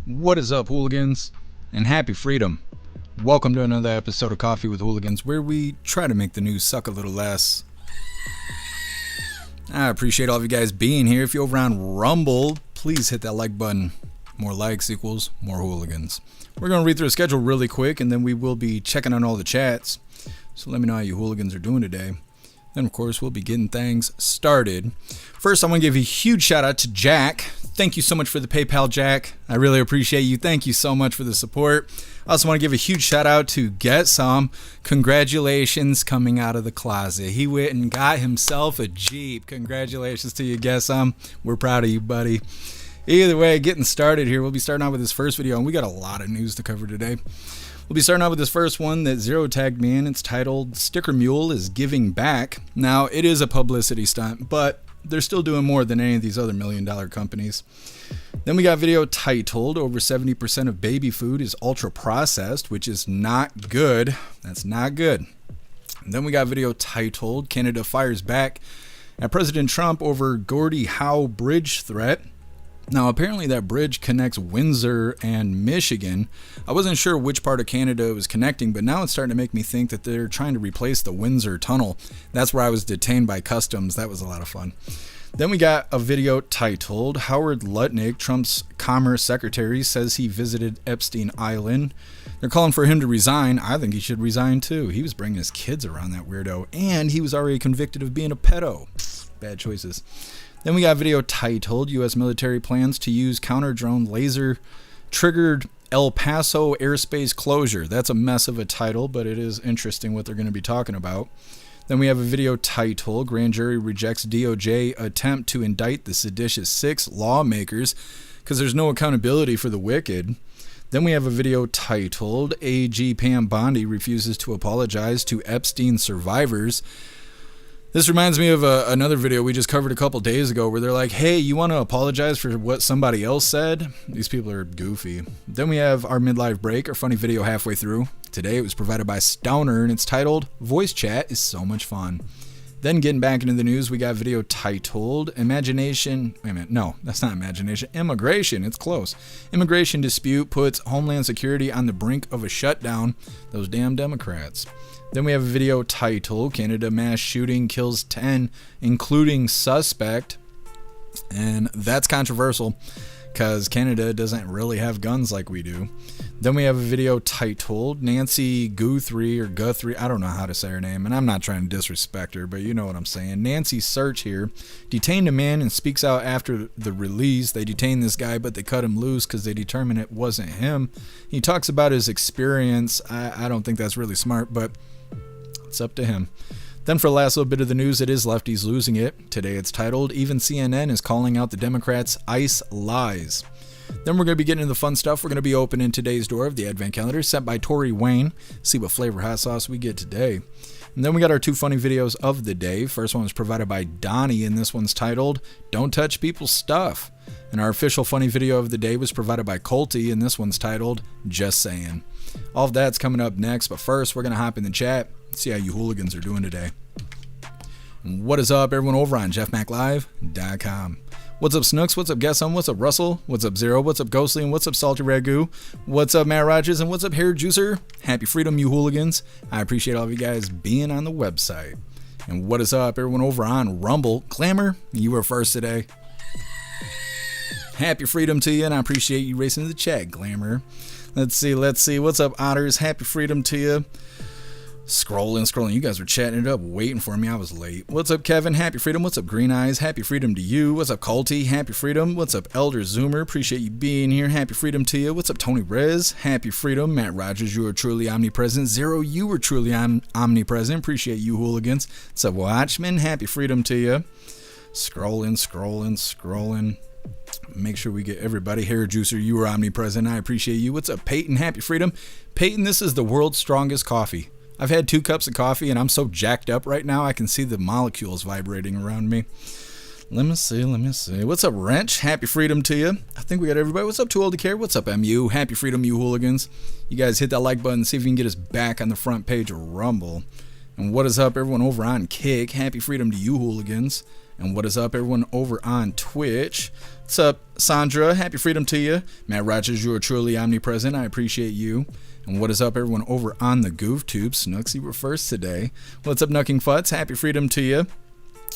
What is up, hooligans? And happy freedom. Welcome to another episode of Coffee with Hooligans, where we try to make the news suck a little less. I appreciate all of you guys being here. If you're over on Rumble, please hit that like button. More likes equals more hooligans. We're going to read through the schedule really quick, and then we will be checking on all the chats. So let me know how you hooligans are doing today. Then, of course, we'll be getting things started. First, I want to give a huge shout out to Jack. Thank you so much for the PayPal, Jack. I really appreciate you. Thank you so much for the support. I also want to give a huge shout out to Get Some. Congratulations coming out of the closet. He went and got himself a Jeep. Congratulations to you, Get Some. We're proud of you, buddy. Either way, getting started here. We'll be starting out with this first video, and we got a lot of news to cover today. We'll be starting out with this first one that Zero tagged me in. It's titled, Sticker Mule is Giving Back. Now, it is a publicity stunt, but they're still doing more than any of these other million-dollar companies. Then we got a video titled, Over 70% of baby food is ultra-processed, which is not good. That's not good. And then we got a video titled, Canada fires back at President Trump over Gordie Howe bridge threat. Now, apparently that bridge connects Windsor and Michigan. I wasn't sure which part of Canada it was connecting, but now it's starting to make me think that they're trying to replace the Windsor Tunnel. That's where I was detained by customs. That was a lot of fun. Then we got a video titled, Howard Lutnick, Trump's Commerce Secretary, says he visited Epstein Island. They're calling for him to resign. I think he should resign too. He was bringing his kids around, that weirdo, and he was already convicted of being a pedo. Bad choices. Then we got a video titled, U.S. military plans to use counter-drone laser-triggered El Paso airspace closure. That's a mess of a title, but it is interesting what they're going to be talking about. Then we have a video titled, Grand Jury Rejects DOJ Attempt to Indict the Seditious 6 Lawmakers, because there's no accountability for the wicked. Then we have a video titled, AG Pam Bondi refuses to apologize to Epstein survivors. This reminds me of another video we just covered a couple days ago where they're like, hey, you want to apologize for what somebody else said? These people are goofy. Then we have our midlife break, our funny video halfway through. Today it was provided by Stowner, and it's titled, Voice Chat is So Much Fun. Then getting back into the news, we got a video titled, Immigration, it's close. Immigration dispute puts Homeland Security on the brink of a shutdown. Those damn Democrats. Then we have a video titled, Canada mass shooting kills 10, including suspect. And that's controversial because Canada doesn't really have guns like we do. Then we have a video titled, Nancy Guthrie, I don't know how to say her name, and I'm not trying to disrespect her, but you know what I'm saying. Nancy Search here detained a man and speaks out after the release. They detained this guy, but they cut him loose because they determined it wasn't him. He talks about his experience. I don't think that's really smart, but it's up to him. Then for the last little bit of the news, it is lefties losing it. Today it's titled, Even CNN is calling out the Democrats' ICE lies. Then we're going to be getting into the fun stuff. We're going to be opening today's door of the Advent Calendar sent by Tori Wayne. See what flavor hot sauce we get today. And then we got our two funny videos of the day. First one was provided by Donnie, and this one's titled, Don't Touch People's Stuff. And our official funny video of the day was provided by Colty, and this one's titled, Just Saying. All of that's coming up next, but first we're going to hop in the chat, see how you hooligans are doing today. And what is up, everyone over on jeffmaclive.com. What's up, Snooks? What's up, Guess What's up, Russell? What's up, Zero? What's up, Ghostly? And what's up, Salty Ragu? What's up, Matt Rogers? And what's up, Hair Juicer? Happy freedom, you hooligans. I appreciate all of you guys being on the website. And what is up, everyone over on Rumble? Glamour, you were first today. Happy freedom to you, and I appreciate you racing to the chat, Glamour. Let's see. What's up, Otters? Happy freedom to you. Scrolling. You guys were chatting it up, waiting for me. I was late. What's up, Kevin? Happy freedom. What's up, Green Eyes? Happy freedom to you. What's up, Colty? Happy freedom. What's up, Elder Zoomer? Appreciate you being here. Happy freedom to you. What's up, Tony Rez? Happy freedom. Matt Rogers, you are truly omnipresent. Zero, you were truly omnipresent. Appreciate you, hooligans. What's up, Watchman? Happy freedom to you. Scrolling. Make sure we get everybody. Hair Juicer, you are omnipresent. I appreciate you. What's up, Peyton? Happy freedom. Peyton, this is the world's strongest coffee. I've had 2 cups of coffee and I'm so jacked up right now I can see the molecules vibrating around me. Let me see. What's up, Wrench? Happy freedom to you. I think we got everybody. What's up, Too Old to Care? What's up, MU? Happy freedom, you hooligans. You guys hit that like button. See if you can get us back on the front page of Rumble. And what is up, everyone over on Kick? Happy freedom to you, hooligans. And what is up, everyone over on Twitch? What's up, Sandra? Happy freedom to you. Matt Rogers, you are truly omnipresent. I appreciate you. And what is up, everyone over on the Goof Tube? Snooksy, we're first today. What's up, Knucking Futs? Happy freedom to you.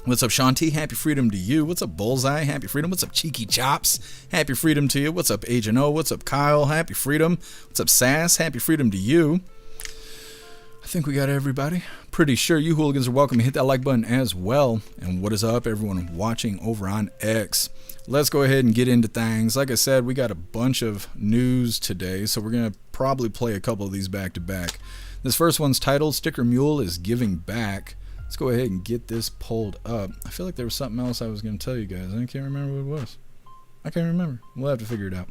What's up, Shanti? Happy freedom to you. What's up, Bullseye? Happy freedom. What's up, Cheeky Chops? Happy freedom to you. What's up, Agent O? What's up, Kyle? Happy freedom. What's up, Sass? Happy freedom to you. I think we got everybody. Pretty sure you hooligans are welcome to hit that like button as well. And what is up, everyone watching over on X? Let's go ahead and get into things. Like I said, we got a bunch of news today, so we're going to probably play a couple of these back to back. This first one's titled Sticker Mule is Giving Back. Let's go ahead and get this pulled up. I feel like there was something else I was going to tell you guys. I can't remember what it was. I can't remember. We'll have to figure it out.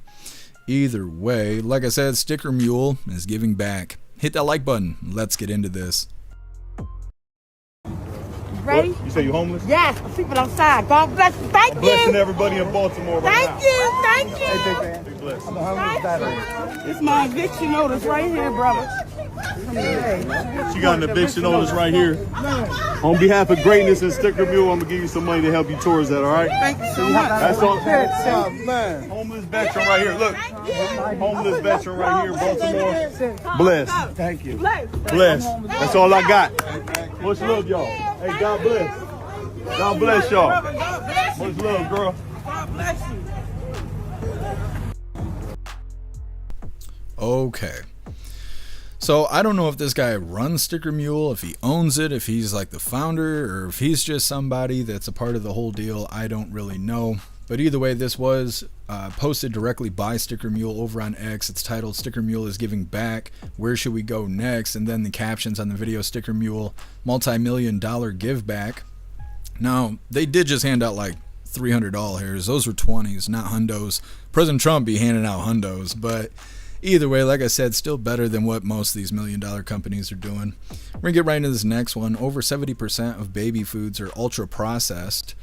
Either way, like I said, Sticker Mule is giving back. Hit that like button. Let's get into this. Ready? What? You say you homeless? Yes, I'm sleeping outside. God bless you. Thank you. Blessing everybody in Baltimore right now. Thank you. Big bless. I'm a homeless battery. It's my eviction notice right here, brother. She got an eviction notice right here. On behalf of Greatness and Sticker Mule, I'm going to give you some money to help you towards that, all right? Thank you so much. That's all. Man. Homeless veteran right here. Look. Homeless veteran right here, Baltimore. Bless. Thank you. Bless. That's all I got. Much love, y'all. Hey, God bless. God bless y'all. Much love, girl. God bless you. Okay. So I don't know if this guy runs Sticker Mule, if he owns it, if he's like the founder, or if he's just somebody that's a part of the whole deal. I don't really know. But either way, this was posted directly by Sticker Mule over on X. It's titled Sticker Mule is Giving Back. Where should we go next? And then the captions on the video, Sticker Mule multi-million-dollar give back. Now, they did just hand out like $300. Those were 20s, not hundos. President Trump be handing out hundos, but either way, like I said, still better than what most of these million-dollar companies are doing. We're going to get right into this next one. Over 70% of baby foods are ultra-processed,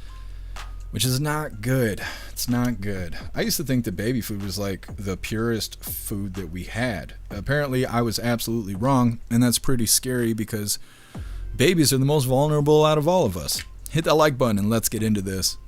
which is not good. It's not good. I used to think that baby food was like the purest food that we had. Apparently, I was absolutely wrong, and that's pretty scary because babies are the most vulnerable out of all of us. Hit that like button and let's get into this.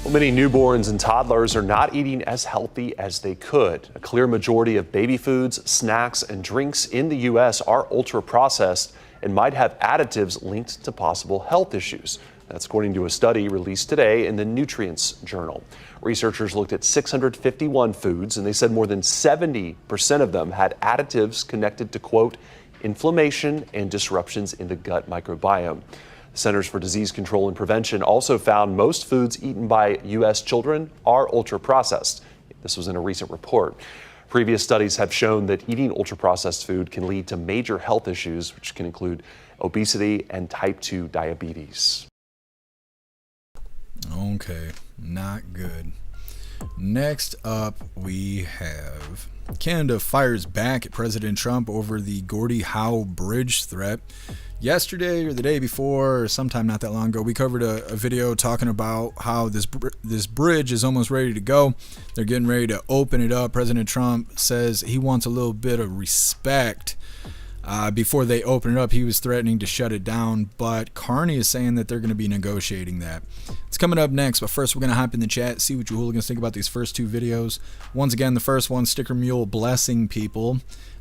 Well, many newborns and toddlers are not eating as healthy as they could. A clear majority of baby foods, snacks, and drinks in the U.S. are ultra-processed and might have additives linked to possible health issues. That's according to a study released today in the Nutrients Journal. Researchers looked at 651 foods, and they said more than 70% of them had additives connected to, quote, inflammation and disruptions in the gut microbiome. The Centers for Disease Control and Prevention also found most foods eaten by U.S. children are ultra-processed. This was in a recent report. Previous studies have shown that eating ultra-processed food can lead to major health issues, which can include obesity and type 2 diabetes. Okay, not good. Next up, we have Canada fires back at President Trump over the Gordie Howe Bridge threat. Yesterday or the day before, or sometime not that long ago, we covered a video talking about how this bridge is almost ready to go. They're getting ready to open it up. President Trump says he wants a little bit of respect. Before they open it up, he was threatening to shut it down, but Carney is saying that they're going to be negotiating that. It's coming up next, but first we're going to hop in the chat, see what you hooligans think about these first two videos. Once again, the first one, Sticker Mule Blessing People.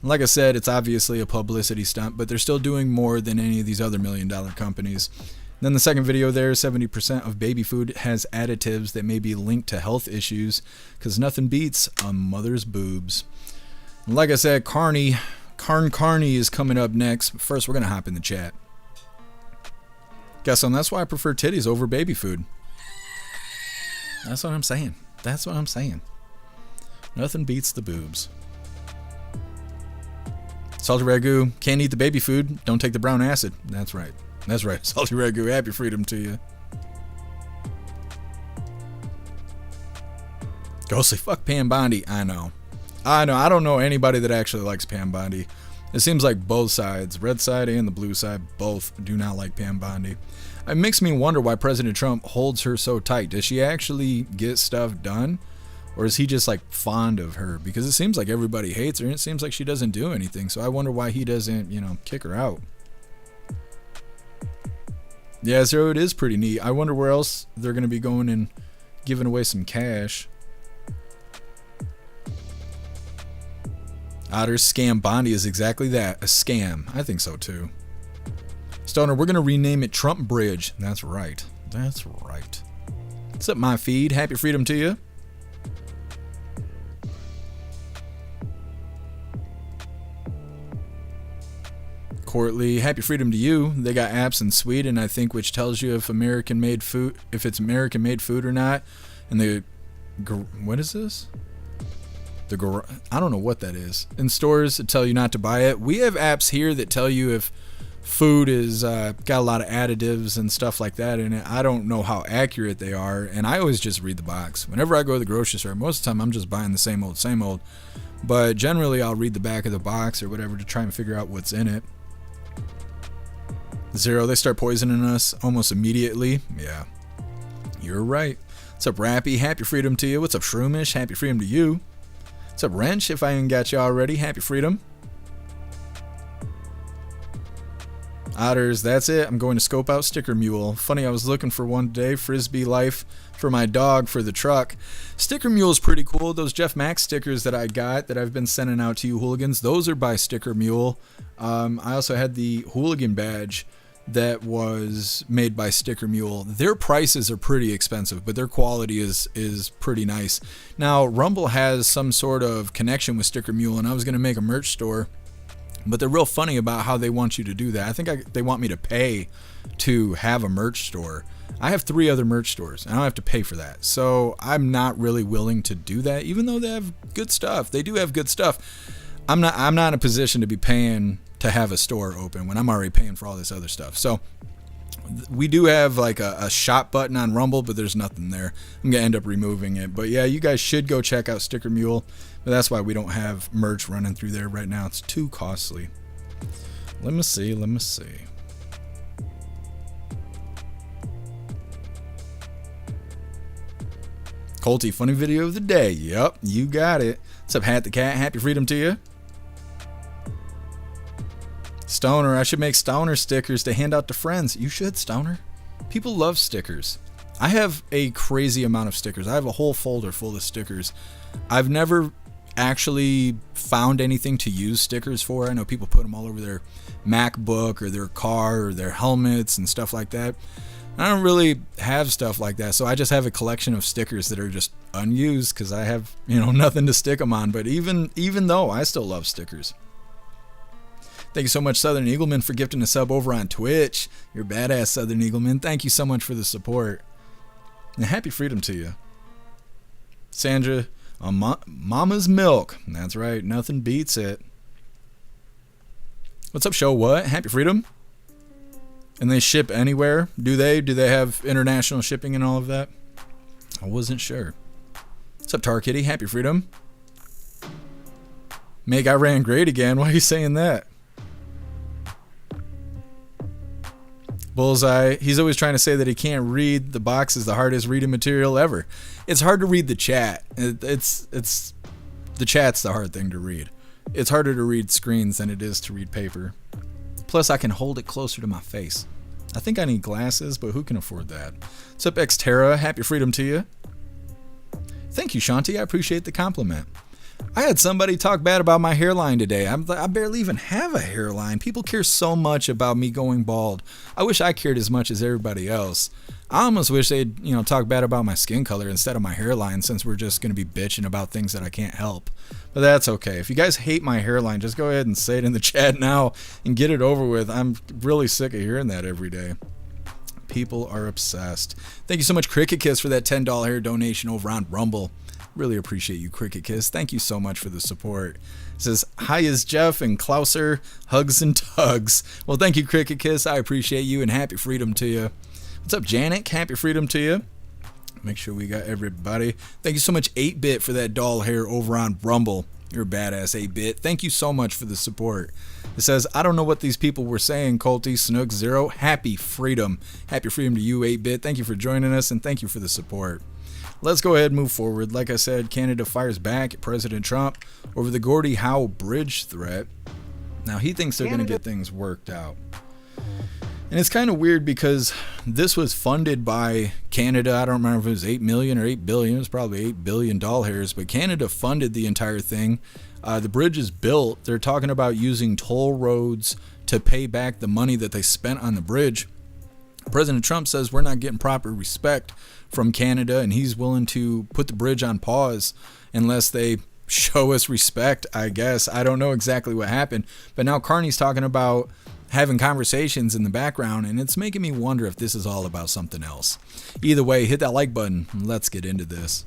And like I said, it's obviously a publicity stunt, but they're still doing more than any of these other million-dollar companies. Then the second video there, 70% of baby food has additives that may be linked to health issues, because nothing beats a mother's boobs. And like I said, Carney is coming up next. First, we're going to hop in the chat. Guess that's why I prefer titties over baby food. That's what I'm saying. That's what I'm saying. Nothing beats the boobs. Salty Ragu, can't eat the baby food. Don't take the brown acid. That's right. That's right. Salty Ragu, happy freedom to you. Ghostly, fuck Pam Bondi. I know. I don't know anybody that actually likes Pam Bondi. It seems like both sides, red side and the blue side, both do not like Pam Bondi. It makes me wonder why President Trump holds her so tight. Does she actually get stuff done? Or is he just like fond of her? Because it seems like everybody hates her and it seems like she doesn't do anything. So I wonder why he doesn't, kick her out. Yeah, so it is pretty neat. I wonder where else they're going to be going and giving away some cash. Otter's Scam Bondi is exactly that, a scam. I think so too. Stoner, we're going to rename it Trump Bridge. That's right. That's right. What's up, my feed? Happy freedom to you. Courtly, happy freedom to you. They got apps in Sweden, I think, which tells you if American-made food, if it's American-made food or not. And the, what is this? I don't know what that is. In stores that tell you not to buy it. We have apps here that tell you if food is got a lot of additives and stuff like that in it. I don't know how accurate they are, and I always just read the box. Whenever I go to the grocery store, most of the time I'm just buying the same old. But generally, I'll read the back of the box or whatever to try and figure out what's in it. Zero, they start poisoning us almost immediately. Yeah, you're right. What's up, Rappy? Happy freedom to you. What's up, Shroomish? Happy freedom to you. What's up, Wrench? If I ain't got you already, happy freedom. Otters, that's it. I'm going to scope out Sticker Mule. Funny, I was looking for one today. Frisbee Life for my dog for the truck. Sticker Mule is pretty cool. Those Jeff Max stickers that I got that I've been sending out to you hooligans, those are by Sticker Mule. I also had the hooligan badge that was made by Sticker Mule. Their prices are pretty expensive, but their quality is pretty nice. Now, Rumble has some sort of connection with Sticker Mule, and I was going to make a merch store, but they're real funny about how they want you to do that. I think they want me to pay to have a merch store. I have 3 other merch stores, and I don't have to pay for that. So I'm not really willing to do that, even though they have good stuff. They do have good stuff. I'm not in a position to be paying to have a store open when I'm already paying for all this other stuff. So we do have like a shop button on Rumble, but there's nothing there. I'm gonna end up removing it. But yeah, you guys should go check out Sticker Mule. But that's why we don't have merch running through there right now. It's too costly. Let me see. Colty, funny video of the day. Yep, you got it. What's up, Hat the Cat? Happy freedom to you. Stoner, I should make Stoner stickers to hand out to friends. You should, Stoner. People love stickers. I have a crazy amount of stickers. I have a whole folder full of stickers. I've never actually found anything to use stickers for. I know people put them all over their MacBook or their car or their helmets and stuff like that. I don't really have stuff like that, so I just have a collection of stickers that are just unused because I have, nothing to stick them on. But even though, I still love stickers. Thank you so much, Southern Eagleman, for gifting a sub over on Twitch. You're badass, Southern Eagleman. Thank you so much for the support. And happy freedom to you. Sandra, Mama's Milk. That's right. Nothing beats it. What's up, show what? Happy freedom? And they ship anywhere? Do they? Do they have international shipping and all of that? I wasn't sure. What's up, Tar Kitty? Happy freedom. Meg, I ran great again. Why are you saying that? Bullseye, he's always trying to say that he can't read. The box is the hardest reading material ever. It's hard to read the chat. It's the chat's the hard thing to read. It's harder to read screens than it is to read paper. Plus, I can hold it closer to my face. I think I need glasses, but who can afford that? What's up, Xterra? Happy freedom to you. Thank you, Shanti. I appreciate the compliment. I had somebody talk bad about my hairline today. I barely even have a hairline. People care so much about me going bald. I wish I cared as much as everybody else. I almost wish they'd, talk bad about my skin color instead of my hairline, since we're just going to be bitching about things that I can't help. But that's okay. If you guys hate my hairline, just go ahead and say it in the chat now and get it over with. I'm really sick of hearing that every day. People are obsessed. Thank you so much, Cricket Kiss, for that $10 donation over on Rumble. Really appreciate you, Cricket Kiss. Thank you so much for the support. It says, hi is Jeff and Klauser, hugs and tugs. Well, thank you, Cricket Kiss. I appreciate you, and happy freedom to you. What's up, Janet? Happy freedom to you. Make sure we got everybody. Thank you so much, 8-Bit, for that doll hair over on Rumble. You're a badass, 8-Bit. Thank you so much for the support. It says, I don't know what these people were saying, Colty, Snook, Zero. Happy freedom. Happy freedom to you, 8-Bit. Thank you for joining us, and thank you for the support. Let's go ahead and move forward. Like I said, Canada fires back at President Trump over the Gordie Howe bridge threat. Now, he thinks they're going to get things worked out. And it's kind of weird because this was funded by Canada. I don't remember if it was 8 million or 8 billion. It was probably $8 billion, but Canada funded the entire thing. The bridge is built. They're talking about using toll roads to pay back the money that they spent on the bridge. President Trump says we're not getting proper respect from Canada, and he's willing to put the bridge on pause unless they show us respect, I guess. I don't know exactly what happened, but now Carney's talking about having conversations in the background, and it's making me wonder if this is all about something else. Either way, hit that like button. Let's get into this.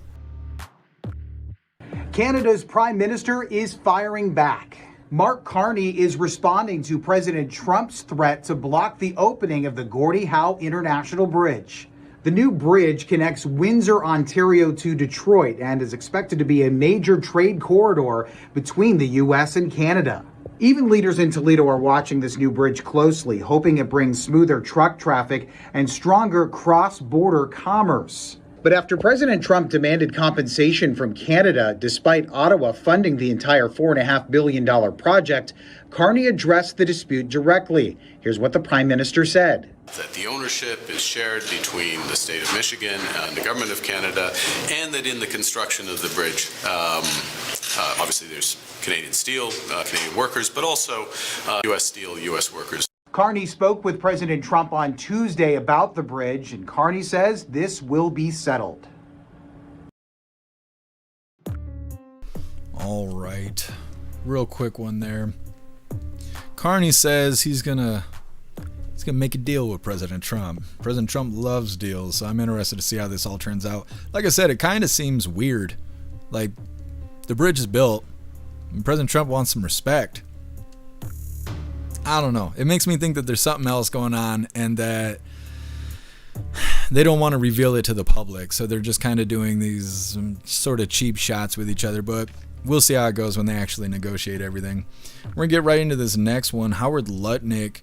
Canada's Prime Minister is firing back. Mark Carney is responding to President Trump's threat to block the opening of the Gordie Howe International Bridge. The new bridge connects Windsor, Ontario to Detroit and is expected to be a major trade corridor between the U.S. and Canada. Even leaders in Toledo are watching this new bridge closely, hoping it brings smoother truck traffic and stronger cross-border commerce. But after President Trump demanded compensation from Canada, despite Ottawa funding the entire $4.5 billion project, Carney addressed the dispute directly. Here's what the Prime Minister said. That the ownership is shared between the state of Michigan and the government of Canada, and that in the construction of the bridge, obviously there's Canadian steel, Canadian workers, but also U.S. steel, U.S. workers. Carney spoke with President Trump on Tuesday about the bridge, and Carney says this will be settled. All right. Real quick one there. Carney says he's gonna make a deal with President Trump. President Trump loves deals, so I'm interested to see how this all turns out. Like I said, it kind of seems weird. Like, the bridge is built, and President Trump wants some respect. I don't know. It makes me think that there's something else going on and that they don't want to reveal it to the public. So they're just kind of doing these sort of cheap shots with each other. But we'll see how it goes when they actually negotiate everything. We're going to get right into this next one. Howard Lutnick,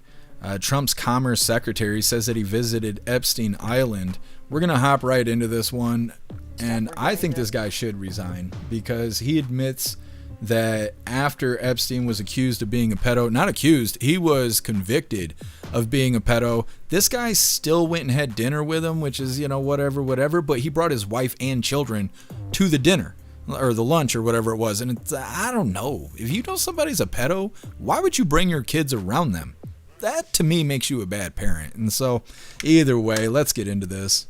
Trump's Commerce Secretary, says that he visited Epstein Island. We're going to hop right into this one. And I think this guy should resign because he admits that after Epstein was accused of being a pedo, not accused, he was convicted of being a pedo. This guy still went and had dinner with him, which is, whatever, but he brought his wife and children to the dinner or the lunch or whatever it was. And it's, I don't know. If you know somebody's a pedo, why would you bring your kids around them? That to me makes you a bad parent. And so either way, let's get into this.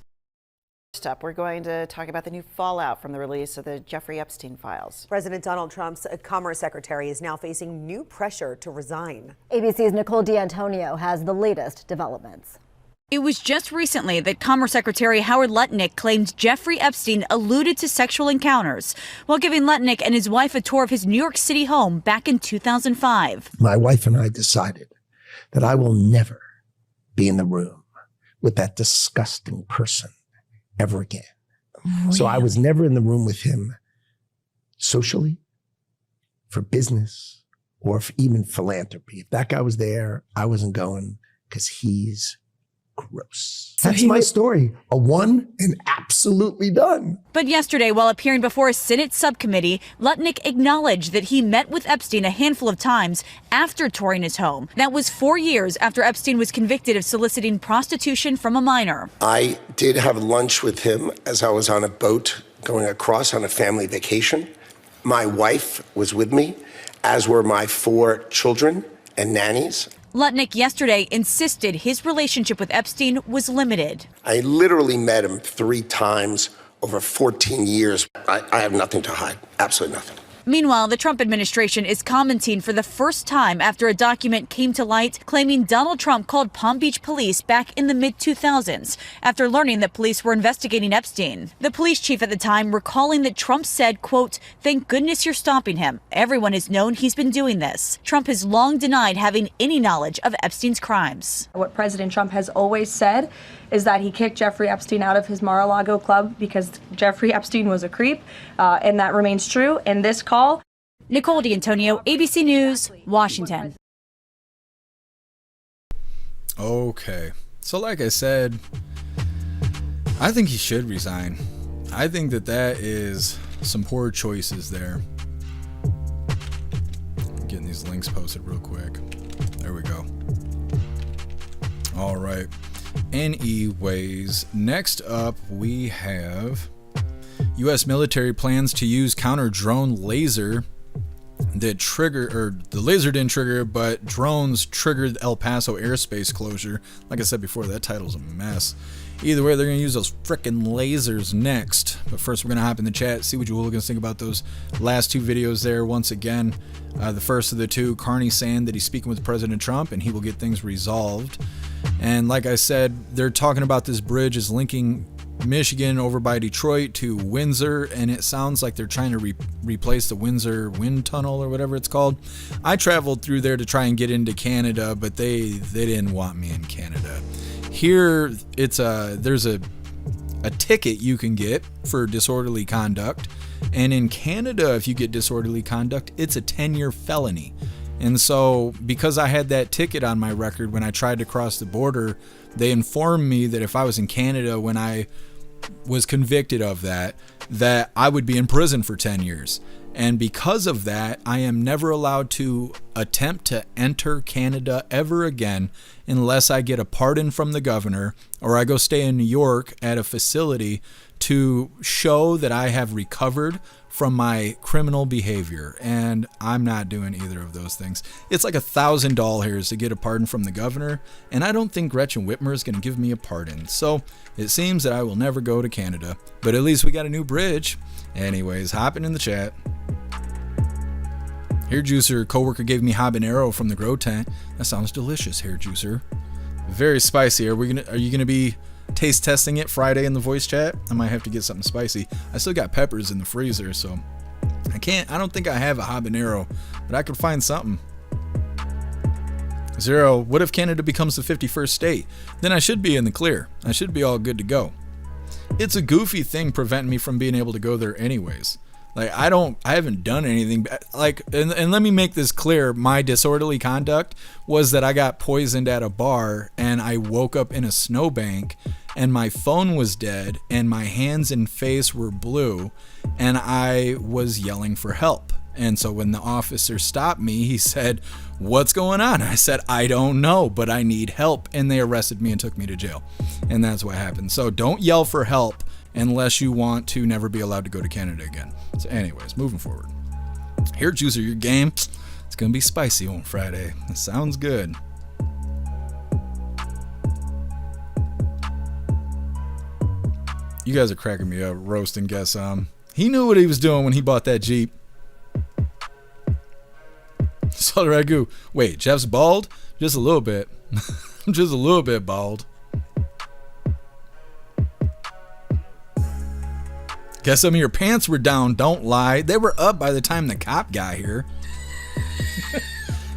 First up, we're going to talk about the new fallout from the release of the Jeffrey Epstein files. President Donald Trump's Commerce Secretary is now facing new pressure to resign. ABC's Nicole D'Antonio has the latest developments. It was just recently that Commerce Secretary Howard Lutnick claimed Jeffrey Epstein alluded to sexual encounters while giving Lutnick and his wife a tour of his New York City home back in 2005. My wife and I decided that I will never be in the room with that disgusting person ever again. Really? So I was never in the room with him socially, for business, or for even philanthropy. If that guy was there, I wasn't going because he's gross. That's my story. A one and absolutely done. But yesterday, while appearing before a Senate subcommittee, Lutnick acknowledged that he met with Epstein a handful of times after touring his home. That was 4 years after Epstein was convicted of soliciting prostitution from a minor. I did have lunch with him as I was on a boat going across on a family vacation. My wife was with me, as were my 4 children and nannies. Lutnick yesterday insisted his relationship with Epstein was limited. I literally met him 3 times over 14 years. I have nothing to hide, absolutely nothing. Meanwhile, the Trump administration is commenting for the first time after a document came to light claiming Donald Trump called Palm Beach police back in the mid-2000s after learning that police were investigating Epstein. The police chief at the time recalling that Trump said, quote, "Thank goodness you're stopping him. Everyone has known he's been doing this." Trump has long denied having any knowledge of Epstein's crimes. What President Trump has always said is that he kicked Jeffrey Epstein out of his Mar-a-Lago club because Jeffrey Epstein was a creep, and that remains true. In this call, Nicole D'Antonio, ABC News, Washington. Okay, so like I said, I think he should resign. I think that is some poor choices there. I'm getting these links posted real quick. There we go. All right. Anyways, next up we have U.S. military plans to use counter-drone laser that the laser didn't trigger, but drones triggered El Paso airspace closure. Like I said before, that title's a mess. Either way, they're going to use those frickin' lasers next. But first, we're going to hop in the chat, see what you hooligans think about those last two videos there. Once again, the first of the two, Carney saying that he's speaking with President Trump and he will get things resolved. And like I said, they're talking about this bridge is linking Michigan over by Detroit to Windsor, and it sounds like they're trying to replace the Windsor Wind Tunnel or whatever it's called. I traveled through there to try and get into Canada, but they didn't want me in Canada. Here, there's a ticket you can get for disorderly conduct, and in Canada, if you get disorderly conduct, it's a 10-year felony. And so, because I had that ticket on my record when I tried to cross the border, they informed me that if I was in Canada when I was convicted of that I would be in prison for 10 years. And because of that, I am never allowed to attempt to enter Canada ever again unless I get a pardon from the governor or I go stay in New York at a facility to show that I have recovered from my criminal behavior. And I'm not doing either of those things. It's like $1,000 to get a pardon from the governor, and I don't think Gretchen Whitmer is going to give me a pardon. So it seems that I will never go to Canada, but at least we got a new bridge. Anyways, hopping in the chat. Hair Juicer, coworker gave me habanero from the grow tent. That sounds delicious, Hair Juicer. Very spicy. Are you gonna be taste testing it Friday in the voice chat? I might have to get something spicy. I still got peppers in the freezer, so I don't think I have a habanero, but I could find something. Zero, what if Canada becomes the 51st state? Then I should be in the clear. I should be all good to go. It's a goofy thing preventing me from being able to go there anyways. Like, I haven't done anything. Like, and let me make this clear. My disorderly conduct was that I got poisoned at a bar and I woke up in a snowbank and my phone was dead and my hands and face were blue and I was yelling for help. And so when the officer stopped me, he said, "What's going on?" I said, "I don't know, but I need help." And they arrested me and took me to jail. And that's what happened. So don't yell for help unless you want to never be allowed to go to Canada again. So anyways, moving forward. Hair Juicer, your game, it's going to be spicy on Friday. It sounds good. You guys are cracking me up, roasting Guess he knew what he was doing when he bought that Jeep. Salt Ragu. Wait, Jeff's bald? Just a little bit. I'm just a little bit bald. Guess some of your pants were down, don't lie. They were up by the time the cop got here.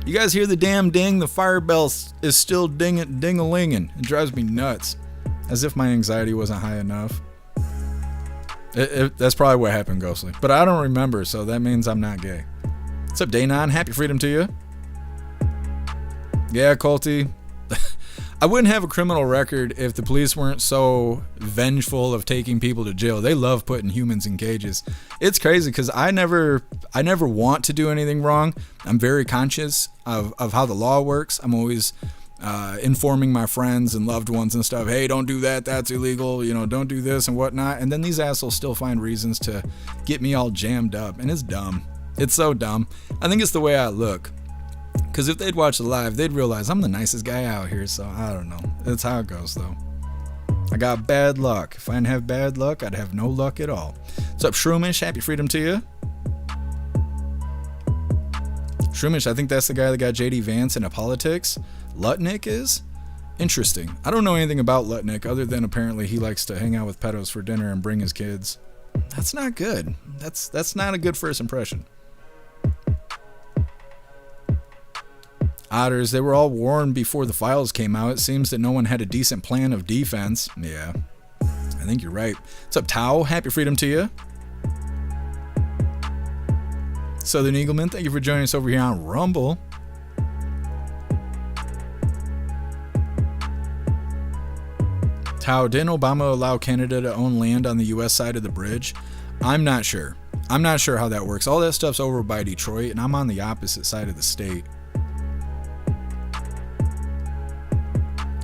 You guys hear the damn ding? The fire bell is still ding-a-linging. It drives me nuts. As if my anxiety wasn't high enough. That's probably what happened, Ghostly. But I don't remember, so that means I'm not gay. What's up, Day9? Happy freedom to you. Yeah, Colty. I wouldn't have a criminal record if the police weren't so vengeful of taking people to jail. They love putting humans in cages. It's crazy because I never want to do anything wrong. I'm very conscious of how the law works. I'm always informing my friends and loved ones and stuff. Hey, don't do that. That's illegal. You know, don't do this and whatnot. And then these assholes still find reasons to get me all jammed up. And it's dumb. It's so dumb. I think it's the way I look. Because if they'd watch the live, they'd realize I'm the nicest guy out here. So I don't know. That's how it goes, though. I got bad luck. If I didn't have bad luck, I'd have no luck at all. What's up, Shroomish? Happy freedom to you. Shroomish, I think that's the guy that got JD Vance into politics. Lutnick is? Interesting. I don't know anything about Lutnick other than apparently he likes to hang out with pedos for dinner and bring his kids. That's not good. That's not a good first impression. Otters, they were all warned before the files came out. It seems that no one had a decent plan of defense. Yeah, I think you're right. What's up, Tao? Happy freedom to you. Southern Eagleman, thank you for joining us over here on Rumble. Tao, didn't Obama allow Canada to own land on the U.S. side of the bridge? I'm not sure. I'm not sure how that works. All that stuff's over by Detroit, and I'm on the opposite side of the state.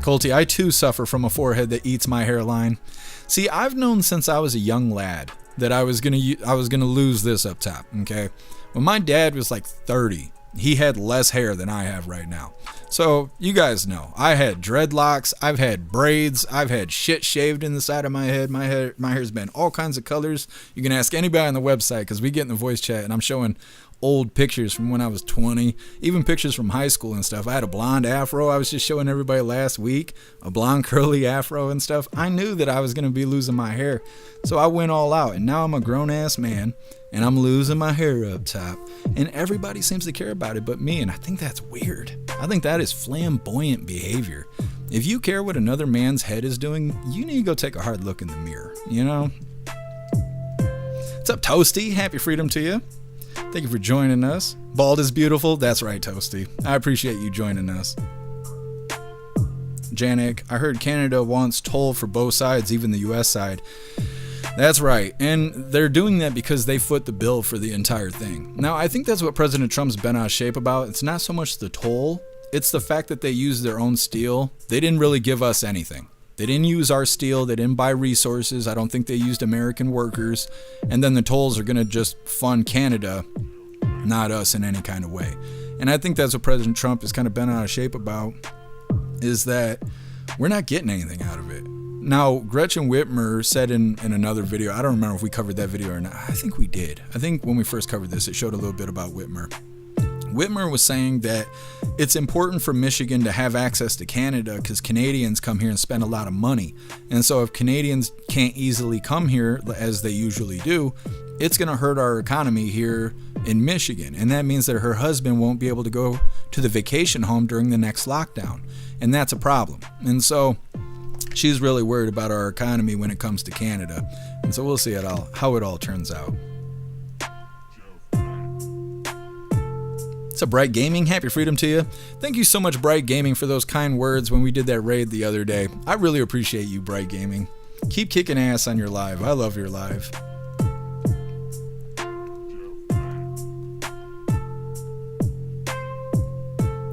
Colty, I too suffer from a forehead that eats my hairline. See, I've known since I was a young lad that I was gonna lose this up top, okay? When my dad was like 30, he had less hair than I have right now. So you guys know, I had dreadlocks, I've had braids, I've had shit shaved in the side of my head. My hair's been all kinds of colors. You can ask anybody on the website, because we get in the voice chat and I'm showing old pictures from when I was 20, even pictures from high school and stuff. I had a blonde afro. I was just showing everybody last week, a blonde curly afro and stuff. I knew that I was going to be losing my hair, so I went all out, and now I'm a grown-ass man and I'm losing my hair up top, and everybody seems to care about it but me, and I think that's weird. I think that is flamboyant behavior. If you care what another man's head is doing, you need to go take a hard look in the mirror, you know? What's up, Toasty? Happy freedom to you. Thank you for joining us. Bald is beautiful. That's right, Toasty. I appreciate you joining us. Janik, I heard Canada wants toll for both sides, even the US side. That's right. And they're doing that because they foot the bill for the entire thing. Now, I think that's what President Trump's been out of shape about. It's not so much the toll. It's the fact that they use their own steel. They didn't really give us anything. They didn't use our steel. They didn't buy resources. I don't think they used American workers. And then the tolls are going to just fund Canada, not us in any kind of way. And I think that's what President Trump has kind of been out of shape about, is that we're not getting anything out of it. Now, Gretchen Whitmer said in another video, I don't remember if we covered that video or not. I think we did. I think when we first covered this, it showed a little bit about Whitmer. Whitmer was saying that it's important for Michigan to have access to Canada because Canadians come here and spend a lot of money. And so if Canadians can't easily come here as they usually do, it's going to hurt our economy here in Michigan. And that means that her husband won't be able to go to the vacation home during the next lockdown. And that's a problem. And so she's really worried about our economy when it comes to Canada. And so we'll see how it all turns out. What's up, Bright Gaming? Happy freedom to you. Thank you so much, Bright Gaming, for those kind words when we did that raid the other day. I really appreciate you, Bright Gaming. Keep kicking ass on your live. I love your live.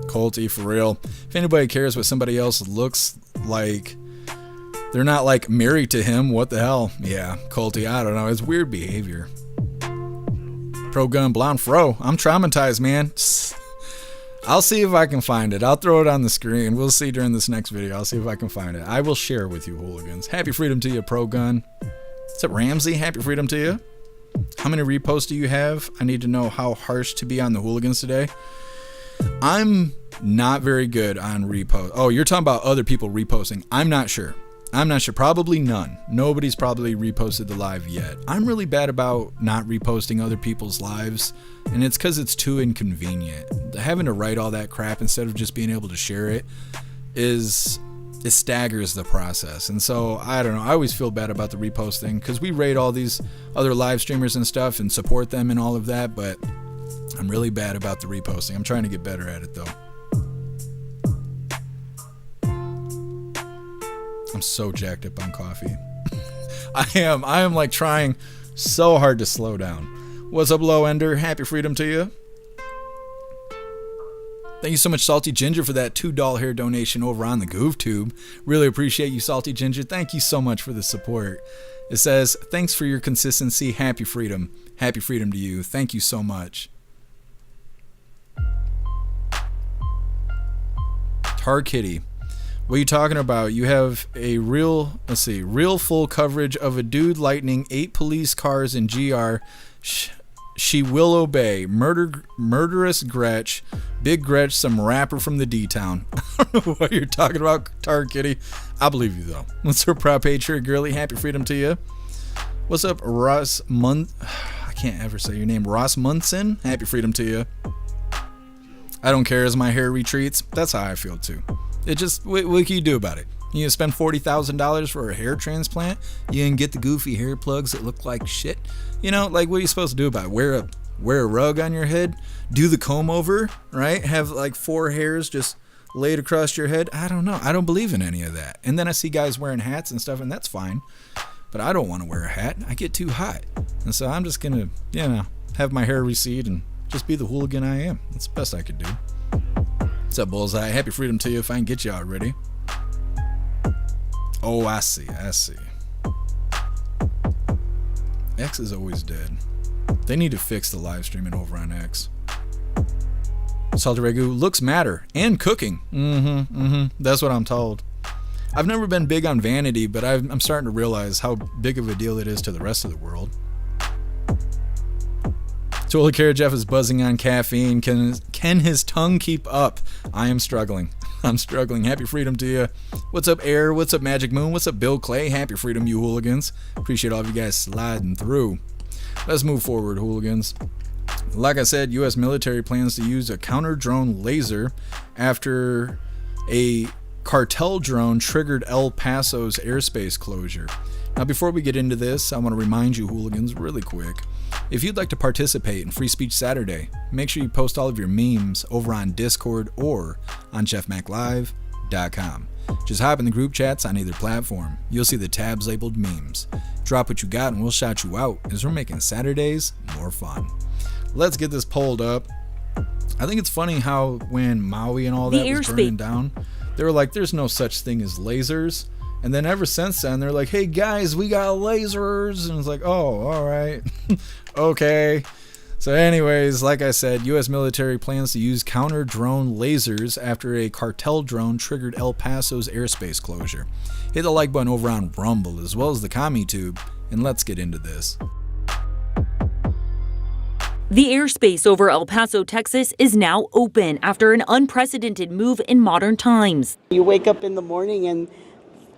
Colty, for real. If anybody cares what somebody else looks like, they're not like married to him. What the hell? Yeah, Colty, I don't know. It's weird behavior. Pro Gun Blonde Fro. I'm traumatized, man. I'll see if I can find it. I'll throw it on the screen. We'll see during this next video. I'll see if I can find it. I will share with you, hooligans. Happy freedom to you, Pro Gun. What's up, Ramsey? Happy freedom to you. How many reposts do you have? I need to know how harsh to be on the hooligans today. I'm not very good on repost. Oh, you're talking about other people reposting. I'm not sure. Probably none. Nobody's probably reposted the live yet. I'm really bad about not reposting other people's lives, and it's because it's too inconvenient. Having to write all that crap instead of just being able to share it staggers the process. And so, I don't know. I always feel bad about the repost thing because we rate all these other live streamers and stuff and support them and all of that, but I'm really bad about the reposting. I'm trying to get better at it, though. I'm so jacked up on coffee. I am like trying so hard to slow down. What's up, Low Ender? Happy freedom to you. Thank you so much, Salty Ginger, for that $2 hair donation over on the GoofTube. Really appreciate you, Salty Ginger. Thank you so much for the support. It says, thanks for your consistency. Happy freedom. Happy freedom to you. Thank you so much. Tar Kitty. What are you talking about? You have a real full coverage of a dude lightning 8 police cars in GR. She will obey. Murderous Gretch. Big Gretch, some rapper from the D-Town. I don't know what you're talking about, Tar Kitty. I believe you, though. What's her proud page here, girly? Happy freedom to you. What's up, Ross I can't ever say your name. Ross Munson? Happy freedom to you. I don't care as my hair retreats. That's how I feel, too. It just, what can you do about it? You can spend $40,000 for a hair transplant? You can get the goofy hair plugs that look like shit? You know, like, what are you supposed to do about it? Wear a rug on your head? Do the comb over, right? Have like 4 hairs just laid across your head? I don't know. I don't believe in any of that. And then I see guys wearing hats and stuff, and that's fine. But I don't want to wear a hat. I get too hot. And so I'm just going to, have my hair recede and just be the hooligan I am. That's the best I could do. What's up, Bullseye? Happy freedom to you if I can get you already. Oh, I see. X is always dead. They need to fix the live streaming over on X. Salty Ragu, looks matter and cooking. That's what I'm told. I've never been big on vanity, but I'm starting to realize how big of a deal it is to the rest of the world. Totally Care Jeff is buzzing on caffeine. Can his tongue keep up? I am struggling. I'm struggling. Happy freedom to you. What's up, Air? What's up, Magic Moon? What's up, Bill Clay? Happy freedom, you hooligans. Appreciate all of you guys sliding through. Let's move forward, hooligans. Like I said, U.S. military plans to use a counter-drone laser after a cartel drone triggered El Paso's airspace closure. Now, before we get into this, I want to remind you, hooligans, really quick. If you'd like to participate in Free Speech Saturday, make sure you post all of your memes over on Discord or on jeffmaclive.com. Just hop in the group chats on either platform. You'll see the tabs labeled memes. Drop what you got and we'll shout you out, as we're making Saturdays more fun. Let's get this pulled up. I think it's funny how when Maui and all that was burning down, they were like, there's no such thing as lasers. And then ever since then, they're like, hey guys, we got lasers. And it's like, oh, all right. Okay. So anyways, like I said, U.S. military plans to use counter-drone lasers after a cartel drone triggered El Paso's airspace closure. Hit the like button over on Rumble as well as the commie tube, and let's get into this. The airspace over El Paso, Texas is now open after an unprecedented move in modern times. You wake up in the morning and,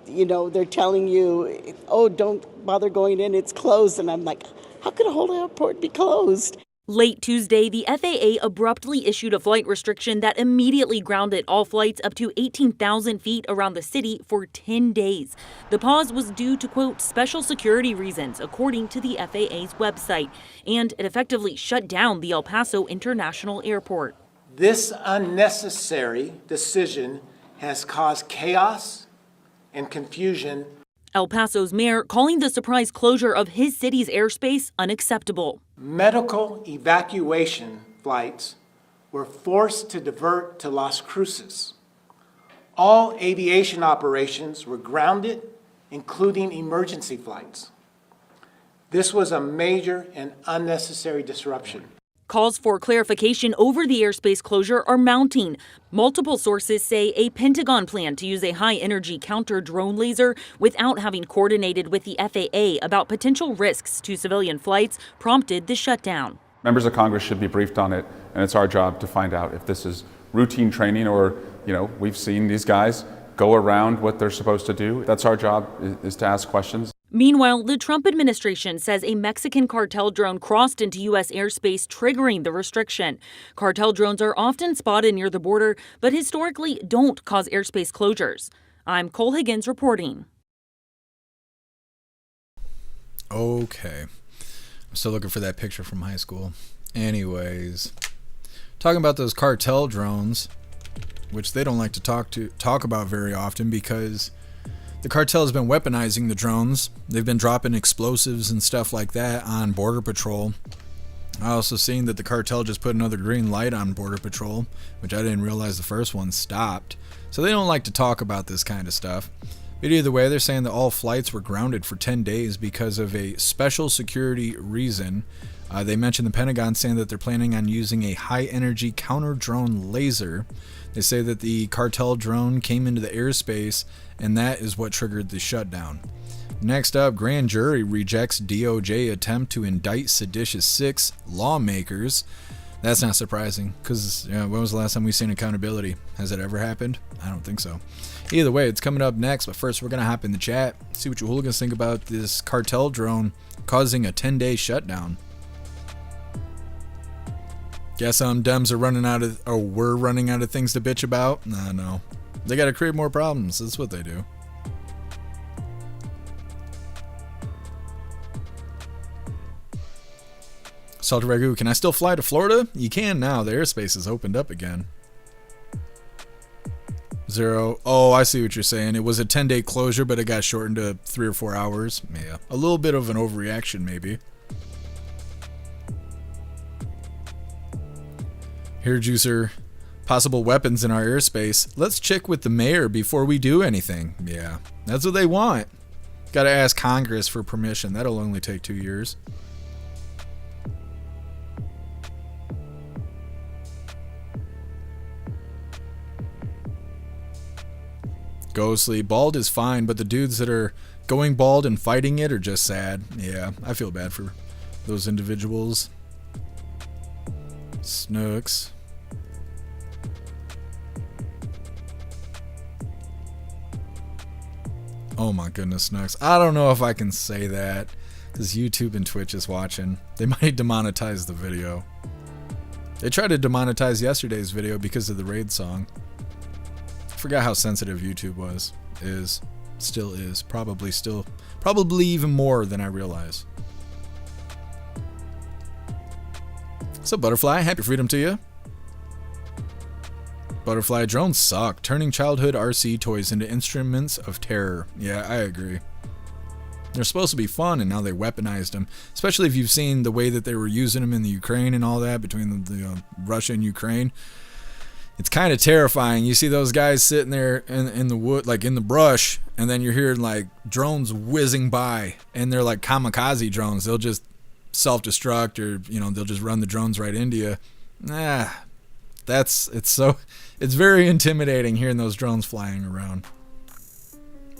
you know, they're telling you, oh, don't bother going in, it's closed. And I'm like, how could a whole airport be closed? Late Tuesday, the FAA abruptly issued a flight restriction that immediately grounded all flights up to 18,000 feet around the city for 10 days. The pause was due to, quote, special security reasons, according to the FAA's website, and it effectively shut down the El Paso International Airport. This unnecessary decision has caused chaos and confusion. El Paso's mayor calling the surprise closure of his city's airspace unacceptable. Medical evacuation flights were forced to divert to Las Cruces. All aviation operations were grounded, including emergency flights. This was a major and unnecessary disruption. Calls for clarification over the airspace closure are mounting. Multiple sources say a Pentagon plan to use a high-energy counter-drone laser without having coordinated with the FAA about potential risks to civilian flights prompted the shutdown. Members of Congress should be briefed on it, and it's our job to find out if this is routine training or, we've seen these guys go around what they're supposed to do. That's our job, is to ask questions. Meanwhile, the Trump administration says a Mexican cartel drone crossed into U.S. airspace, triggering the restriction. Cartel drones are often spotted near the border, but historically don't cause airspace closures. I'm Cole Higgins reporting. Okay. I'm still looking for that picture from high school. Anyways, talking about those cartel drones, which they don't like to talk about very often because the cartel has been weaponizing the drones. They've been dropping explosives and stuff like that on Border Patrol. I also seen that the cartel just put another green light on Border Patrol, which I didn't realize the first one stopped. So they don't like to talk about this kind of stuff. But either way, they're saying that all flights were grounded for 10 days because of a special security reason. They mentioned the Pentagon saying that they're planning on using a high-energy counter-drone laser. They say that the cartel drone came into the airspace, and that is what triggered the shutdown. Next up, grand jury rejects DOJ attempt to indict seditious 6 lawmakers. That's not surprising, because when was the last time we've seen accountability? Has it ever happened? I don't think so. Either way, it's coming up next, but first we're going to hop in the chat, see what you hooligans think about this cartel drone causing a 10-day shutdown. Guess Dems are we're running out of things to bitch about? No. They gotta create more problems. That's what they do. Salty Ragu, can I still fly to Florida? You can now. The airspace is opened up again. Zero. Oh, I see what you're saying. It was a 10-day closure, but it got shortened to 3 or 4 hours. Yeah. A little bit of an overreaction, maybe. Hair Juicer. possible weapons in our airspace. Let's check with the mayor before we do anything. Yeah, that's what they want. Got to ask Congress for permission. That'll only take 2 years. Ghostly. Bald is fine, but the dudes that are going bald and fighting it are just sad. Yeah, I feel bad for those individuals. Snooks. Oh my goodness, Snooks. I don't know if I can say that because YouTube and Twitch is watching. They might demonetize the video. They tried to demonetize yesterday's video because of the raid song. I forgot how sensitive YouTube still is, probably even more than I realize. So Butterfly, happy freedom to you. Butterfly, drones suck, turning childhood RC toys into instruments of terror. Yeah, I agree. They're supposed to be fun, and now they weaponized them. Especially if you've seen the way that they were using them in the Ukraine and all that, between the Russia and Ukraine. It's kind of terrifying. You see those guys sitting there in the wood, like in the brush, and then you're hearing like drones whizzing by, and they're like kamikaze drones. They'll just self-destruct, or they'll just run the drones right into you. It's very intimidating hearing those drones flying around.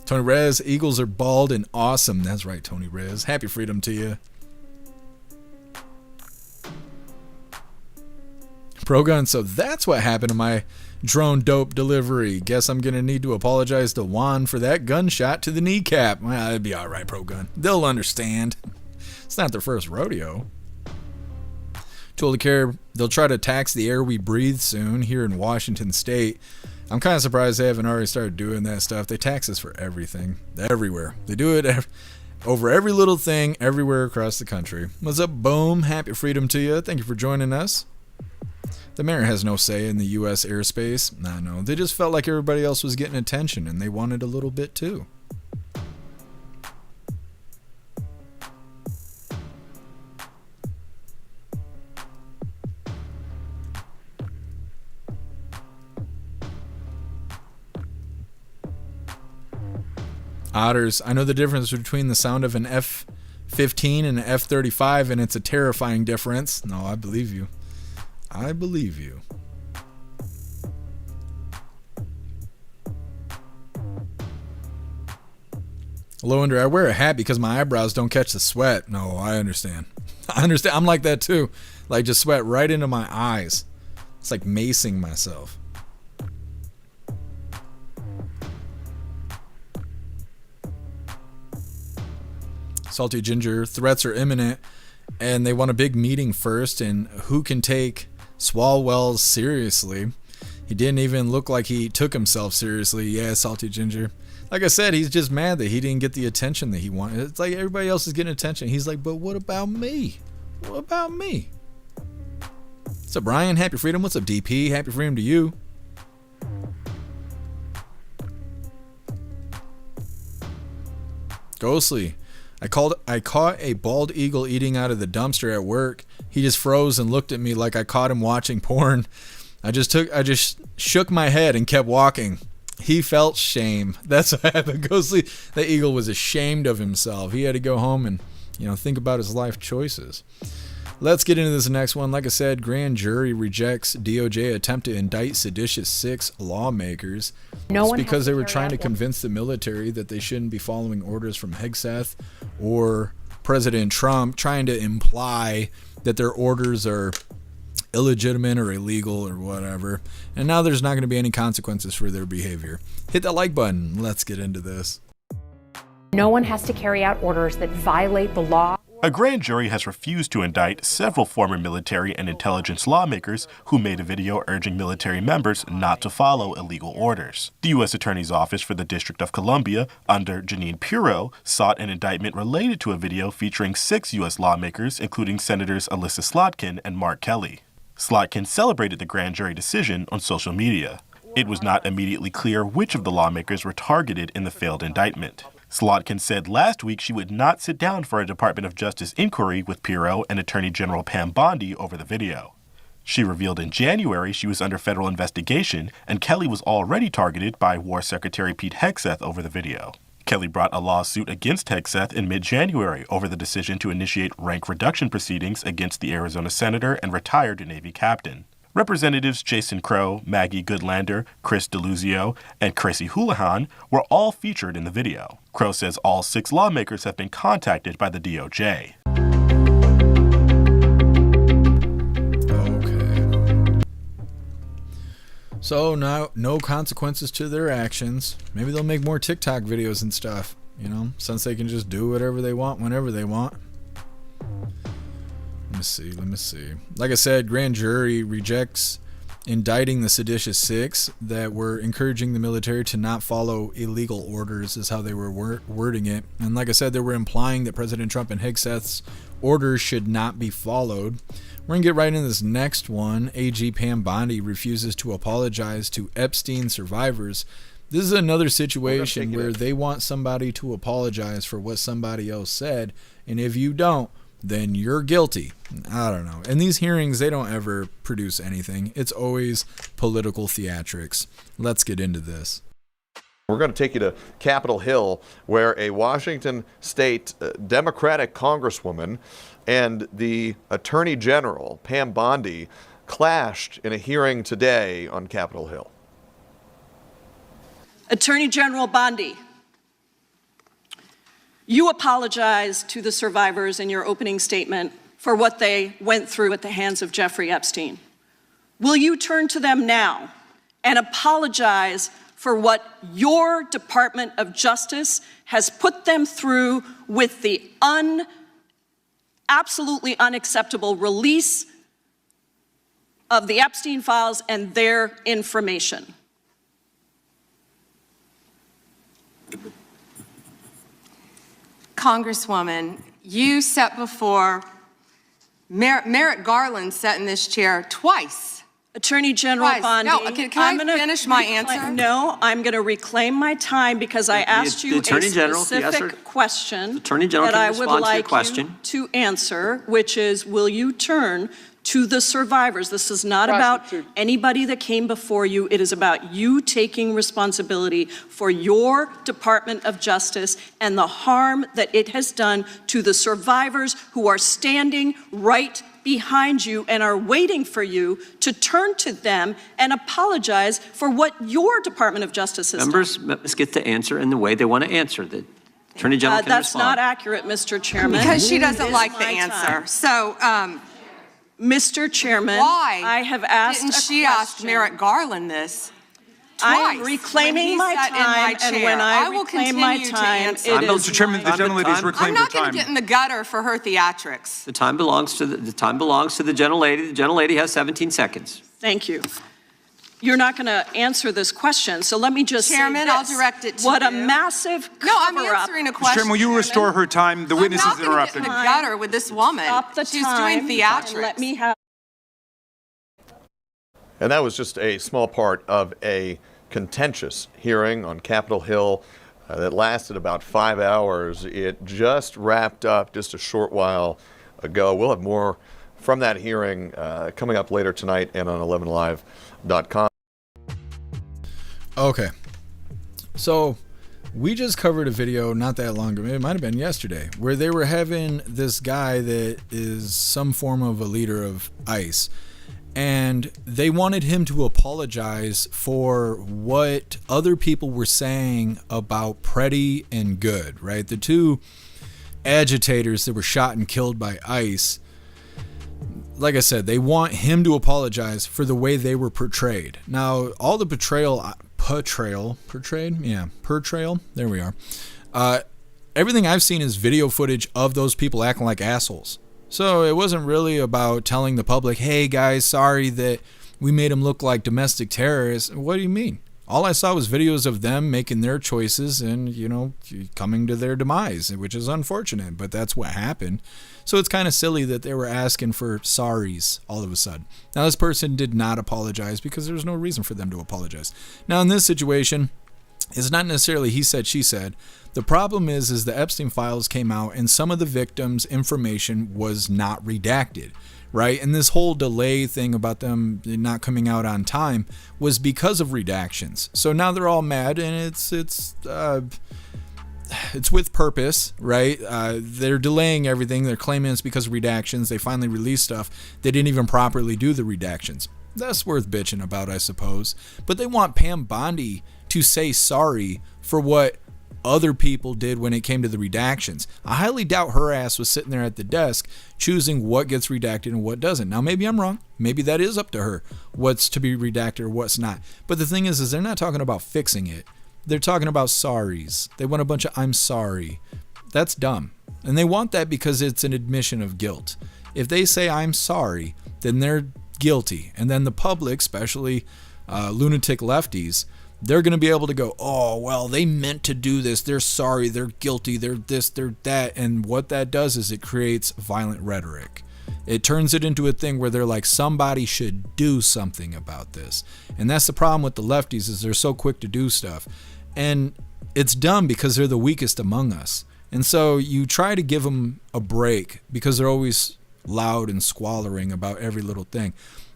Tony Rez, Eagles are bald and awesome. That's right, Tony Rez. Happy freedom to you. Pro-Gun, so that's what happened to my drone dope delivery. Guess I'm going to need to apologize to Juan for that gunshot to the kneecap. Well, it'd be alright, Pro-Gun. They'll understand. It's not their first rodeo. Tool to care, they'll try to tax the air we breathe soon here in Washington State. I'm kind of surprised they haven't already started doing that stuff. They tax us for everything. Everywhere. They do it over every little thing everywhere across the country. What's up, Boom? Happy freedom to you. Thank you for joining us. The mayor has no say in the U.S. airspace. No. They just felt like everybody else was getting attention, and they wanted a little bit too. Otters, I know the difference between the sound of an F-15 and an F-35, and it's a terrifying difference. No, I believe you. I believe you. Lowender, I wear a hat because my eyebrows don't catch the sweat. No, I understand. I'm like that too. Like just sweat right into my eyes. It's like macing myself. Salty Ginger, threats are imminent, and they want a big meeting first, and who can take Swalwell seriously? He didn't even look like he took himself seriously. Yeah, Salty Ginger. Like I said, he's just mad that he didn't get the attention that he wanted. It's like everybody else is getting attention. He's like, but what about me? What about me? What's up, Brian? Happy freedom. What's up, DP? Happy freedom to you. Ghostly. I caught a bald eagle eating out of the dumpster at work. He just froze and looked at me like I caught him watching porn. I just shook my head and kept walking. He felt shame. That's what happened. Ghostly, the eagle was ashamed of himself. He had to go home and, think about his life choices. Let's get into this next one. Like I said, grand jury rejects DOJ attempt to indict seditious 6 lawmakers. It's because they were trying to convince the military that they shouldn't be following orders from Hegseth or President Trump, trying to imply that their orders are illegitimate or illegal or whatever. And now there's not going to be any consequences for their behavior. Hit that like button. Let's get into this. No one has to carry out orders that violate the law. A grand jury has refused to indict several former military and intelligence lawmakers who made a video urging military members not to follow illegal orders. The U.S. Attorney's Office for the District of Columbia, under Jeanine Pirro, sought an indictment related to a video featuring 6 U.S. lawmakers, including Senators Alyssa Slotkin and Mark Kelly. Slotkin celebrated the grand jury decision on social media. It was not immediately clear which of the lawmakers were targeted in the failed indictment. Slotkin said last week she would not sit down for a Department of Justice inquiry with Pirro and Attorney General Pam Bondi over the video. She revealed in January she was under federal investigation, and Kelly was already targeted by War Secretary Pete Hegseth over the video. Kelly brought a lawsuit against Hegseth in mid-January over the decision to initiate rank reduction proceedings against the Arizona senator and retired Navy captain. Representatives Jason Crow, Maggie Goodlander, Chris DeLuzio, and Chrissy Houlihan were all featured in the video. Crow says all 6 lawmakers have been contacted by the DOJ. So now, no consequences to their actions. Maybe they'll make more TikTok videos and stuff, you know, since they can just do whatever they want whenever they want. Let me see. Like I said, grand jury rejects indicting the seditious 6 that were encouraging the military to not follow illegal orders, is how they were wording it. And like I said, they were implying that President Trump and Hegseth's orders should not be followed. We're going to get right into this next one. AG Pam Bondi refuses to apologize to Epstein survivors. This is another situation where they want somebody to apologize for what somebody else said, and if you don't, then you're guilty. I don't know. And these hearings, they don't ever produce anything. It's always political theatrics. Let's get into this. We're going to take you to Capitol Hill, where a Washington state Democratic congresswoman and the Attorney General, Pam Bondi, clashed in a hearing today on Capitol Hill. Attorney General Bondi, you apologized to the survivors in your opening statement for what they went through at the hands of Jeffrey Epstein. Will you turn to them now and apologize for what your Department of Justice has put them through with the absolutely unacceptable release of the Epstein files and their information? Congresswoman, you sat before Merrick Garland sat in this chair twice. Attorney General Bondi. No, can I finish my answer? No, I'm going to reclaim my time because I asked you a specific question that I would like you to answer, which is, will you turn to the survivors? This is not about anybody that came before you. It is about you taking responsibility for your Department of Justice and the harm that it has done to the survivors who are standing right behind you and are waiting for you to turn to them and apologize for what your Department of Justice has done. Members must get to answer in the way they want to answer. The Attorney General can That's respond. not accurate, Mr. Chairman. Because she doesn't like the answer. So, Mr. Chairman, why I have asked didn't she ask Merrick Garland this? I am reclaiming my time, and when I reclaim my time, it is Mr. Chairman, the gentlelady's reclaimed her time. I'm not going to get in the gutter for her theatrics. The time belongs to the gentlelady. The gentlelady has 17 seconds. Thank you. You're not going to answer this question, so let me just Chairman, say this. I'll direct it to what you. a massive cover-up. No, I'm answering a question. Chairman, will you restore her time? The witness is interrupted. I'm not going to get in the gutter with this woman. Stop the She's time. doing theatrics. Let me have. And that was just a small part of a contentious hearing on Capitol Hill that lasted about 5 hours. It just wrapped up just a short while ago. We'll have more from that hearing coming up later tonight and on 11live.com. Okay, so we just covered a video not that long ago, it might have been yesterday, where they were having this guy that is some form of a leader of ICE, and they wanted him to apologize for what other people were saying about Pretty and Good, right? The two agitators that were shot and killed by ICE. Like I said, they want him to apologize for the way they were portrayed. Now, all the portrayal, there we are. Everything I've seen is video footage of those people acting like assholes. So it wasn't really about telling the public, hey guys, sorry that we made them look like domestic terrorists. What do you mean? All I saw was videos of them making their choices and, you know, coming to their demise, which is unfortunate, but that's what happened. So it's kind of silly that they were asking for sorries all of a sudden. Now, this person did not apologize because there's no reason for them to apologize. Now, in this situation, It's not necessarily he said, she said. The problem is the Epstein files came out and some of the victims' information was not redacted, right? And this whole delay thing about them not coming out on time was because of redactions. So now they're all mad, and it's with purpose, right? They're delaying everything. They're claiming it's because of redactions. They finally released stuff. They didn't even properly do the redactions. That's worth bitching about, I suppose. But they want Pam Bondi to say sorry for what other people did when it came to the redactions. I highly doubt her ass was sitting there at the desk choosing what gets redacted and what doesn't. Now, maybe I'm wrong. Maybe that is up to her, what's to be redacted or what's not. But the thing is they're not talking about fixing it. They're talking about sorries. They want a bunch of I'm sorry. That's dumb. And they want that because it's an admission of guilt. If they say I'm sorry, then they're guilty. And then the public, especially lunatic lefties, they're going to be able to go, oh, well, they meant to do this. They're sorry. They're guilty. They're this, they're that. And what that does is it creates violent rhetoric. It turns it into a thing where they're like, somebody should do something about this. And that's the problem with the lefties, is they're so quick to do stuff. And it's dumb because they're the weakest among us. And so you try to give them a break because they're always loud and squalling about every little thing.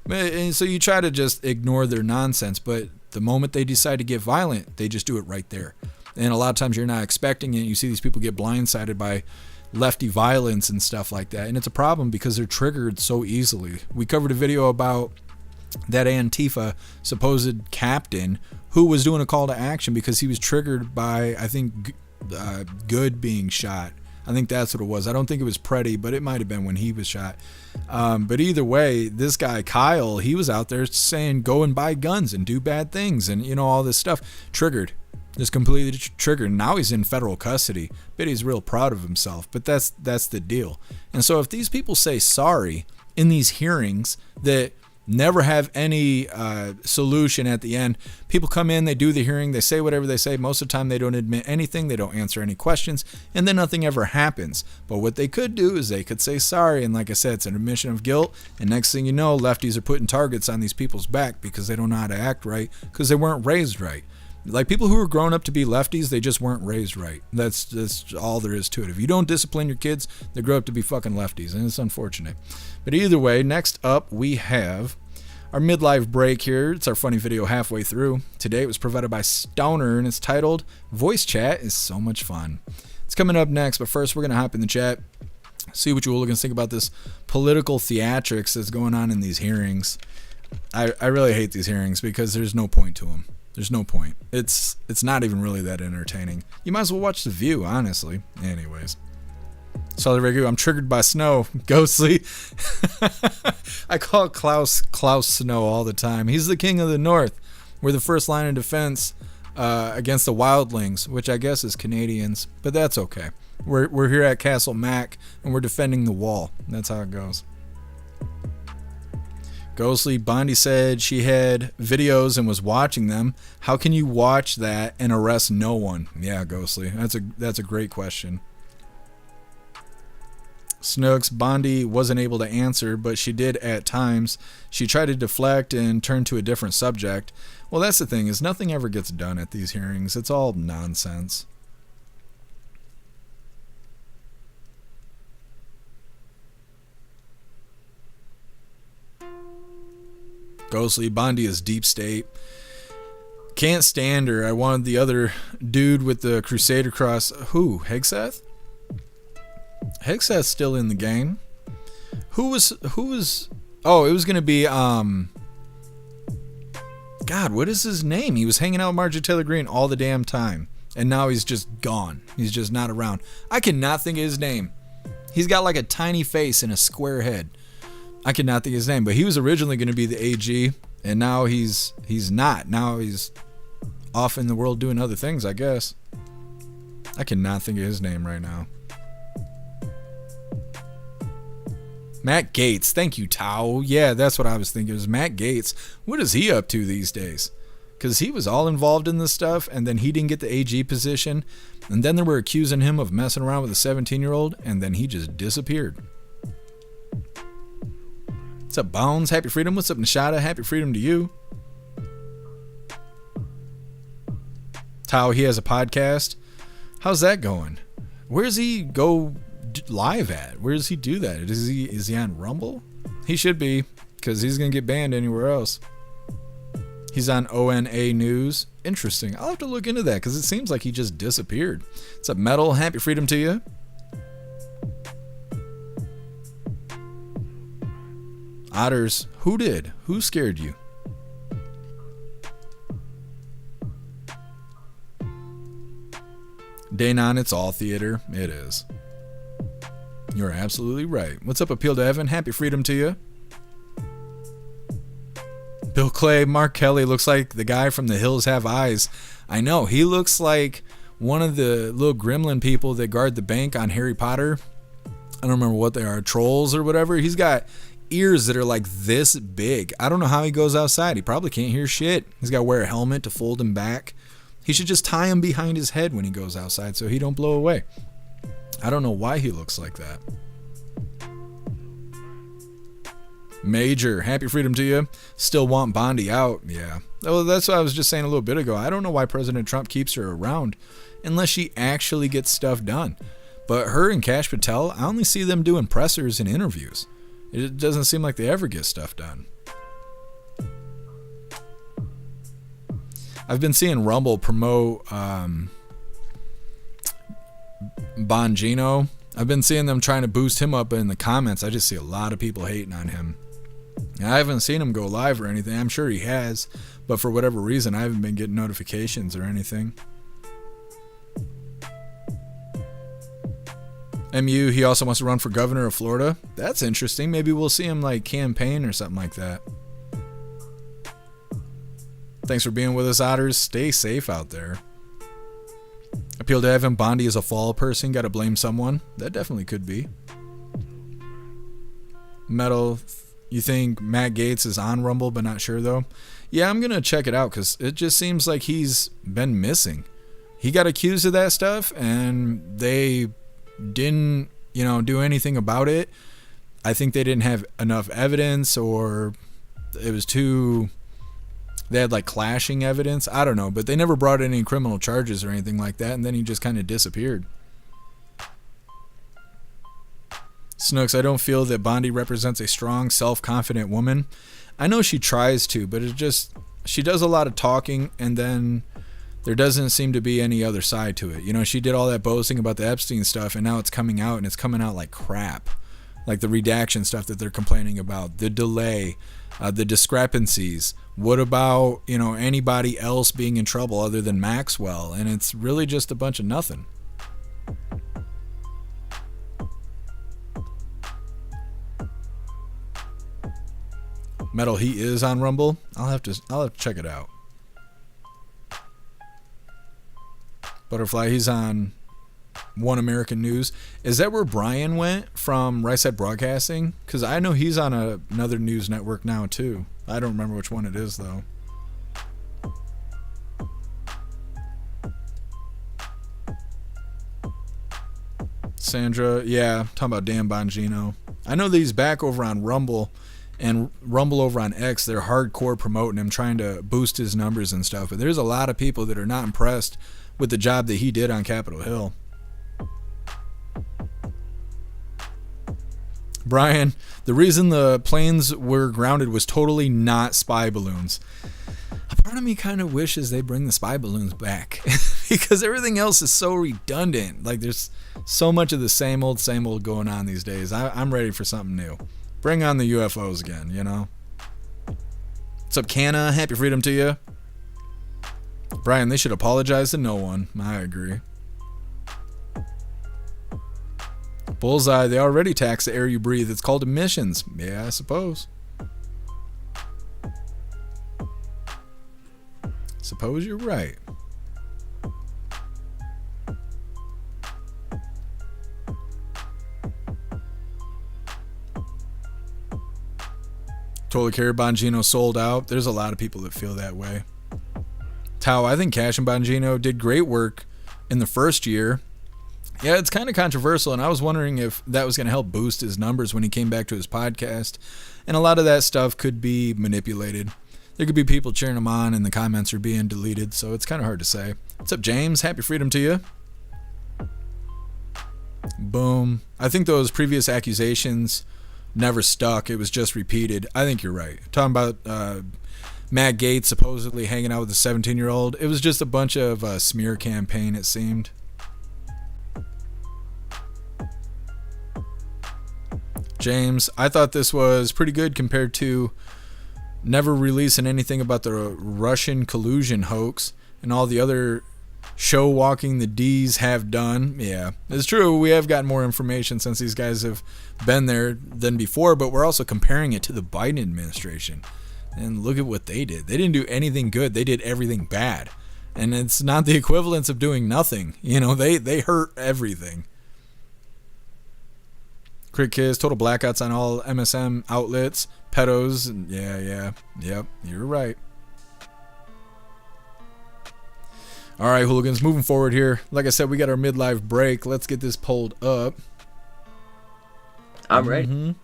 And so you try to just ignore their nonsense. But the moment they decide to get violent, they just do it right there. And a lot of times you're not expecting it. You see these people get blindsided by lefty violence and stuff like that. And it's a problem because they're triggered so easily. We covered a video about that Antifa supposed captain who was doing a call to action because he was triggered by, I think, Good being shot. I think that's what it was. I don't think it was Preddy, but it might have been when he was shot. But either way, this guy, Kyle, he was out there saying go and buy guns and do bad things and, all this stuff. Triggered. Just completely triggered. Now he's in federal custody. But he's real proud of himself. But that's the deal. And so if these people say sorry in these hearings that never have any solution at the end, people come in, they do the hearing, they say whatever they say. Most of the time they don't admit anything, they don't answer any questions, and then nothing ever happens. But what they could do is they could say sorry, and like I said, it's an admission of guilt, and next thing you know, lefties are putting targets on these people's back because they don't know how to act right, because they weren't raised right. Like people who are grown up to be lefties, they just weren't raised right. That's all there is to it. If you don't discipline your kids, they grow up to be fucking lefties, and it's unfortunate. But either way, next up we have our midlife break here. It's our funny video halfway through. Today it was provided by Stoner, and it's titled Voice Chat is So Much Fun. It's coming up next, but first we're going to hop in the chat, see what you hooligans think about this political theatrics that's going on in these hearings. I really hate these hearings because there's no point to them. There's no point. It's not even really that entertaining. You might as well watch The View, honestly. Anyways. Solid review. I'm triggered by snow. Ghostly. I call Klaus Snow all the time. He's the king of the north. We're the first line of defense against the wildlings, which I guess is Canadians, but that's okay. We're here at Castle Mac, and we're defending the wall. That's how it goes. Ghostly, Bondi said she had videos and was watching them. How can you watch that and arrest no one? Yeah, Ghostly. That's a great question. Snooks, Bondi wasn't able to answer, but she did at times. She tried to deflect and turn to a different subject. Well, that's the thing, is nothing ever gets done at these hearings. It's all nonsense. Ghostly, Bondi is deep state. Can't stand her. I wanted the other dude with the Crusader cross. Who? Hegseth? Hegseth's still in the game. Who was oh, it was gonna be God, what is his name? He was hanging out with Marjorie Taylor Greene all the damn time, and now he's just gone. He's just not around. I cannot think of his name. He's got like a tiny face and a square head. I cannot think of his name, but he was originally going to be the AG, and now he's not. Now he's off in the world doing other things, I guess. I cannot think of his name right now. Matt Gaetz. Thank you, Tao. Yeah, that's what I was thinking. It was Matt Gaetz. What is he up to these days? Because he was all involved in this stuff, and then he didn't get the AG position, and then they were accusing him of messing around with a 17-year-old, and then he just disappeared. What's up, Bones? Happy Freedom. What's up, Nishada? Happy Freedom to you. Tao, he has a podcast. How's that going? Where does he go live at? Where does he do that? Is he on Rumble? He should be, because he's going to get banned anywhere else. He's on ONA News. Interesting. I'll have to look into that, because it seems like he just disappeared. What's up, Metal? Happy freedom to you. Otters, who did? Who scared you? Danon, it's all theater. It is. You're absolutely right. What's up, Appeal to Heaven? Happy freedom to you. Bill Clay, Mark Kelly looks like the guy from The Hills Have Eyes. I know, he looks like one of the little gremlin people that guard the bank on Harry Potter. I don't remember what they are, trolls or whatever. He's got ears that are like this big. I don't know how he goes outside. He probably can't hear shit. He's got to wear a helmet to fold him back. He should just tie him behind his head when he goes outside so he don't blow away. I don't know why he looks like that. Major, happy freedom to you. Still want Bondi out. Yeah. Oh, that's what I was just saying a little bit ago. I don't know why President Trump keeps her around unless she actually gets stuff done. But her and Kash Patel, I only see them doing pressers and interviews. It doesn't seem like they ever get stuff done. I've been seeing Rumble promote Bongino. I've been seeing them trying to boost him up in the comments. I just see a lot of people hating on him. And I haven't seen him go live or anything. I'm sure he has, but for whatever reason, I haven't been getting notifications or anything. MU, he also wants to run for governor of Florida. That's interesting. Maybe we'll see him like campaign or something like that. Thanks for being with us, Otters. Stay safe out there. Appeal to Heaven, Bondi is a fall person. Gotta blame someone. That definitely could be. Metal, you think Matt Gaetz is on Rumble but not sure though? Yeah, I'm gonna check it out because it just seems like he's been missing. He got accused of that stuff and they didn't, do anything about it. I think they didn't have enough evidence, or it was too... They had like clashing evidence. I don't know, but they never brought any criminal charges or anything like that, and then he just kind of disappeared. Snooks, I don't feel that Bondi represents a strong, self-confident woman. I know she tries to, but she does a lot of talking, and then there doesn't seem to be any other side to it. She did all that boasting about the Epstein stuff, and now it's coming out, and it's coming out like crap. Like the redaction stuff that they're complaining about, the delay, the discrepancies. What about, anybody else being in trouble other than Maxwell? And it's really just a bunch of nothing. Metal, he is on Rumble. I'll have to check it out. Butterfly, he's on One American News. Is that where Brian went from Right Side Broadcasting? Because I know he's on another news network now too. I don't remember which one it is though. Sandra, yeah, talking about Dan Bongino. I know that he's back over on Rumble, and Rumble over on X, they're hardcore promoting him, trying to boost his numbers and stuff. But there's a lot of people that are not impressed with the job that he did on Capitol Hill. Brian, the reason the planes were grounded was totally not spy balloons. A part of me kind of wishes they bring the spy balloons back because everything else is so redundant. Like there's so much of the same old going on these days. I'm ready for something new. Bring on the UFOs again, What's up, Canna? Happy freedom to you. Brian, they should apologize to no one. I agree. Bullseye, they already tax the air you breathe. It's called emissions. Yeah, I suppose. Suppose you're right. Totally care Bongino sold out. There's a lot of people that feel that way. Tao, I think Kash and Bongino did great work in the first year. Yeah, it's kind of controversial, and I was wondering if that was going to help boost his numbers when he came back to his podcast. And a lot of that stuff could be manipulated. There could be people cheering him on and the comments are being deleted, so it's kind of hard to say. What's up, James? Happy freedom to you. Boom. I think those previous accusations never stuck. It was just repeated. I think you're right. Talking about Matt Gaetz supposedly hanging out with a 17-year-old. It was just a bunch of smear campaign, it seemed. James, I thought this was pretty good compared to never releasing anything about the Russian collusion hoax and all the other show walking the D's have done. Yeah, it's true. We have gotten more information since these guys have been there than before, but we're also comparing it to the Biden administration. And look at what they did. They didn't do anything good. They did everything bad. And it's not the equivalence of doing nothing. You know, they hurt everything. Crit Kiss, total blackouts on all MSM outlets, pedos, and yep, you're right. All right, hooligans, moving forward here. Like I said, we got our midlife break. Let's get this pulled up. I'm ready.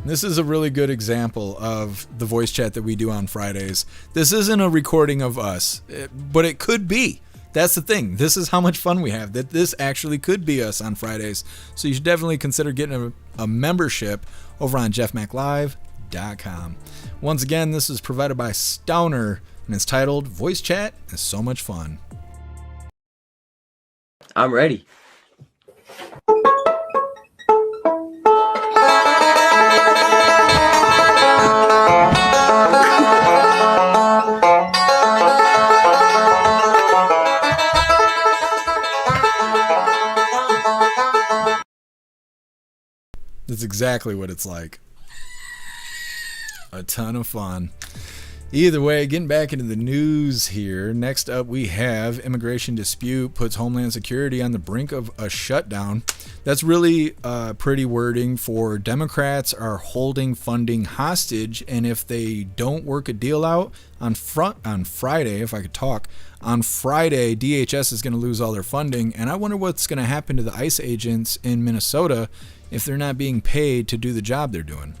This is a really good example of the voice chat that we do on Fridays. This isn't a recording of us, but it could be. That's the thing. This is how much fun we have, that this actually could be us on Fridays. So you should definitely consider getting a membership over on jeffmaclive.com. Once again, this is provided by Stowner, and it's titled Voice Chat is So Much Fun. I'm ready. That's exactly what it's like. A ton of fun. Either way, getting back into the news here. Next up, we have immigration dispute puts Homeland Security on the brink of a shutdown. That's really pretty wording for Democrats are holding funding hostage, and if they don't work a deal out on Friday, if I could talk, on Friday, DHS is going to lose all their funding, and I wonder what's going to happen to the ICE agents in Minnesota if they're not being paid to do the job they're doing.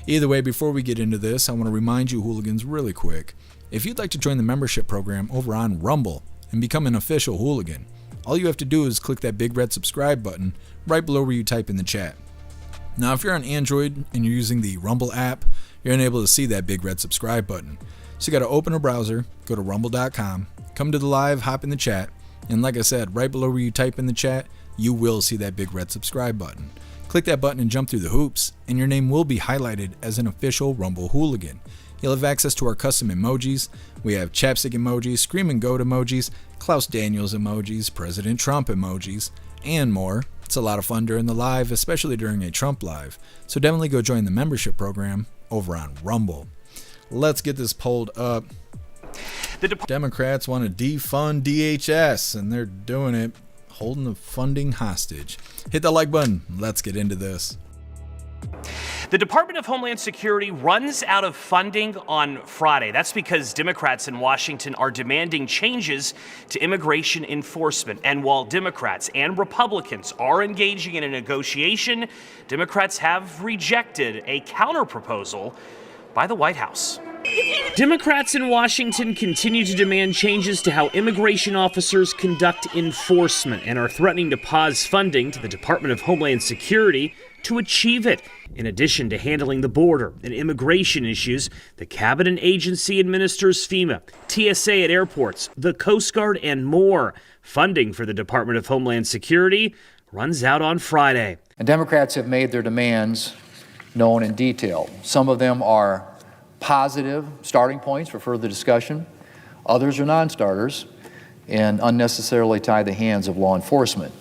Either way, before we get into this, I want to remind you hooligans really quick. If you'd like to join the membership program over on Rumble and become an official hooligan, all you have to do is click that big red subscribe button right below where you type in the chat. Now, if you're on Android and you're using the Rumble app, you're unable to see that big red subscribe button. So you got to open a browser, go to rumble.com, come to the live, hop in the chat, and like I said, right below where you type in the chat, you will see that big red subscribe button. Click that button and jump through the hoops, and your name will be highlighted as an official Rumble hooligan. You'll have access to our custom emojis. We have chapstick emojis, scream and goat emojis, Klaus Daniels emojis, President Trump emojis, and more. It's a lot of fun during the live, especially during a Trump live. So definitely go join the membership program over on Rumble. Let's get this pulled up. The Democrats want to defund DHS, and they're doing it holding the funding hostage. Hit the like button. Let's get into this. The Department of Homeland Security runs out of funding on Friday. That's because Democrats in Washington are demanding changes to immigration enforcement. And while Democrats and Republicans are engaging in a negotiation, Democrats have rejected a counterproposal by the White House. Democrats in Washington continue to demand changes to how immigration officers conduct enforcement and are threatening to pause funding to the Department of Homeland Security to achieve it. In addition to handling the border and immigration issues, the cabinet agency administers FEMA, TSA at airports, the Coast Guard, and more. Funding for the Department of Homeland Security runs out on Friday. And Democrats have made their demands known in detail. Some of them are positive starting points for further discussion. Others are non-starters and unnecessarily tie the hands of law enforcement.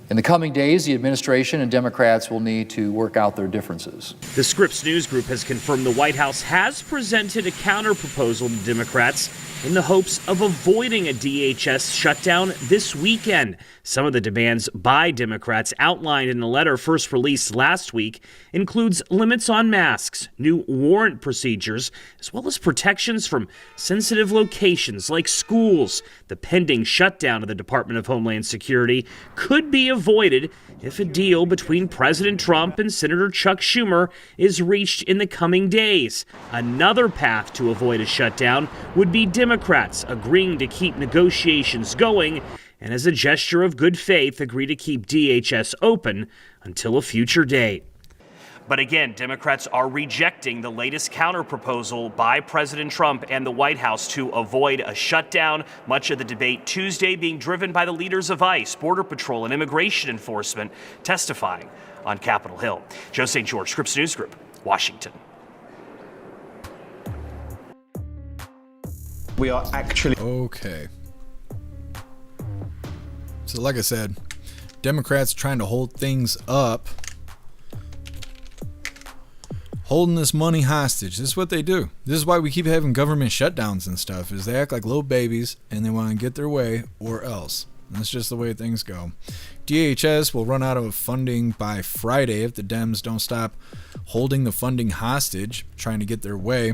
In the coming days, the administration and Democrats will need to work out their differences. The Scripps News Group has confirmed the White House has presented a counterproposal to Democrats in the hopes of avoiding a DHS shutdown this weekend. Some of the demands by Democrats outlined in the letter first released last week includes limits on masks, new warrant procedures, as well as protections from sensitive locations like schools. The pending shutdown of the Department of Homeland Security could be avoided if a deal between President Trump and Senator Chuck Schumer is reached in the coming days. Another path to avoid a shutdown would be Democrats agreeing to keep negotiations going and, as a gesture of good faith, agree to keep DHS open until a future date. But again, Democrats are rejecting the latest counterproposal by President Trump and the White House to avoid a shutdown. Much of the debate Tuesday being driven by the leaders of ICE, Border Patrol, and Immigration Enforcement testifying on Capitol Hill. Joe St. George, Scripps News Group, Washington. We are actually... Okay. So like I said, Democrats trying to hold things up, holding this money hostage. This is what they do. This is why we keep having government shutdowns and stuff, is they act like little babies and they want to get their way or else. That's just the way things go. DHS will run out of funding by Friday if the Dems don't stop holding the funding hostage, trying to get their way.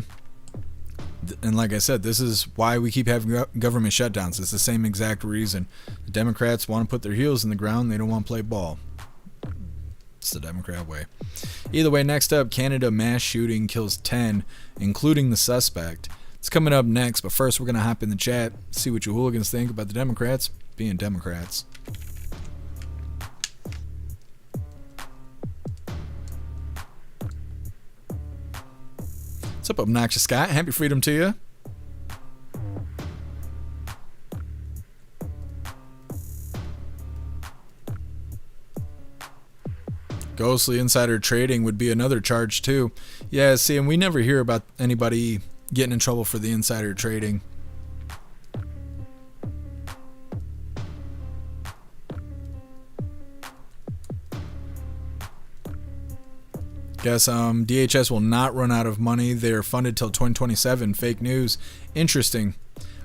And like I said, this is why we keep having government shutdowns. It's the same exact reason. The Democrats want to put their heels in the ground. They don't want to play ball. It's the Democrat way. Either way, next up, Canada mass shooting kills 10, including the suspect. It's coming up next, but first we're going to hop in the chat, see what you hooligans think about the Democrats being Democrats. What's up, Obnoxious Scott? Happy freedom to you. Ghostly insider trading would be another charge too. Yeah, see, and we never hear about anybody getting in trouble for the insider trading. Guess DHS will not run out of money. They are funded till 2027. Fake news. Interesting.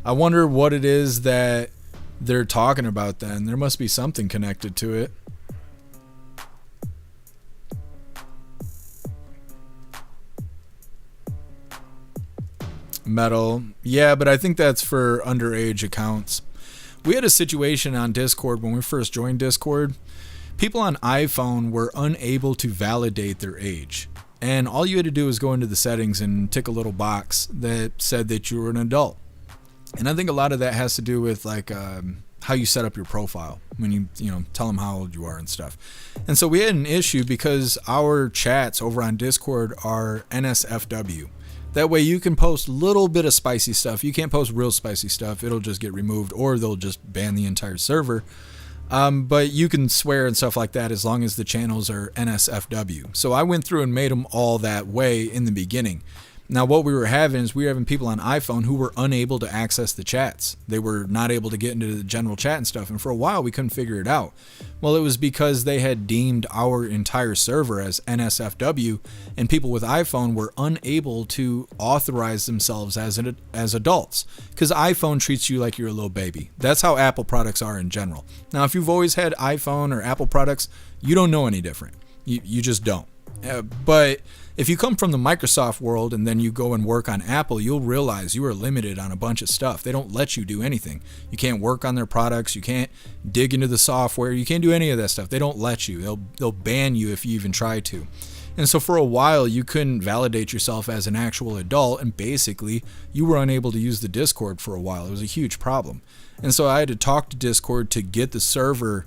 I wonder what it is that they're talking about then. There must be something connected to it. Metal. Yeah, but I think that's for underage accounts. We had a situation on Discord when we first joined Discord. People on iPhone were unable to validate their age. And all you had to do was go into the settings and tick a little box that said that you were an adult. And I think a lot of that has to do with like how you set up your profile when you tell them how old you are and stuff. And so we had an issue because our chats over on Discord are NSFW. That way you can post a little bit of spicy stuff. You can't post real spicy stuff. It'll just get removed or they'll just ban the entire server. But you can swear and stuff like that as long as the channels are NSFW. So I went through and made them all that way in the beginning. Now what we were having is we were having people on iPhone who were unable to access the chats. They were not able to get into the general chat and stuff. And for a while we couldn't figure it out. Well, it was because they had deemed our entire server as NSFW and people with iPhone were unable to authorize themselves as adults. Because iPhone treats you like you're a little baby. That's how Apple products are in general. Now, if you've always had iPhone or Apple products, you don't know any different. You just don't. But if you come from the Microsoft world and then you go and work on Apple, you'll realize you are limited on a bunch of stuff. They don't let you do anything. You can't work on their products. You can't dig into the software. You can't do any of that stuff. They don't let you. They'll ban you if you even try to. And so for a while, you couldn't validate yourself as an actual adult, and basically you were unable to use the Discord for a while. It was a huge problem. And so I had to talk to Discord to get the server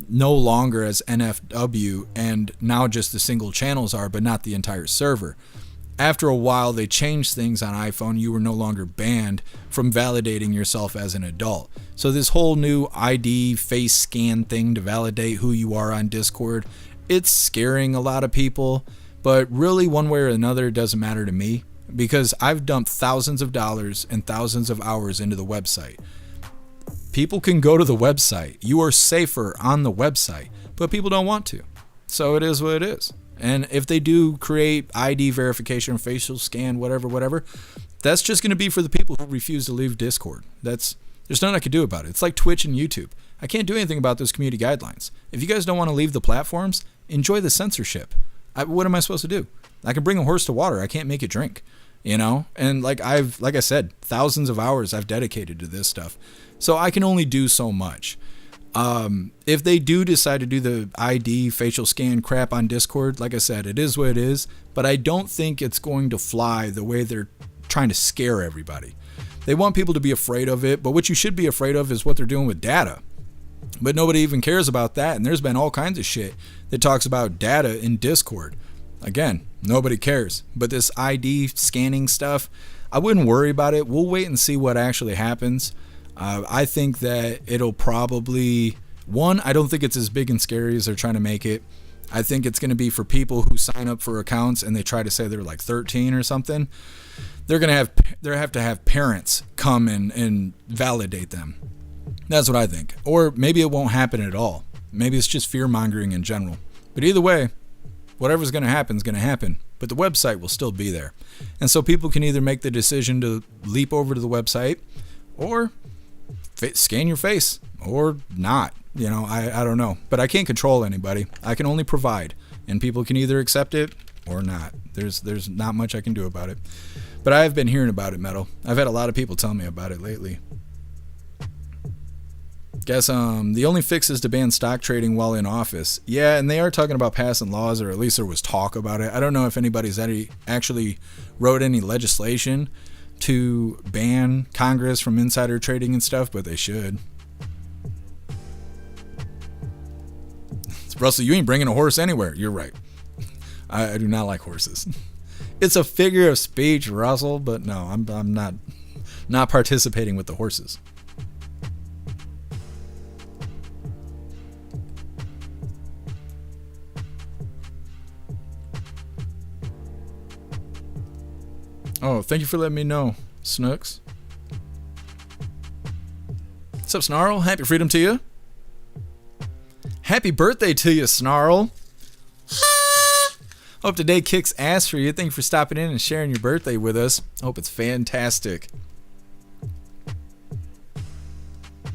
no longer as NFW, and now just the single channels are, but not the entire server. After a while, they changed things on iPhone. You were no longer banned from validating yourself as an adult. So this whole new ID face scan thing to validate who you are on Discord, it's scaring a lot of people, but really one way or another, it doesn't matter to me because I've dumped thousands of dollars and thousands of hours into the website. People can go to the website. You are safer on the website, but people don't want to. So it is what it is. And if they do create ID verification, facial scan, whatever, that's just going to be for the people who refuse to leave Discord. There's nothing I can do about it. It's like Twitch and YouTube. I can't do anything about those community guidelines. If you guys don't want to leave the platforms, enjoy the censorship. What am I supposed to do? I can bring a horse to water. I can't make it drink, And like I said, thousands of hours I've dedicated to this stuff. So I can only do so much. If they do decide to do the ID facial scan crap on Discord, like I said, it is what it is, but I don't think it's going to fly the way they're trying to scare everybody. They want people to be afraid of it, but what you should be afraid of is what they're doing with data. But nobody even cares about that, and there's been all kinds of shit that talks about data in Discord. Again, nobody cares. But this ID scanning stuff, I wouldn't worry about it. We'll wait and see what actually happens. I think that it'll probably... One, I don't think it's as big and scary as they're trying to make it. I think it's going to be for people who sign up for accounts and they try to say they're like 13 or something. They're going to have to have parents come and validate them. That's what I think. Or maybe it won't happen at all. Maybe it's just fear-mongering in general. But either way, whatever's going to happen is going to happen. But the website will still be there. And so people can either make the decision to leap over to the website or scan your face or not. You know, I don't know. But I can't control anybody. I can only provide. And people can either accept it or not. There's not much I can do about it. But I've been hearing about it, Metal. I've had a lot of people tell me about it lately. Guess the only fix is to ban stock trading while in office. Yeah, and they are talking about passing laws, or at least there was talk about it. I don't know if anybody's actually wrote any legislation to ban Congress from insider trading and stuff, but they should. Russell, you ain't bringing a horse anywhere. You're right. I do not like horses. It's a figure of speech, Russell, but no, I'm not participating with the horses. Oh, thank you for letting me know, Snooks. What's up, Snarl? Happy freedom to you. Happy birthday to you, Snarl. Hope today kicks ass for you. Thank you for stopping in and sharing your birthday with us. Hope it's fantastic.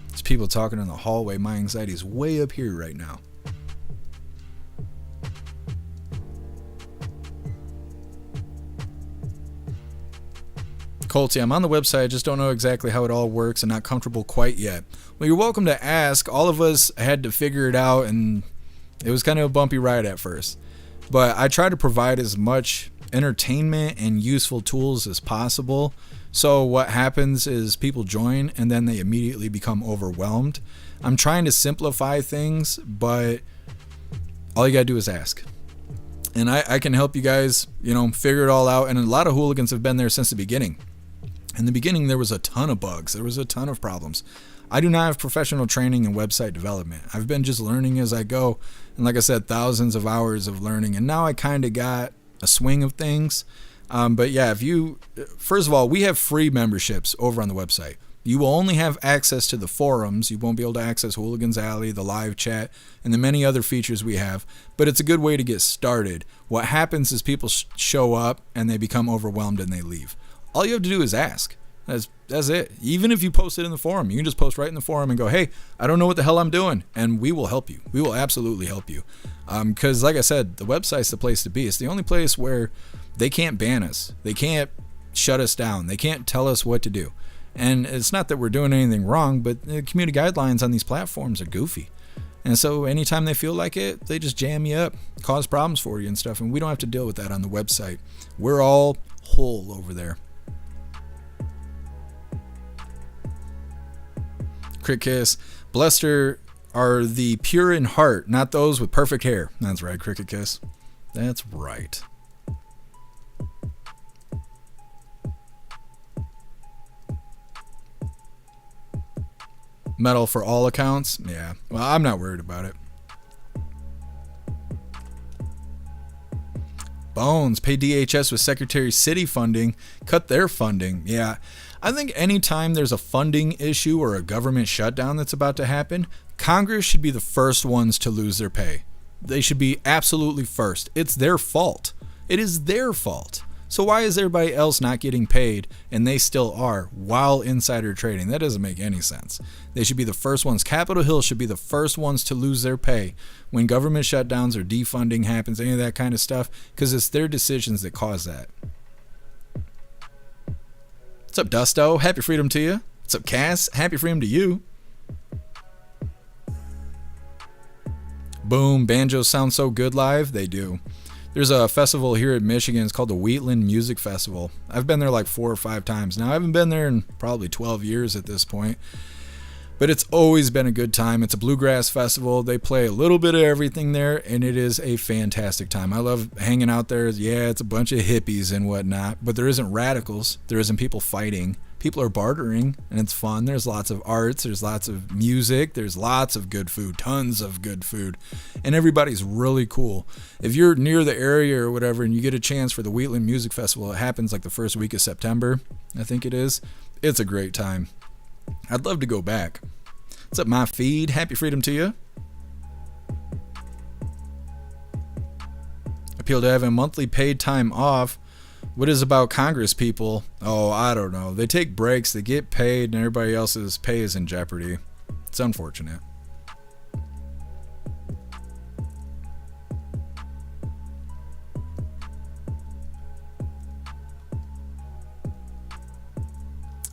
There's people talking in the hallway. My anxiety is way up here right now. Colty, I'm on the website. I just don't know exactly how it all works and not comfortable quite yet. Well, you're welcome to ask. All of us had to figure it out, and it was kind of a bumpy ride at first. But I try to provide as much entertainment and useful tools as possible. So what happens is people join, and then they immediately become overwhelmed. I'm trying to simplify things, but all you got to do is ask. And I can help you guys, figure it all out. And a lot of hooligans have been there since the beginning. In the beginning, there was a ton of bugs. There was a ton of problems. I do not have professional training in website development. I've been just learning as I go. And like I said, thousands of hours of learning. And now I kind of got a swing of things. But yeah, first of all, we have free memberships over on the website. You will only have access to the forums. You won't be able to access Hooligans Alley, the live chat, and the many other features we have. But it's a good way to get started. What happens is people show up and they become overwhelmed and they leave. All you have to do is ask. That's it. Even if you post it in the forum, you can just post right in the forum and go, hey, I don't know what the hell I'm doing. And we will help you. We will absolutely help you. Because like I said, the website's the place to be. It's the only place where they can't ban us. They can't shut us down. They can't tell us what to do. And it's not that we're doing anything wrong, but the community guidelines on these platforms are goofy. And so anytime they feel like it, they just jam you up, cause problems for you and stuff. And we don't have to deal with that on the website. We're all whole over there. Crit Kiss. Blessed are the pure in heart, not those with perfect hair. That's right, Cricket Kiss. That's right. Metal for all accounts? Yeah. Well, I'm not worried about it. Bones. Pay DHS with Secretary of City funding. Cut their funding. Yeah. I think anytime there's a funding issue or a government shutdown that's about to happen, Congress should be the first ones to lose their pay. They should be absolutely first. It's their fault. It is their fault. So why is everybody else not getting paid and they still are while insider trading? That doesn't make any sense. They should be the first ones. Capitol Hill should be the first ones to lose their pay when government shutdowns or defunding happens, any of that kind of stuff, because it's their decisions that cause that. What's up, Dusto? Happy freedom to you. What's up, Cass? Happy freedom to you. Boom, banjos sound so good live. They do. There's a festival here in Michigan. It's called the Wheatland Music Festival. I've been there like 4 or 5 times. Now, I haven't been there in probably 12 years at this point. But it's always been a good time. It's a bluegrass festival. They play a little bit of everything there, and it is a fantastic time. I love hanging out there. Yeah, it's a bunch of hippies and whatnot, but there isn't radicals. There isn't people fighting. People are bartering, and it's fun. There's lots of arts. There's lots of music. There's lots of good food, tons of good food, and everybody's really cool. If you're near the area or whatever, and you get a chance for the Wheatland Music Festival, it happens like the first week of September, I think it is. It's a great time. I'd love to go back. What's up, my feed? Happy freedom to you. Appeal to having monthly paid time off. What is about Congress people? Oh, I don't know. They take breaks, they get paid, and everybody else's pay is in jeopardy. It's unfortunate.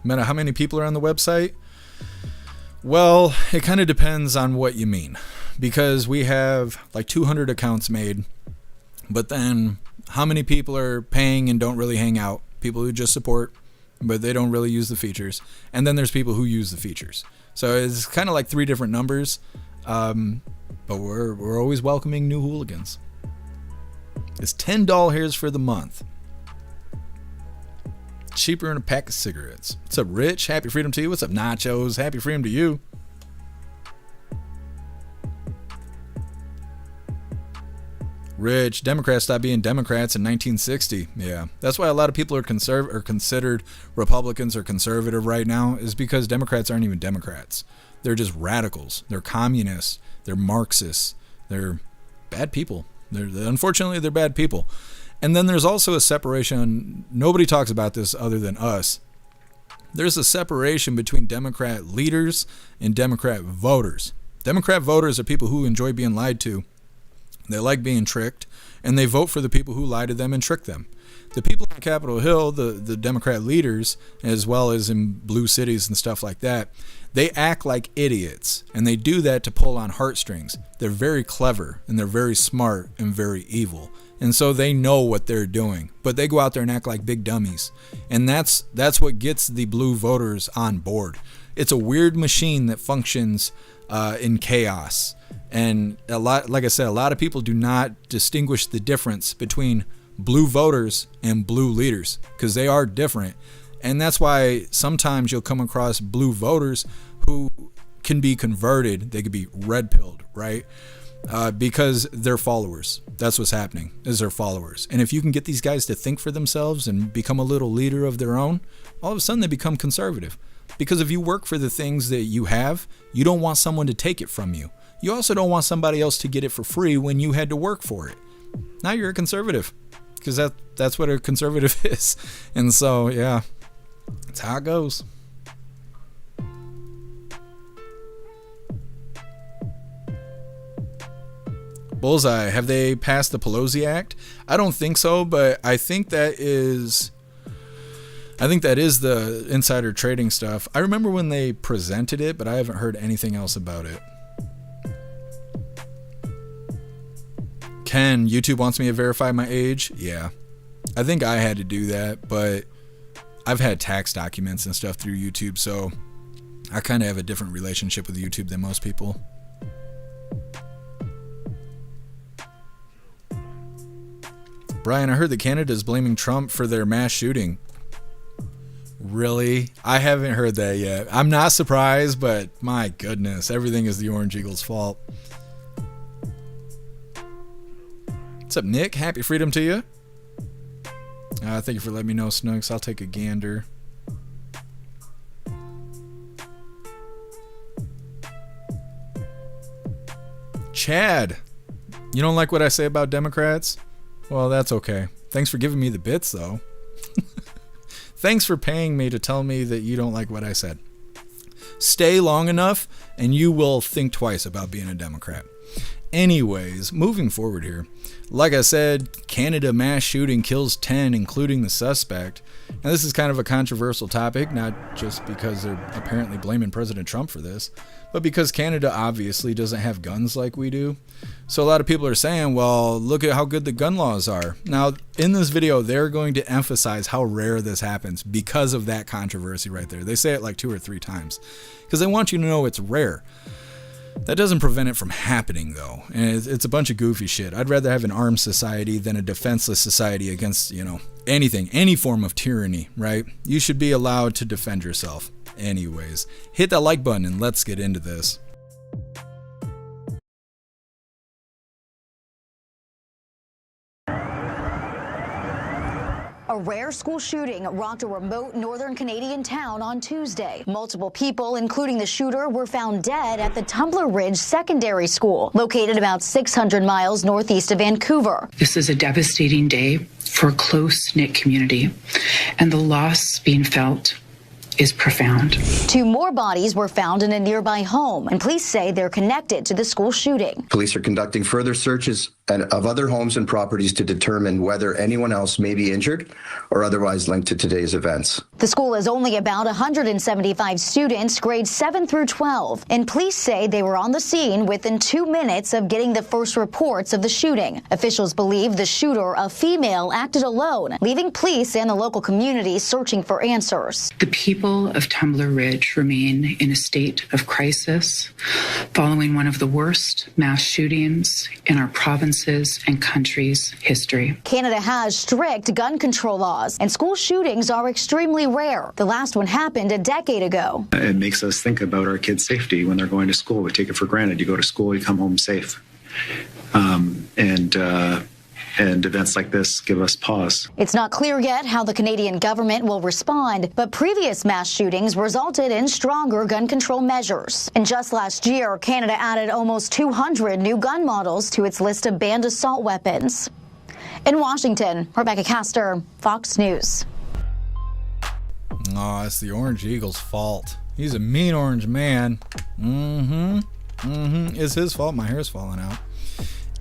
No matter how many people are on the website? Well, it kind of depends on what you mean, because we have like 200 accounts made, but then how many people are paying and don't really hang out? People who just support, but they don't really use the features. And then there's people who use the features. So it's kind of like 3 different numbers, but we're always welcoming new hooligans. It's $10 hairs for the month. Cheaper than a pack of cigarettes. What's up, Rich? Happy freedom to you. What's up, Nachos? Happy freedom to you. Rich, Democrats stopped being Democrats in 1960. Yeah, that's why a lot of people are considered Republicans or conservative right now, is because Democrats aren't even Democrats. They're just radicals. They're communists. They're Marxists. They're bad people. Unfortunately, they're bad people. And then there's also a separation. Nobody talks about this other than us. There's a separation between Democrat leaders and Democrat voters. Democrat voters are people who enjoy being lied to. They like being tricked, and they vote for the people who lie to them and trick them. The people on Capitol Hill, the Democrat leaders, as well as in blue cities and stuff like that, they act like idiots, and they do that to pull on heartstrings. They're very clever, and they're very smart and very evil. And so they know what they're doing, but they go out there and act like big dummies. And that's what gets the blue voters on board. It's a weird machine that functions in chaos. And like I said, a lot of people do not distinguish the difference between blue voters and blue leaders, because they are different. And that's why sometimes you'll come across blue voters who can be converted. They could be red-pilled, right? Because they're followers. That's what's happening, is they're followers. And if you can get these guys to think for themselves and become a little leader of their own, all of a sudden they become conservative. Because if you work for the things that you have, you don't want someone to take it from you. You also don't want somebody else to get it for free when you had to work for it. Now you're a conservative, because that's what a conservative is. And so, yeah, that's how it goes. Bullseye, have they passed the Pelosi Act? I don't think so, but I think that is the insider trading stuff. I remember when they presented it, but I haven't heard anything else about it. Ken, YouTube wants me to verify my age. Yeah, I think I had to do that, but I've had tax documents and stuff through YouTube, so I kind of have a different relationship with YouTube than most people. Brian, I heard that Canada is blaming Trump for their mass shooting. Really? I haven't heard that yet. I'm not surprised, but my goodness, everything is the Orange Eagle's fault. What's up, Nick? Happy freedom to you. Thank you for letting me know, Snooks. I'll take a gander. Chad, you don't like what I say about Democrats? Well, that's okay. Thanks for giving me the bits, though. Thanks for paying me to tell me that you don't like what I said. Stay long enough, and you will think twice about being a Democrat. Anyways, moving forward here. Like I said, Canada mass shooting kills 10, including the suspect. Now, this is kind of a controversial topic, not just because they're apparently blaming President Trump for this, But because Canada obviously doesn't have guns like we do, so a lot of people are saying, well, look at how good the gun laws are. Now, in this video, they're going to emphasize how rare this happens because of that controversy right there. They say it like 2 or 3 times because they want you to know it's rare. That doesn't prevent it from happening, though. And it's a bunch of goofy shit. I'd rather have an armed society than a defenseless society against, anything, any form of tyranny, right? You should be allowed to defend yourself. Anyways, hit that like button and let's get into this. A rare school shooting rocked a remote northern Canadian town on Tuesday. Multiple people, including the shooter, were found dead at the Tumbler Ridge Secondary School, located about 600 miles northeast of Vancouver. This is a devastating day for a close-knit community, and the loss being felt is profound. 2 more bodies were found in a nearby home, and police say they're connected to the school shooting. Police are conducting further searches of other homes and properties to determine whether anyone else may be injured or otherwise linked to today's events. The school is only about 175 students, grades 7 through 12, and police say they were on the scene within 2 minutes of getting the first reports of the shooting. Officials believe the shooter, a female, acted alone, leaving police and the local community searching for answers. The people of Tumbler Ridge remain in a state of crisis following one of the worst mass shootings in our province's and country's history. Canada has strict gun control laws, and school shootings are extremely rare. The last one happened a decade ago. It makes us think about our kids' safety when they're going to school. We take it for granted. You go to school, you come home safe. And events like this give us pause. It's not clear yet how the Canadian government will respond, but previous mass shootings resulted in stronger gun control measures. And just last year, Canada added almost 200 new gun models to its list of banned assault weapons. In Washington, Rebecca Castor, Fox News. Oh, it's the Orange Eagle's fault. He's a mean orange man. It's his fault. My hair's falling out.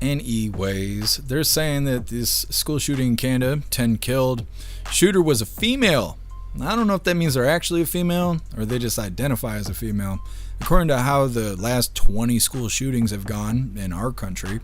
Anyways, they're saying that this school shooting in Canada, 10 killed, shooter was a female. I don't know if that means they're actually a female or they just identify as a female. According to how the last 20 school shootings have gone in our country,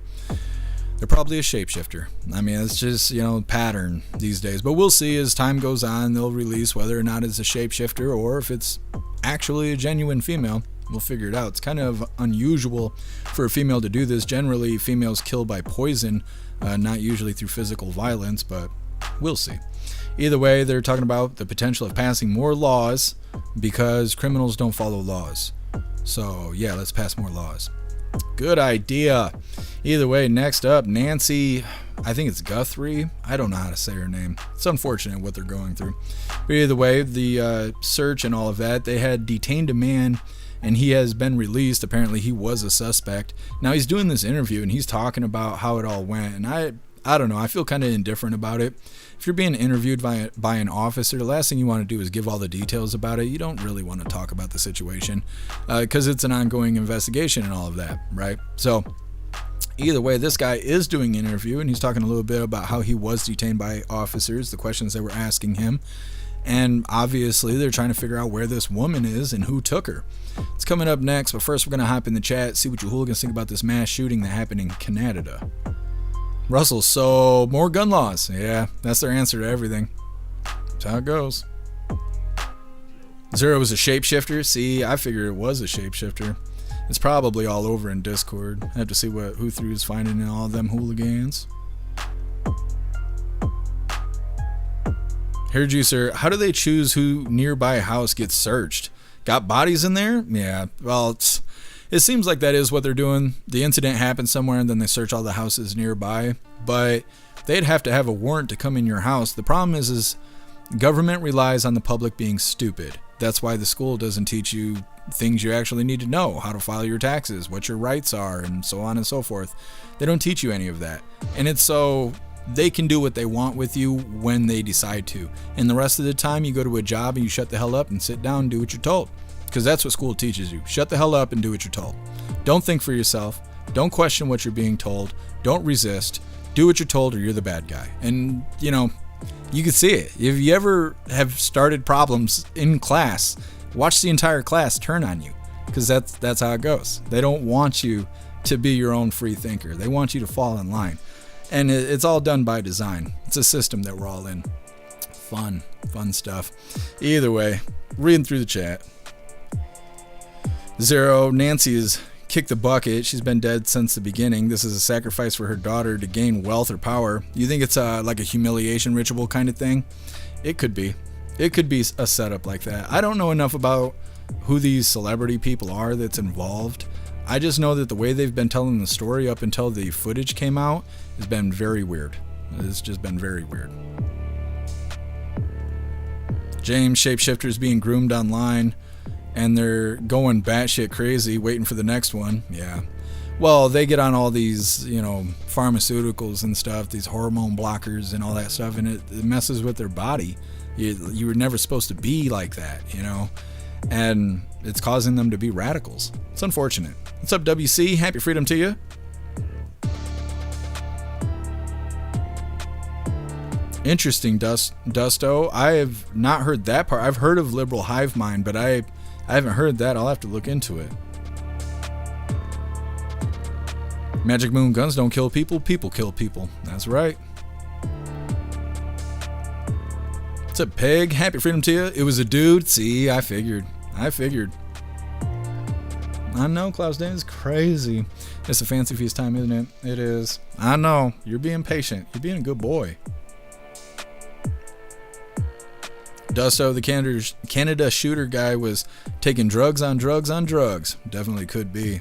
they're probably a shapeshifter. I mean, it's just, pattern these days. But we'll see as time goes on, they'll release whether or not it's a shapeshifter or if it's actually a genuine female. We'll figure it out. It's kind of unusual for a female to do this. Generally, females kill by poison, not usually through physical violence, but we'll see. Either way, they're talking about the potential of passing more laws because criminals don't follow laws. So, yeah, let's pass more laws. Good idea. Either way, next up, Nancy, I think it's Guthrie. I don't know how to say her name. It's unfortunate what they're going through. But either way, the search and all of that, they had detained a man and he has been released. Apparently he was a suspect. Now he's doing this interview and he's talking about how it all went. And I don't know, I feel kind of indifferent about it. If you're being interviewed by an officer, the last thing you want to do is give all the details about it. You don't really want to talk about the situation because it's an ongoing investigation and all of that, right? So either way, this guy is doing an interview and he's talking a little bit about how he was detained by officers, the questions they were asking him. And obviously they're trying to figure out where this woman is and who took her. It's coming up next, but first we're going to hop in the chat, see what you hooligans think about this mass shooting that happened in Canada. Russell, so more gun laws. Yeah, that's their answer to everything. That's how it goes. Zero was a shapeshifter. See, I figured it was a shapeshifter. It's probably all over in Discord. I have to see what who threw is finding in all of them hooligans. Heard you, sir. How do they choose who nearby house gets searched? Got bodies in there? Yeah, well, it seems like that is what they're doing. The incident happened somewhere and then they search all the houses nearby. But they'd have to have a warrant to come in your house. The problem is government relies on the public being stupid. That's why the school doesn't teach you things you actually need to know. How to file your taxes, what your rights are, and so on and so forth. They don't teach you any of that. And it's so they can do what they want with you when they decide to. And the rest of the time you go to a job and you shut the hell up and sit down and do what you're told. Because that's what school teaches you. Shut the hell up and do what you're told. Don't think for yourself. Don't question what you're being told. Don't resist. Do what you're told or you're the bad guy. And, you can see it. If you ever have started problems in class, watch the entire class turn on you. because that's how it goes. They don't want you to be your own free thinker. They want you to fall in line. And it's all done by design. It's a system that we're all in. Fun stuff. Either way, reading through the chat. Zero, Nancy has kicked the bucket. She's been dead since the beginning. This is a sacrifice for her daughter to gain wealth or power. You think it's like a humiliation ritual kind of thing? It could be. It could be a setup like that. I don't know enough about who these celebrity people are that's involved. I just know that the way they've been telling the story up until the footage came out has been very weird. It's just been very weird. James, shapeshifters being groomed online, and they're going batshit crazy waiting for the next one. Yeah. Well, they get on all these, pharmaceuticals and stuff, these hormone blockers and all that stuff, and it messes with their body. You were never supposed to be like that, and it's causing them to be radicals. It's unfortunate. What's up, WC? Happy freedom to you. Interesting, Dusto. I have not heard that part. I've heard of liberal hive mind, but I haven't heard that. I'll have to look into it. Magic Moon guns don't kill people. People kill people. That's right. What's up, Peg? Happy freedom to you. It was a dude. See, I figured. I know, Klaus Dan is crazy. It's a fancy feast time, isn't it? It is. I know. You're being patient. You're being a good boy. Dusto, the Canada shooter guy, was taking drugs on drugs on drugs. Definitely could be.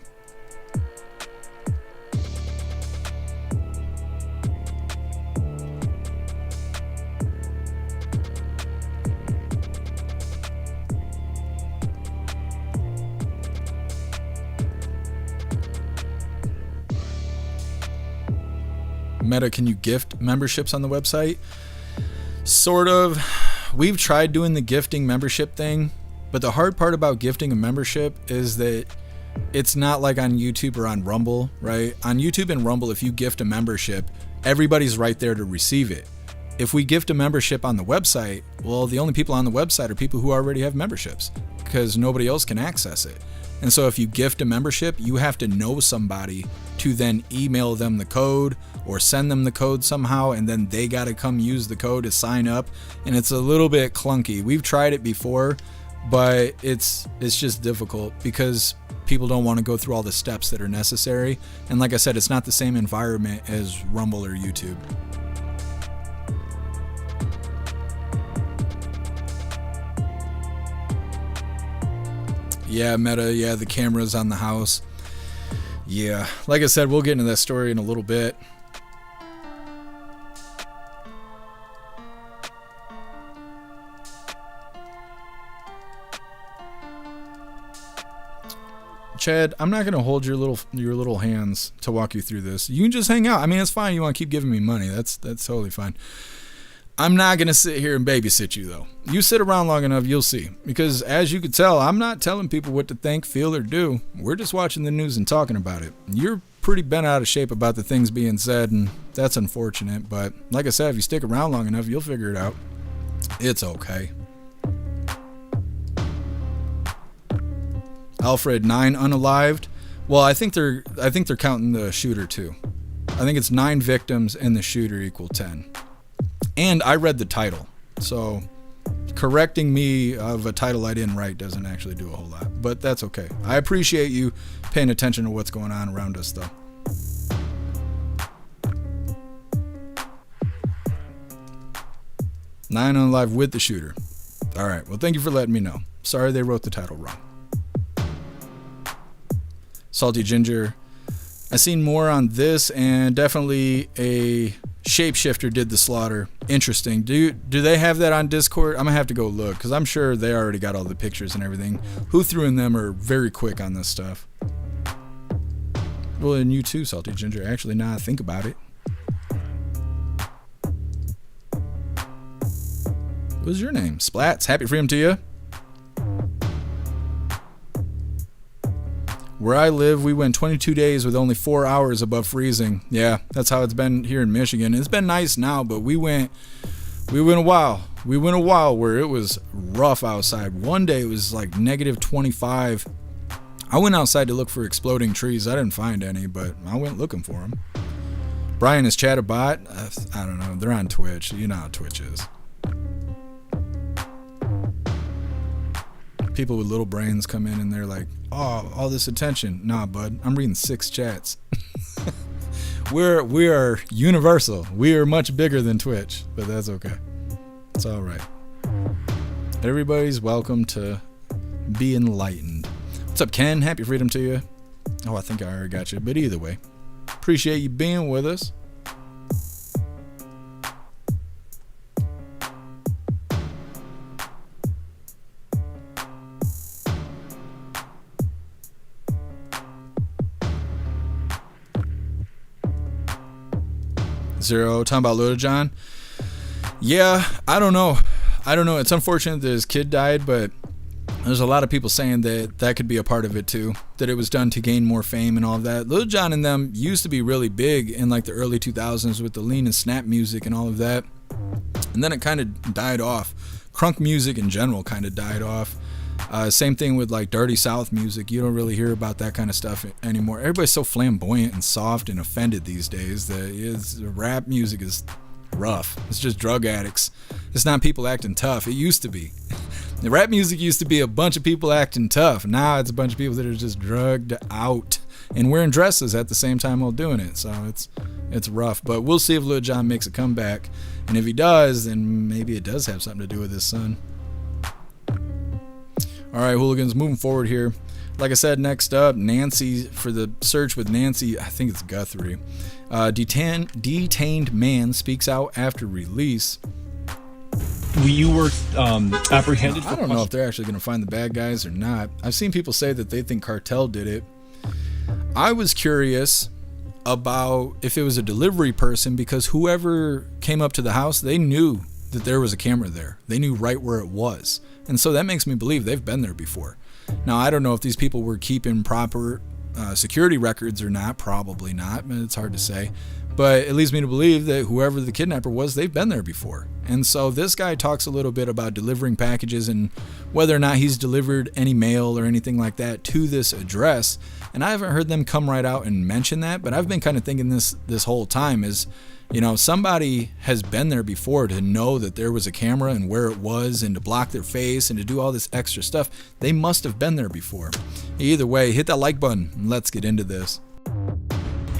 Meta, can you gift memberships on the website? Sort of. We've tried doing the gifting membership thing, but the hard part about gifting a membership is that it's not like on YouTube or on Rumble, right? On YouTube and Rumble, if you gift a membership, everybody's right there to receive it. If we gift a membership on the website, well, the only people on the website are people who already have memberships because nobody else can access it. And so if you gift a membership, you have to know somebody to then email them the code or send them the code somehow, and then they got to come use the code to sign up. And it's a little bit clunky. We've tried it before, but it's just difficult because people don't want to go through all the steps that are necessary. And like I said, it's not the same environment as Rumble or YouTube. Yeah, Meta, yeah, the cameras on the house. Yeah, like I said, we'll get into that story in a little bit. Chad, I'm not going to hold your little hands to walk you through this. You can just hang out. I mean, it's fine. You want to keep giving me money. That's totally fine. I'm not going to sit here and babysit you, though. You sit around long enough, you'll see. Because as you could tell, I'm not telling people what to think, feel, or do. We're just watching the news and talking about it. You're pretty bent out of shape about the things being said, and that's unfortunate. But like I said, if you stick around long enough, you'll figure it out. It's okay. Alfred, 9 unalived. Well, I think they're counting the shooter too. I think it's 9 victims and the shooter equal 10. And I read the title, so correcting me of a title I didn't write doesn't actually do a whole lot, but that's okay. I appreciate you paying attention to what's going on around us, though. Nine unalive with the shooter. All right, well, thank you for letting me know. Sorry they wrote the title wrong. Salty Ginger. I seen more on this, and definitely a shapeshifter did the slaughter. Interesting. Do they have that on Discord? I'm gonna have to go look because I'm sure they already got all the pictures and everything. Who threw in them are very quick on this stuff. Well, and you too, Salty Ginger. Actually, now I think about it. What's your name? Splats. Happy freedom to you. Where I live, we went 22 days with only 4 hours above freezing. Yeah, that's how it's been here in Michigan. It's been nice now, but we went a while. We went a while where it was rough outside. One day it was like negative 25, I went outside to look for exploding trees. I didn't find any, but I went looking for them. Brian is chat a bot. I don't know. They're on Twitch. You know how Twitch is. People with little brains come in and they're like, oh, all this attention. Nah, bud. I'm reading 6 chats. We are universal. We are much bigger than Twitch, but that's okay. It's all right. Everybody's welcome to be enlightened. What's up, Ken? Happy freedom to you. Oh, I think I already got you, but either way, appreciate you being with us. Zero, talking about Little John. Yeah, I don't know. It's unfortunate that his kid died, but there's a lot of people saying that that could be a part of it too, that it was done to gain more fame and all of that. Little John and them used to be really big in like the early 2000s with the lean and snap music and all of that. And then it kind of died off. Crunk music in general kind of died off. Same thing with like Dirty South music. You don't really hear about that kind of stuff anymore. Everybody's so flamboyant and soft and offended these days that rap music is rough. It's just drug addicts. It's not people acting tough. It used to be. The rap music used to be a bunch of people acting tough. Now it's a bunch of people that are just drugged out and wearing dresses at the same time while doing it. So it's rough. But we'll see if Lil Jon makes a comeback. And if he does, then maybe it does have something to do with his son. All right, hooligans, moving forward here. Like I said, next up, Nancy, for the search with Nancy, I think it's Guthrie. Detained man speaks out after release. You were apprehended for I don't know if they're actually going to find the bad guys or not. I've seen people say that they think Cartel did it. I was curious about if it was a delivery person, because whoever came up to the house, they knew that there was a camera there. They knew right where it was. And so that makes me believe they've been there before. Now, I don't know if these people were keeping proper security records or not. Probably not. It's hard to say. But it leads me to believe that whoever the kidnapper was, they've been there before. And so this guy talks a little bit about delivering packages and whether or not he's delivered any mail or anything like that to this address. And I haven't heard them come right out and mention that, but I've been kind of thinking this whole time is, you know, somebody has been there before to know that there was a camera and where it was and to block their face and to do all this extra stuff. They must have been there before. Either way, hit that like button and let's get into this.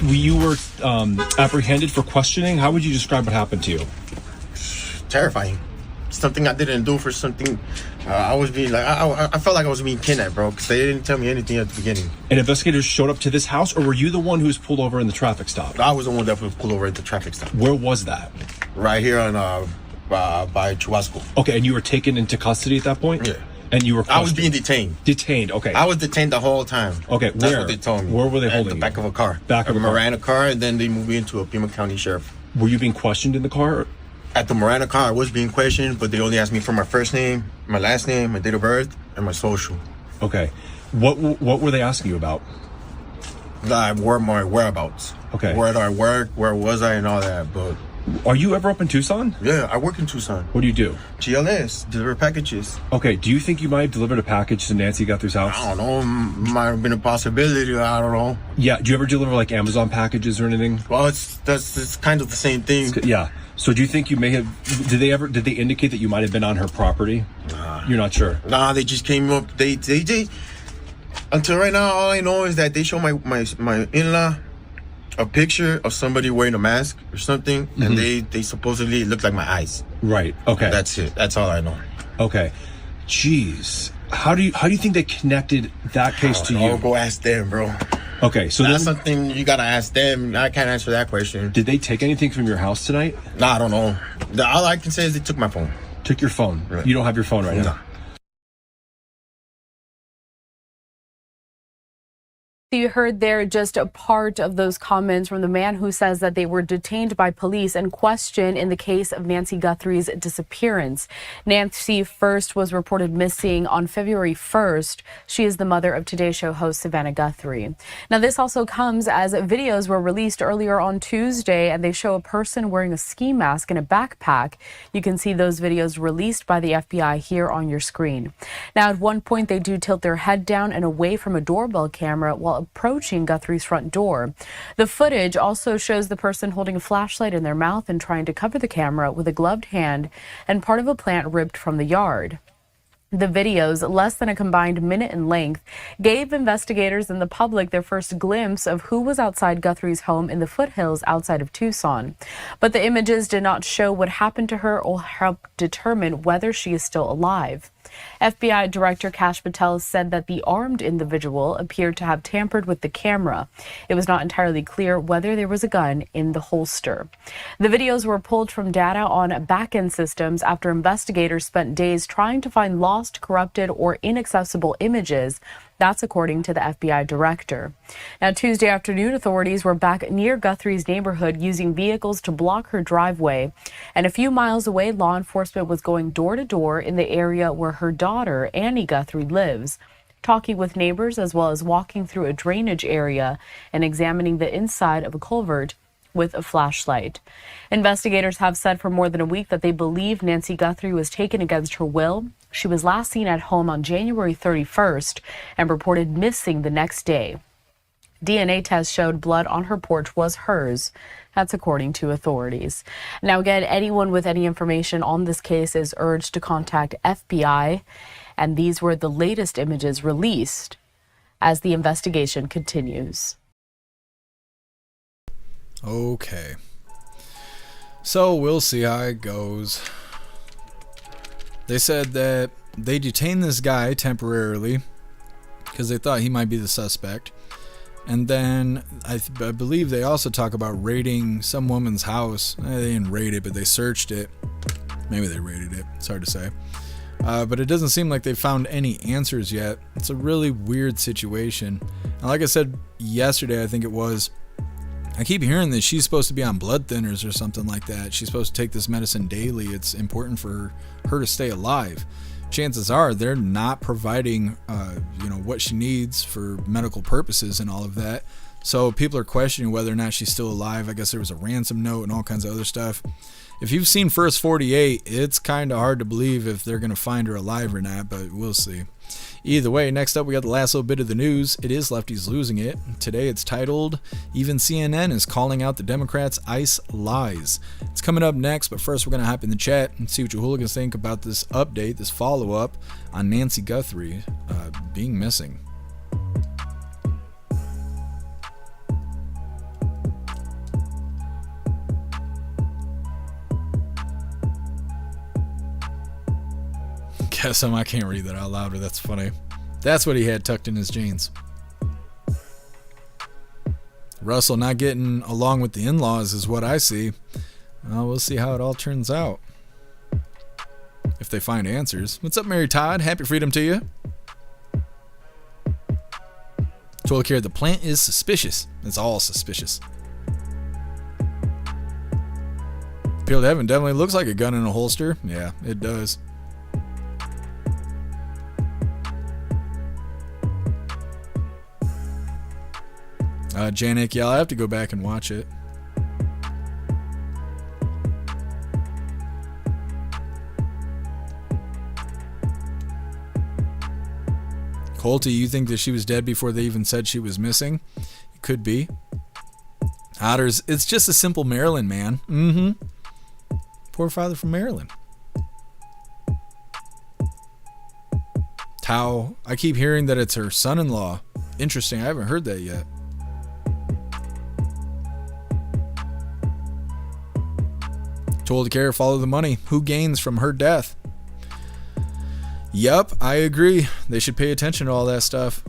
You were apprehended for questioning. How would you describe what happened to you? Terrifying. Something I didn't do for something. I was being like, I felt like I was being kidnapped, bro, because they didn't tell me anything at the beginning. And investigators showed up to this house, or were you the one who was pulled over in the traffic stop? I was the one that was pulled over at the traffic stop. Where was that? Right here on by Chubasco. Okay, and you were taken into custody at that point? Yeah. And you were I was being detained. Detained, okay. I was detained the whole time. Okay, That's what they told me. Where were they holding At the back of a car. Back of a Miranda car, and then they moved me into a Pima County Sheriff. Were you being questioned in the car? At the Miranda car, I was being questioned, but they only asked me for my first name, my last name, my date of birth, and my social. Okay. What were they asking you about? My whereabouts. Okay. Where did I work? Where was I? And all that. But are you ever up in Tucson? Yeah, I work in Tucson. What do you do? GLS, deliver packages. Okay. Do you think you might have delivered a package to Nancy Guthrie's house? I don't know. Might have been a possibility. I don't know. Yeah. Do you ever deliver like Amazon packages or anything? Well, it's kind of the same thing. Yeah. So do you think you may have? Did they indicate that you might have been on her property? Nah. You're not sure. Nah, they just came up. They until right now, all I know is that they show my in-law a picture of somebody wearing a mask or something, and they supposedly look like my eyes. Right. Okay. That's it. That's all I know. Okay. Jeez. How do you think they connected that case to you? Go ask them, bro. Okay, so that's something you gotta ask them. I can't answer that question. Did they take anything from your house tonight? Nah, I don't know. All I can say is they took my phone. Took your phone? Right. You don't have your phone right now? No. So you heard there just a part of those comments from the man who says that they were detained by police and questioned in the case of Nancy Guthrie's disappearance. Nancy first was reported missing on February 1st. She is the mother of Today Show host Savannah Guthrie. Now, this also comes as videos were released earlier on Tuesday, and they show a person wearing a ski mask and a backpack. You can see those videos released by the FBI here on your screen. Now, at one point, they do tilt their head down and away from a doorbell camera while approaching Guthrie's front door. The footage also shows the person holding a flashlight in their mouth and trying to cover the camera with a gloved hand and part of a plant ripped from the yard. The videos, less than a combined minute in length, gave investigators and the public their first glimpse of who was outside Guthrie's home in the foothills outside of Tucson. But the images did not show what happened to her or help determine whether she is still alive. FBI Director Kash Patel said that the armed individual appeared to have tampered with the camera. It was not entirely clear whether there was a gun in the holster. The videos were pulled from data on back-end systems after investigators spent days trying to find lost, corrupted, or inaccessible images. That's according to the FBI director. Now, Tuesday afternoon, authorities were back near Guthrie's neighborhood using vehicles to block her driveway. And a few miles away, law enforcement was going door to door in the area where her daughter, Annie Guthrie, lives, talking with neighbors as well as walking through a drainage area and examining the inside of a culvert with a flashlight. Investigators have said for more than a week that they believe Nancy Guthrie was taken against her will. She was last seen at home on January 31st and reported missing the next day. DNA tests showed blood on her porch was hers. That's according to authorities. Now, again, anyone with any information on this case is urged to contact FBI. And these were the latest images released as the investigation continues. Okay. So we'll see how it goes. They said that they detained this guy temporarily because they thought he might be the suspect. And then I believe they also talk about raiding some woman's house. They didn't raid it, but they searched it. Maybe they raided it. It's hard to say. But it doesn't seem like they found any answers yet. It's a really weird situation. And like I said yesterday, I think it was, I keep hearing that she's supposed to be on blood thinners or something like that. She's supposed to take this medicine daily. It's important for her to stay alive. Chances are they're not providing, what she needs for medical purposes and all of that. So people are questioning whether or not she's still alive. I guess there was a ransom note and all kinds of other stuff. If you've seen First 48, it's kind of hard to believe if they're going to find her alive or not, but we'll see. Either way, next up we got the last little bit of the news. It is Lefties Losing It. Today it's titled, Even CNN is Calling Out the Democrats' ICE Lies. It's coming up next, but first we're going to hop in the chat and see what you hooligans think about this update, this follow-up on Nancy Guthrie being missing. Guess I can't read that out loud, but that's funny. That's what he had tucked in his jeans. Russell not getting along with the in-laws is what I see. We'll see how it all turns out. If they find answers. What's up, Mary Todd? Happy freedom to you. Toilet care, the plant is suspicious. It's all suspicious. Appeal to Heaven definitely looks like a gun in a holster. Yeah, it does. Janik, yeah, I'll have to go back and watch it. Colty, you think that she was dead before they even said she was missing? It could be. Otters, it's just a simple Maryland man. Mm-hmm. Poor father from Maryland. Tao, I keep hearing that it's her son-in-law. Interesting, I haven't heard that yet. Told to care, follow the money. Who gains from her death? Yup, I agree. They should pay attention to all that stuff.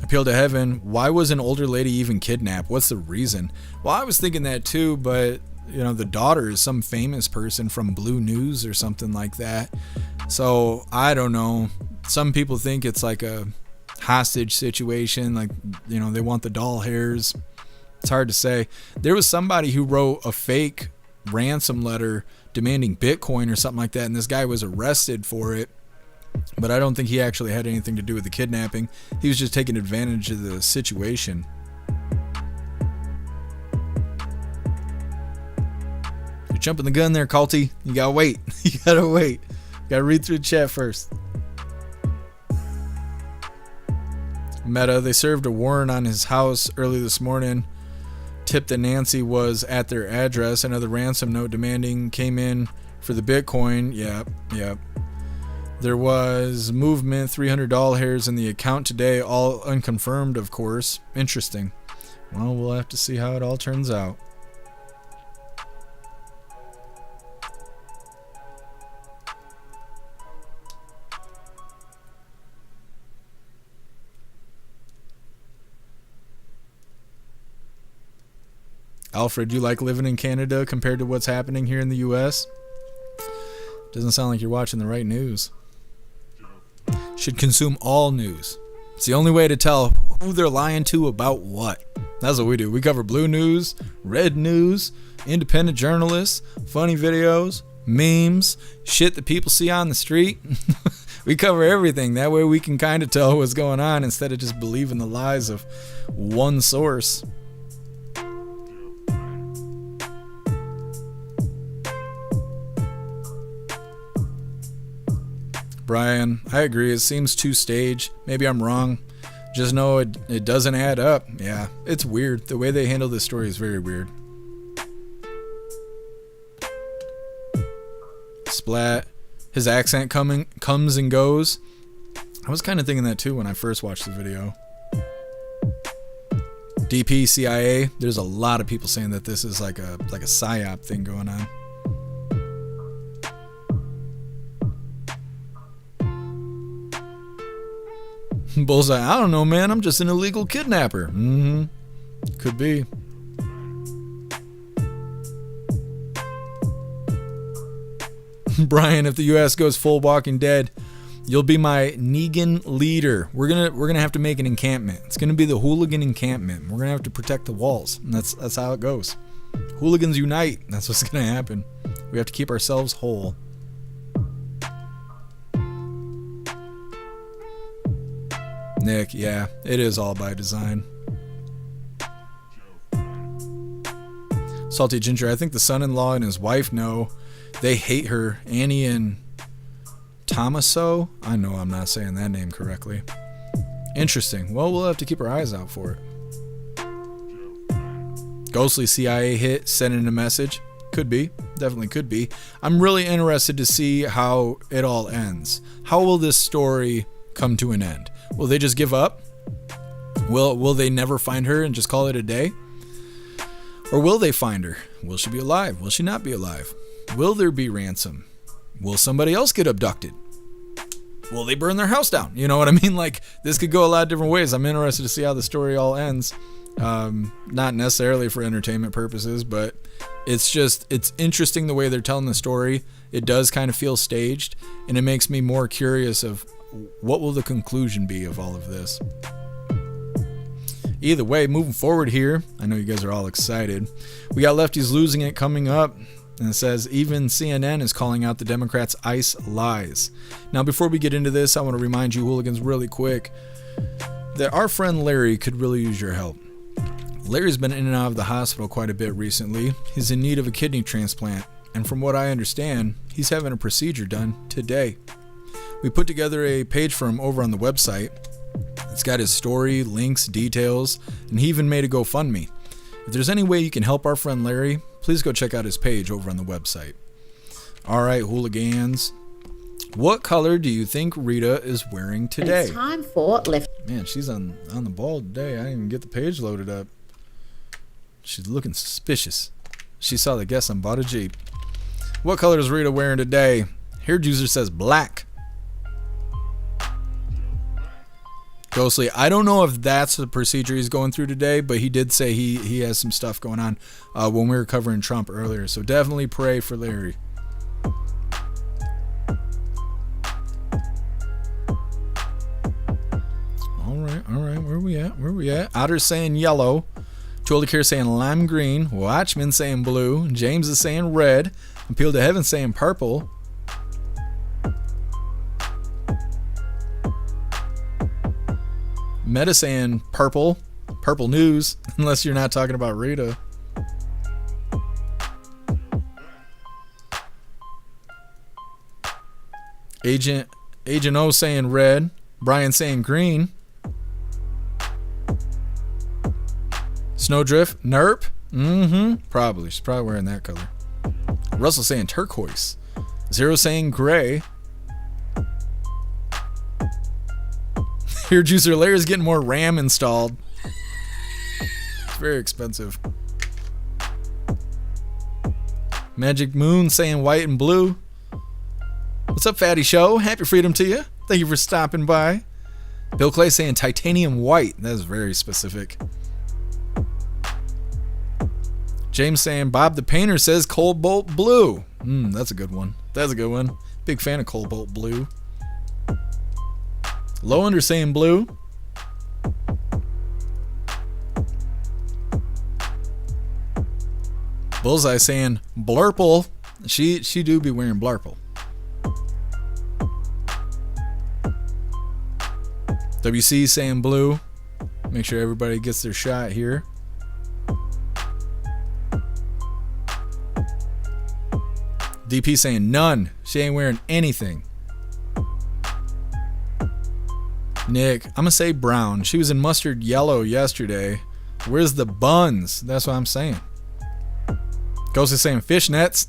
Appeal to Heaven. Why was an older lady even kidnapped? What's the reason? Well, I was thinking that too, but the daughter is some famous person from Blue News or something like that. So I don't know. Some people think it's like a hostage situation, like, you know, they want the doll hairs. It's hard to say. There was somebody who wrote a fake ransom letter demanding Bitcoin or something like that, and this guy was arrested for it, but I don't think he actually had anything to do with the kidnapping. He was just taking advantage of the situation. You're jumping the gun there, Culty. You gotta wait. You gotta wait. You gotta read through the chat first. Meta, they served a warrant on his house early this morning. Tip that Nancy was at their address. Another ransom note demanding came in for the Bitcoin. Yep. There was movement, $300 hairs in the account today, all unconfirmed, of course. Interesting. Well, we'll have to see how it all turns out. Alfred, do you like living in Canada compared to what's happening here in the US? Doesn't sound like you're watching the right news. Should consume all news. It's the only way to tell who they're lying to about what. That's what we do. We cover blue news, red news, independent journalists, funny videos, memes, shit that people see on the street. We cover everything. That way we can kind of tell what's going on instead of just believing the lies of one source. Brian, I agree. It seems too staged. Maybe I'm wrong. Just know it doesn't add up. Yeah, it's weird. The way they handle this story is very weird. Splat. His accent comes and goes. I was kind of thinking that too when I first watched the video. DP, CIA. There's a lot of people saying that this is like a psyop thing going on. Bullseye, I don't know, man. I'm just an illegal kidnapper. Could be. Brian, if the U.S. goes full Walking Dead, you'll be my Negan leader. We're gonna have to make an encampment. It's gonna be the hooligan encampment. We're gonna have to protect the walls. And that's how it goes. Hooligans unite. That's what's gonna happen. We have to keep ourselves whole. Nick, yeah, it is all by design. Salty Ginger, I think the son-in-law and his wife know. They hate her. Annie and Tomaso? I know I'm not saying that name correctly. Interesting. Well, we'll have to keep our eyes out for it. Ghostly CIA hit, sending a message. Could be. Definitely could be. I'm really interested to see how it all ends. How will this story come to an end? Will they just give up? Will they never find her and just call it a day? Or will they find her? Will she be alive? Will she not be alive? Will there be ransom? Will somebody else get abducted? Will they burn their house down? You know what I mean? Like, this could go a lot of different ways. I'm interested to see how the story all ends. Not necessarily for entertainment purposes, but it's interesting the way they're telling the story. It does kind of feel staged, and it makes me more curious of what will the conclusion be of all of this. Either way, moving forward here, I know you guys are all excited. We got lefties losing it coming up, and it says even CNN is calling out the Democrats' ICE lies. Now, before we get into this, I want to remind you hooligans really quick that our friend Larry could really use your help. Larry's been in and out of the hospital quite a bit recently. He's in need of a kidney transplant, and from what I understand, he's having a procedure done today. We put together a page for him over on the website. It's got his story, links, details, and he even made a GoFundMe. If there's any way you can help our friend Larry, please go check out his page over on the website. Alright, hooligans. What color do you think Rita is wearing today? It's time for left. Man, she's on the ball today. I didn't even get the page loaded up. She's looking suspicious. She saw the guest and bought a Jeep. What color is Rita wearing today? Hair Juicer says black. Ghostly, I don't know if that's the procedure he's going through today, but he did say he has some stuff going on when we were covering Trump earlier. So definitely pray for Larry. All Where we at? Otter's saying yellow. Cholicare saying lime green. Watchman saying blue. James is saying red. Appeal to Heaven saying purple. Meta saying purple. Purple news. Unless you're not talking about Rita. Agent O saying red. Brian saying green. Snowdrift, Nerp. Probably. She's probably wearing that color. Russell saying turquoise. Zero saying gray. Here, Juicer Layer is getting more RAM installed. It's very expensive. Magic Moon saying white and blue. What's up, Fatty Show? Happy freedom to you. Thank you for stopping by. Bill Clay saying titanium white. That's very specific. James saying Bob the Painter says cobalt blue. That's a good one. That's a good one. Big fan of cobalt blue. Low Under saying blue. Bullseye saying blurple. She do be wearing blurple. WC saying blue. Make sure everybody gets their shot here. DP saying none. She ain't wearing anything. Nick, I'm gonna say brown. She was in mustard yellow yesterday. Where's the buns? That's what I'm saying. Ghost is saying fishnets.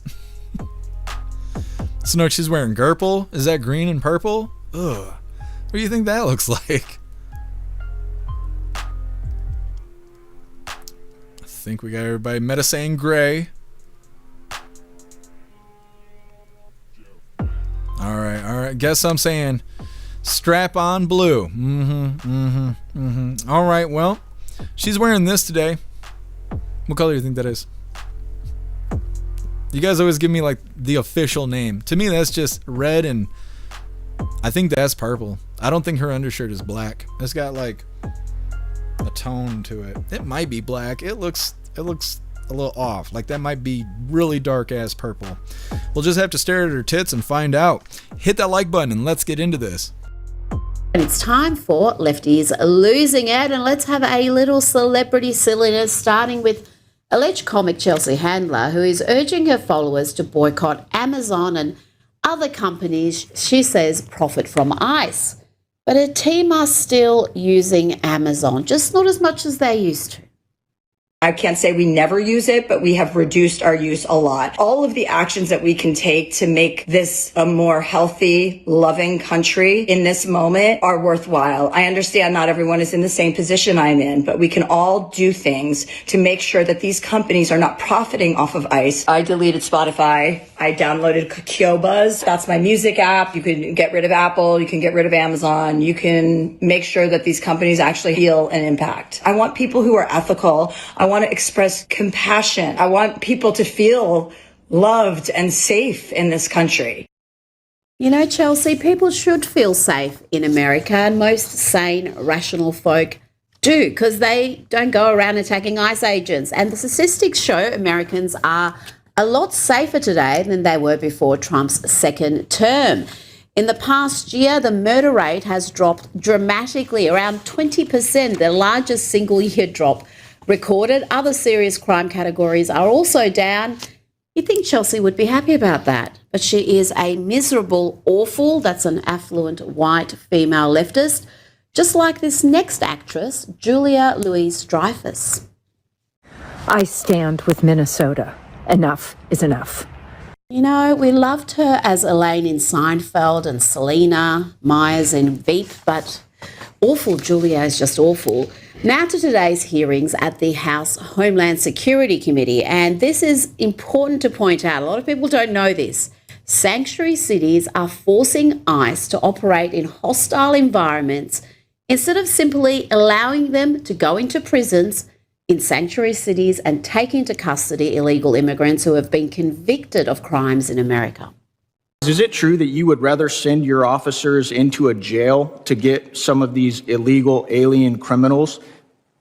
Snook, she's wearing purple. Is that green and purple? Ugh. What do you think that looks like? I think we got everybody. Meta saying gray. Alright. Guess I'm saying strap on blue. Alright, well, she's wearing this today. What color do you think that is? You guys always give me like the official name. To me, that's just red, and I think that's purple. I don't think her undershirt is black. It's got like a tone to it. It might be black. It looks a little off. Like that might be really dark ass purple. We'll just have to stare at her tits and find out. Hit that like button and let's get into this. And it's time for Lefties Losing It, and let's have a little celebrity silliness, starting with alleged comic Chelsea Handler, who is urging her followers to boycott Amazon and other companies she says profit from ICE. But her team are still using Amazon, just not as much as they used to. I can't say we never use it, but we have reduced our use a lot. All of the actions that we can take to make this a more healthy, loving country in this moment are worthwhile. I understand not everyone is in the same position I'm in, but we can all do things to make sure that these companies are not profiting off of ICE. I deleted Spotify. I downloaded Kyobuzz. That's my music app. You can get rid of Apple. You can get rid of Amazon. You can make sure that these companies actually feel an impact. I want people who are ethical. I want to express compassion. I want people to feel loved and safe in this country. You know, Chelsea, people should feel safe in America, and most sane, rational folk do, because they don't go around attacking ICE agents. And the statistics show Americans are a lot safer today than they were before Trump's second term. In the past year, the murder rate has dropped dramatically, around 20%, the largest single-year drop recorded. Other serious crime categories are also down. You'd think Chelsea would be happy about that, but she is a miserable awful. That's an affluent white female leftist, just like this next actress, Julia Louis-Dreyfus. I stand with Minnesota. Enough is enough. You know, we loved her as Elaine in Seinfeld and Selena Myers in Veep, but awful Julia is just awful. Now to today's hearings at the House Homeland Security Committee, and this is important to point out. A lot of people don't know this. Sanctuary cities are forcing ICE to operate in hostile environments instead of simply allowing them to go into prisons in sanctuary cities and take into custody illegal immigrants who have been convicted of crimes in America. Is it true that you would rather send your officers into a jail to get some of these illegal alien criminals?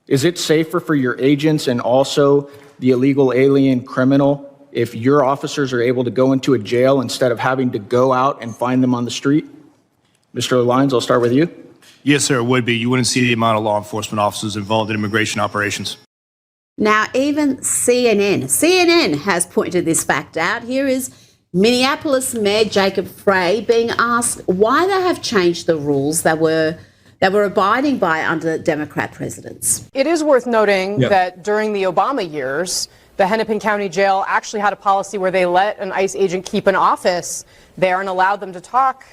Is it safer for your agents and also the illegal alien criminal if your officers are able to go into a jail instead of having to go out and find them on the street? Mr. Lyons, I'll start with you. Yes, sir, it would be. You wouldn't see the amount of law enforcement officers involved in immigration operations. Now, even CNN has pointed this fact out. Here is Minneapolis Mayor Jacob Frey being asked why they have changed the rules that were abiding by under Democrat presidents. It is worth noting that during the Obama years, the Hennepin County Jail actually had a policy where they let an ICE agent keep an office there and allowed them to talk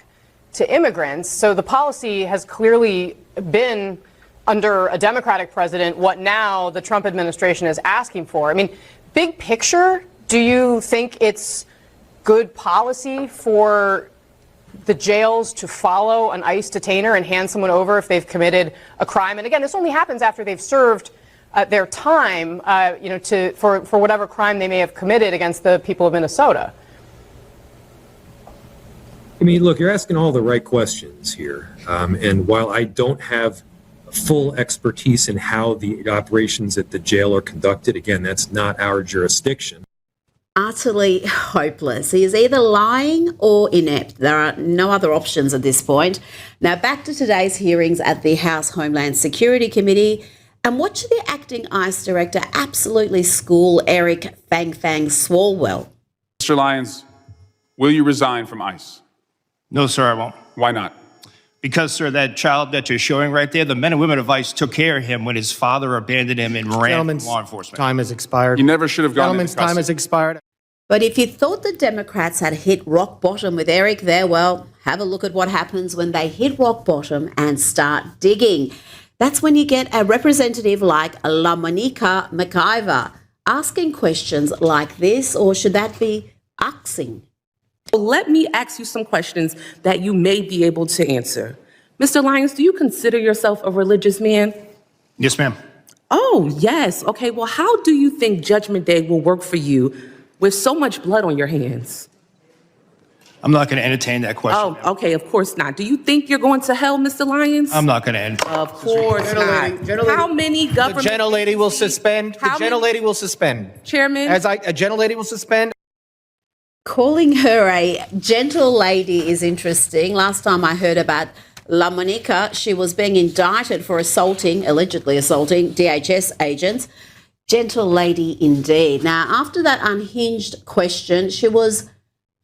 to immigrants. So the policy has clearly been, under a Democratic president, what now the Trump administration is asking for. I mean, big picture, do you think it's good policy for the jails to follow an ICE detainer and hand someone over if they've committed a crime? And again, this only happens after they've served their time, for whatever crime they may have committed against the people of Minnesota. I mean, look, you're asking all the right questions here. And while I don't have full expertise in how the operations at the jail are conducted, again, that's not our jurisdiction. Utterly hopeless. He is either lying or inept. There are no other options at this point. Now, back to today's hearings at the House Homeland Security Committee. And what should the acting ICE director absolutely school Eric Fang Swalwell? Mr. Lyons, will you resign from ICE? No, sir, I won't. Why not? Because, sir, that child that you're showing right there, the men and women of ICE took care of him when his father abandoned him and ran from law enforcement. Time has expired. You never should have gone Gentleman's time has expired. But if you thought the Democrats had hit rock bottom with Eric there, well, have a look at what happens when they hit rock bottom and start digging. That's when you get a representative like LaMonica McIver asking questions like this, or should that be axing? Let me ask you some questions that you may be able to answer. Mr. Lyons, do you consider yourself a religious man? Yes, ma'am. Oh, yes. Okay, well, how do you think Judgment Day will work for you with so much blood on your hands? I'm not going to entertain that question. Oh, okay, of course not. Do you think you're going to hell, Mr. Lyons? I'm not going to entertain. Of course not. How many government... The gentlelady will suspend. The gentlelady will suspend. Chairman? A gentlelady will suspend. Calling her a gentle lady is interesting. Last time I heard about LaMonica, she was being indicted for allegedly assaulting DHS agents. Gentle lady indeed. Now, after that unhinged question, she was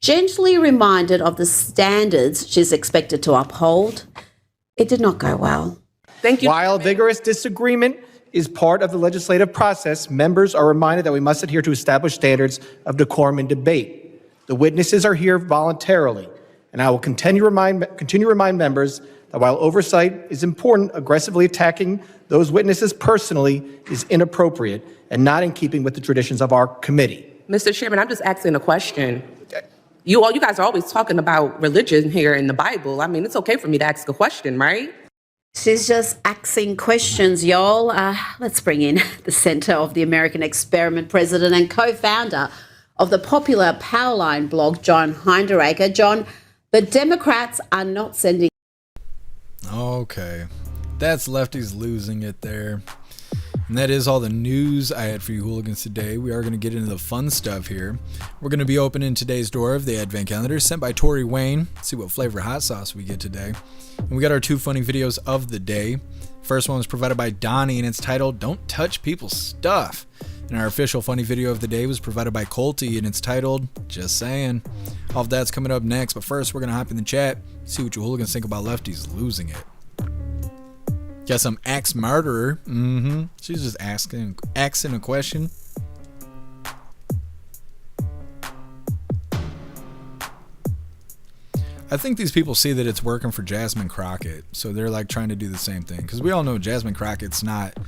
gently reminded of the standards she's expected to uphold. It did not go well. Thank you. While vigorous disagreement is part of the legislative process, members are reminded that we must adhere to established standards of decorum and debate. The witnesses are here voluntarily, and I will continue to remind members that while oversight is important, aggressively attacking those witnesses personally is inappropriate and not in keeping with the traditions of our committee. Mr. Chairman, I'm just asking a question. You guys are always talking about religion here in the Bible. I mean, it's okay for me to ask a question, right? She's just asking questions, y'all. Let's bring in the center of the American Experiment president and co-founder of the popular Powerline blog, John Hinderaker. John, the Democrats are not sending... Okay, that's lefties losing it there. And that is all the news I had for you hooligans today. We are going to get into the fun stuff here. We're going to be opening today's door of the Advent Calendar sent by Tori Wayne. Let's see what flavor hot sauce we get today. And we got our 2 funny videos of the day. First one was provided by Donnie, and it's titled, Don't Touch People's Stuff. And our official funny video of the day was provided by Colty, and it's titled, Just Saying. All of that's coming up next, but first we're going to hop in the chat, see what you hooligans think about lefties losing it. Got some axe murderer. She's just asking a question. I think these people see that it's working for Jasmine Crockett, so they're like trying to do the same thing. Because we all know Jasmine Crockett's not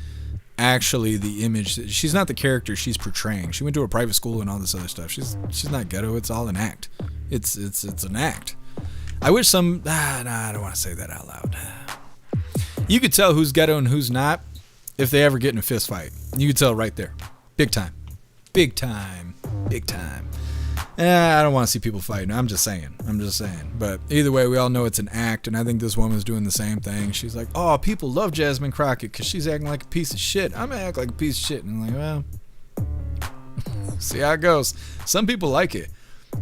actually the image. She's not the character she's portraying. She went to a private school and all this other stuff. She's not ghetto. It's all an act. It's an act. I wish some. I don't want to say that out loud. You could tell who's ghetto and who's not if they ever get in a fist fight. You could tell right there. Big time. Big time. Big time. I don't want to see people fighting. I'm just saying. But either way, we all know it's an act, and I think this woman's doing the same thing. She's like, oh, people love Jasmine Crockett because she's acting like a piece of shit. I'm going to act like a piece of shit. And I'm like, well, see how it goes. Some people like it.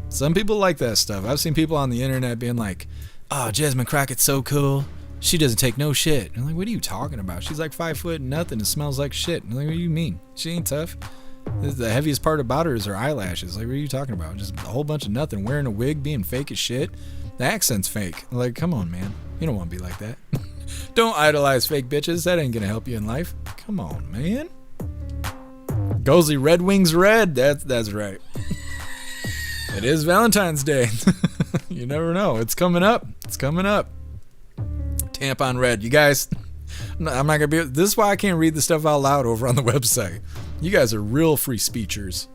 Some people like that stuff. I've seen people on the internet being like, oh, Jasmine Crockett's so cool. She doesn't take no shit. And I'm like, what are you talking about? She's like 5 foot and nothing and smells like shit. And I'm like, what do you mean? She ain't tough. The heaviest part about her is her eyelashes. Like, what are you talking about? Just a whole bunch of nothing. Wearing a wig, being fake as shit. The accent's fake. Like, come on, man. You don't want to be like that. Don't idolize fake bitches. That ain't gonna help you in life. Come on, man. Gozy Red Wings Red. That's right. It is Valentine's Day. You never know. It's coming up. Tampon Red. You guys, I'm not gonna be. This is why I can't read the stuff out loud over on the website. You guys are real free speechers.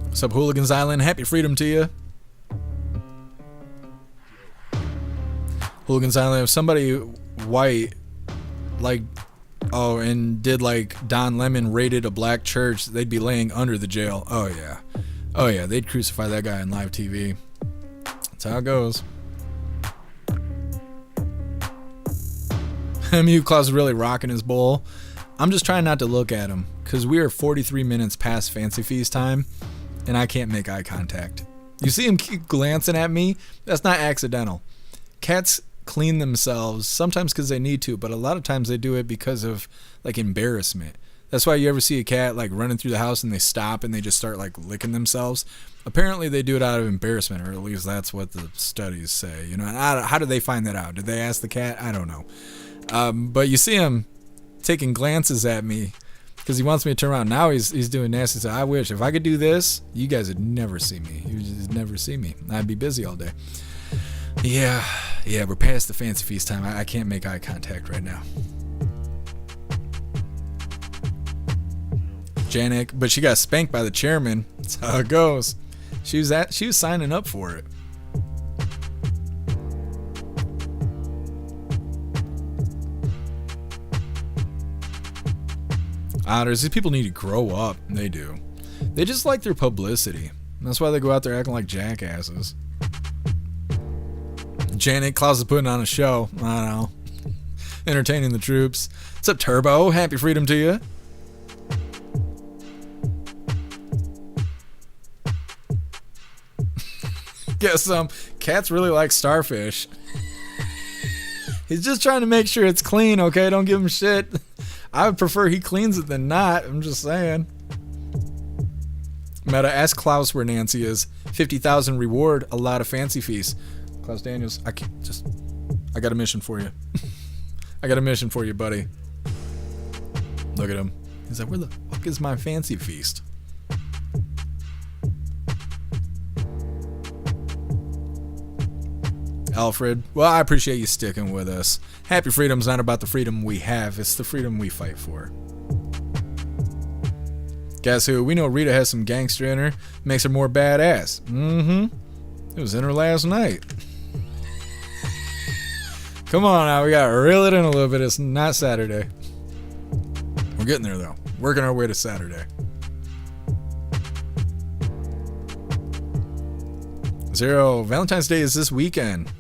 What's up, Hooligans Island? Happy freedom to you. Hooligans Island, if somebody white, like, oh, and did like Don Lemon raided a black church, they'd be laying under the jail. Oh yeah, they'd crucify that guy on live TV. That's how it goes. MU Claus is really rocking his bowl. I'm just trying not to look at him because we are 43 minutes past Fancy Feast time and I can't make eye contact. You see him keep glancing at me? That's not accidental. Cats clean themselves sometimes because they need to, but a lot of times they do it because of like embarrassment. That's why you ever see a cat like running through the house and they stop and they just start like licking themselves. Apparently they do it out of embarrassment, or at least that's what the studies say. You know, how did they find that out? Did they ask the cat? I don't know. But you see him taking glances at me because he wants me to turn around. Now he's doing nasty stuff. I wish if I could do this, you guys would never see me. You would just never see me. I'd be busy all day. Yeah, we're past the Fancy Feast time. I can't make eye contact right now. Janik, but she got spanked by the chairman. That's how it goes. She was signing up for it. Otters, these people need to grow up. They do. They just like their publicity. That's why they go out there acting like jackasses. Janet Claus is putting on a show. I don't know. Entertaining the troops. What's up, Turbo? Happy freedom to you. Guess cats really like starfish. He's just trying to make sure it's clean, okay? Don't give him shit. I would prefer he cleans it than not. I'm just saying. Meta, ask Klaus where Nancy is. 50,000 reward, a lot of Fancy Feast. Klaus Daniels, I got a mission for you. I got a mission for you, buddy. Look at him. He's like, where the fuck is my Fancy Feast? Alfred, well, I appreciate you sticking with us. Happy freedom's not about the freedom we have, it's the freedom we fight for. Guess who? We know Rita has some gangster in her. Makes her more badass. It was in her last night. Come on now, we gotta reel it in a little bit. It's not Saturday. We're getting there though. Working our way to Saturday. Zero, Valentine's Day is this weekend.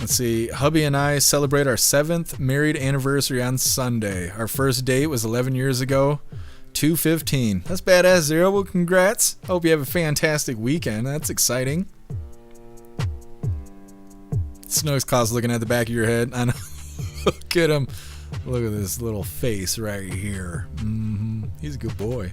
Let's see, hubby and I celebrate our 7th married anniversary on Sunday. Our first date was 11 years ago, 2/15. That's badass, Zero. Well, congrats. Hope you have a fantastic weekend. That's exciting. Snooks Claus looking at the back of your head. I know. Look at him. Look at this little face right here. He's a good boy.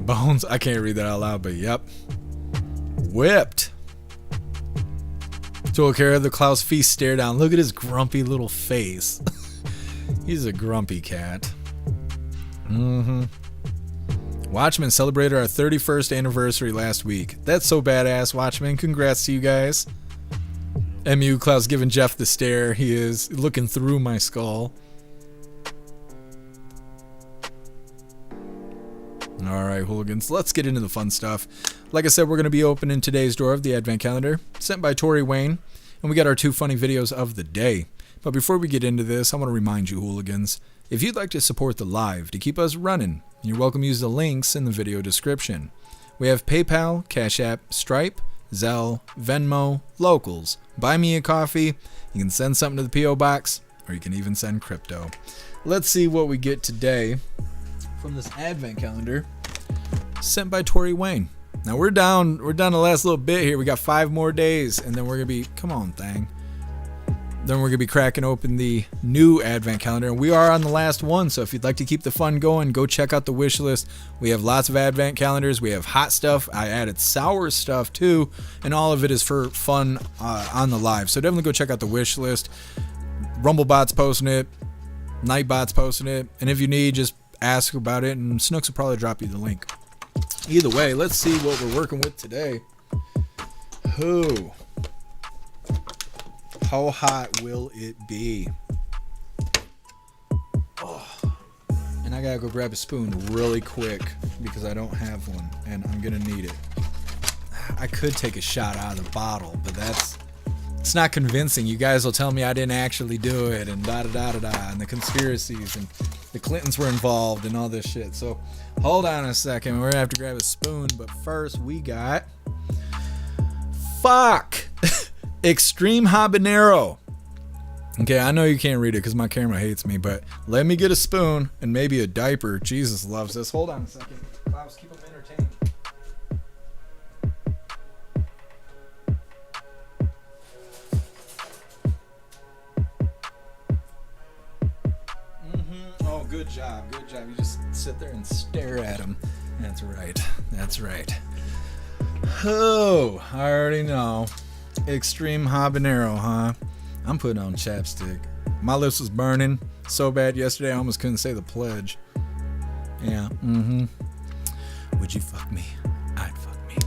Bones, I can't read that out loud, but yep. Whipped. Took care of the Klaus Feast stare down. Look at his grumpy little face. He's a grumpy cat. Why Watchmen celebrated our 31st anniversary last week. That's so badass, Watchmen. Congrats to you guys. MU Klaus giving Jeff the stare. He is looking through my skull. Alright, hooligans, let's get into the fun stuff. Like I said, we're going to be opening today's door of the Advent Calendar, sent by Tori Wayne, and we got our 2 funny videos of the day. But before we get into this, I want to remind you, hooligans, if you'd like to support the live to keep us running, you're welcome to use the links in the video description. We have PayPal, Cash App, Stripe, Zelle, Venmo, Locals, Buy Me a Coffee. You can send something to the P.O. Box, or you can even send crypto. Let's see what we get today from this Advent Calendar sent by Tori Wayne. Now we're down the last little bit here. We got 5 more days, and then we're gonna be, come on, thing. Then we're gonna be cracking open the new Advent Calendar, and we are on the last one. So if you'd like to keep the fun going, go check out the wish list. We have lots of Advent Calendars. We have hot stuff. I added sour stuff too, and all of it is for fun on the live. So definitely go check out the wish list. Rumblebot's posting it, Nightbot's posting it, and if you need, just ask about it, and Snooks will probably drop you the link. Either way, let's see what we're working with today. Who? How hot will it be? Oh. And I gotta go grab a spoon really quick because I don't have one, and I'm gonna need it. I could take a shot out of the bottle, but it's not convincing. You guys will tell me I didn't actually do it, and da-da-da-da-da, and the conspiracies, and the Clintons were involved, and all this shit. So hold on a second. We're gonna have to grab a spoon, but first we got Extreme Habanero. Okay, I know you can't read it because my camera hates me, but let me get a spoon and maybe a diaper. Jesus loves this. Hold on a second. Klaus, keep them entertained. Oh, good job. Good job. You just sit there and stare at them. That's right. That's right. Oh, I already know. Extreme Habanero, huh? I'm putting on chapstick. My lips was burning so bad yesterday I almost couldn't say the pledge. Yeah, Would you fuck me? I'd fuck me.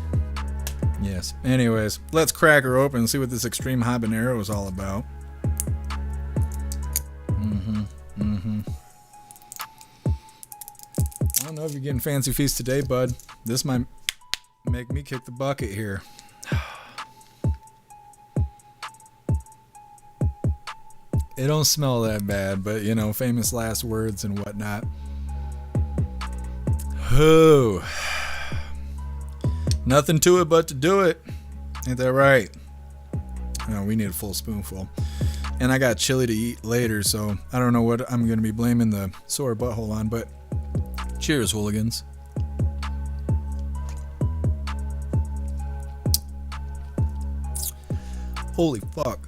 Yes. Anyways, let's crack her open and see what this Extreme Habanero is all about. I don't know if you're getting fancy feast today, bud. This might make me kick the bucket here. It don't smell that bad, but you know, famous last words and whatnot. Oh, nothing to it but to do it. Ain't that right? No, we need a full spoonful. And I got chili to eat later, so I don't know what I'm going to be blaming the sore butthole on, but cheers, hooligans. Holy fuck.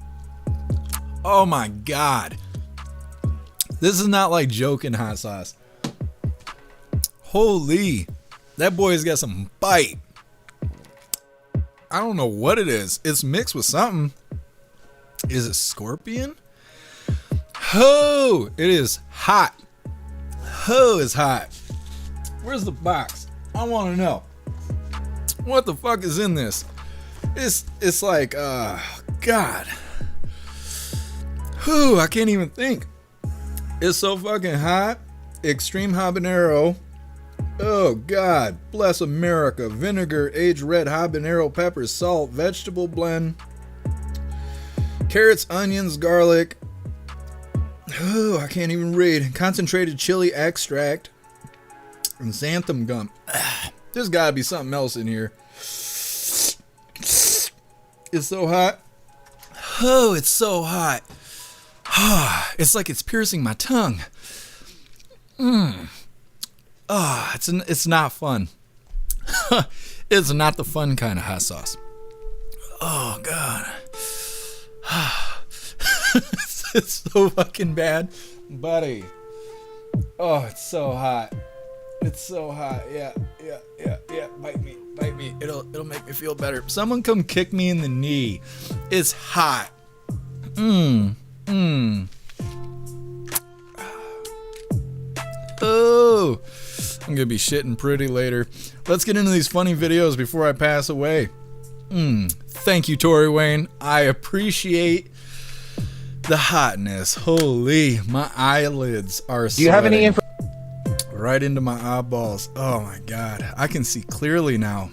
Oh my god. This is not like joking hot sauce. Holy. That boy's got some bite. I don't know what it is. It's mixed with something. Is it scorpion? Oh, it is hot. Oh, it's hot. Where's the box? I want to know. What the fuck is in this? It's like, God. Whew, I can't even think. It's so fucking hot. Extreme Habanero. Oh, God. Bless America. Vinegar, aged red habanero, pepper, salt, vegetable blend. Carrots, onions, garlic. Oh, I can't even read. Concentrated chili extract. And xanthan gum. There's gotta be something else in here. It's so hot. Oh, it's so hot. It's like it's piercing my tongue. It's not fun. It's not the fun kind of hot sauce. Oh, God. It's so fucking bad. Buddy. Oh, it's so hot. It's so hot. Yeah. Bite me. It'll make me feel better. Someone come kick me in the knee. It's hot. Oh. I'm gonna be shitting pretty later. Let's get into these funny videos before I pass away. Thank you, Tori Wayne. I appreciate the hotness. Holy, my eyelids are sweating. Do you have any info? Right into my eyeballs. Oh my God, I can see clearly now.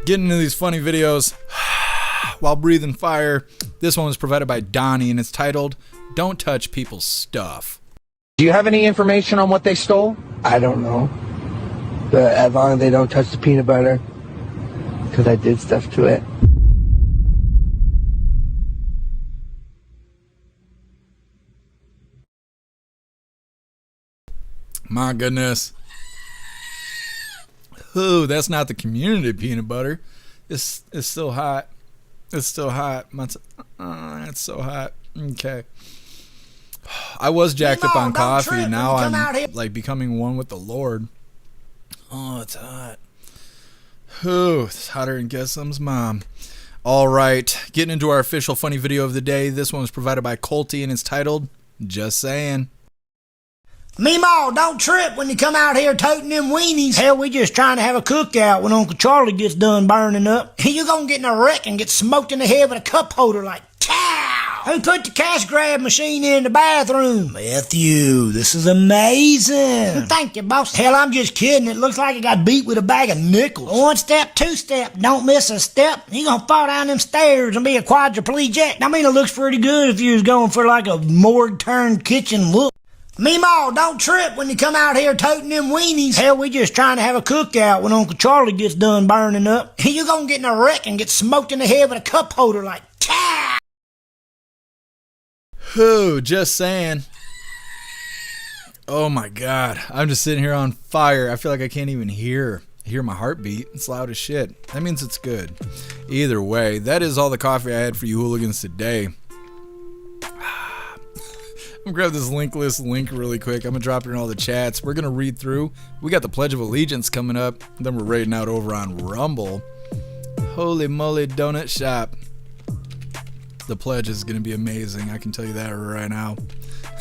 Getting into these funny videos while breathing fire. This one was provided by Donnie and it's titled, "Don't Touch People's Stuff." Do you have any information on what they stole? I don't know. But as long as they don't touch the peanut butter, because I did stuff to it. My goodness. Ooh, that's not the community peanut butter. It's still hot. It's still hot. It's so hot. Okay. I was jacked up on coffee. Now I'm like becoming one with the Lord. Oh, it's hot. Ooh, it's hotter than Guessum's mom. All right, getting into our official funny video of the day. This one was provided by Colty and it's titled, "Just Saying." Meemaw, don't trip when you come out here toting them weenies. Hell, we just trying to have a cookout when Uncle Charlie gets done burning up. You gonna get in a wreck and get smoked in the head with a cup holder like, cow! Who put the cash grab machine in the bathroom? Matthew, this is amazing. Thank you, boss. Hell, I'm just kidding. It looks like I got beat with a bag of nickels. 1 step, 2 step, don't miss a step. You gonna fall down them stairs and be a quadriplegic. I mean, it looks pretty good if you was going for like a morgue-turned kitchen look. Meemaw, don't trip when you come out here toting them weenies. Hell, we just trying to have a cookout when Uncle Charlie gets done burning up. You gonna get in a wreck and get smoked in the head with a cup holder like, cow! Whew, just saying. Oh my God, I'm just sitting here on fire. I feel like I can't even hear my heartbeat. It's loud as shit. That means it's good. Either way, that is all the coffee I had for you hooligans today. I'm gonna grab this link really quick. I'm gonna drop it in all the chats. We're gonna read through. We got the Pledge of Allegiance coming up. Then we're raiding out over on Rumble. Holy moly donut shop. The pledge is gonna be amazing. I can tell you that right now.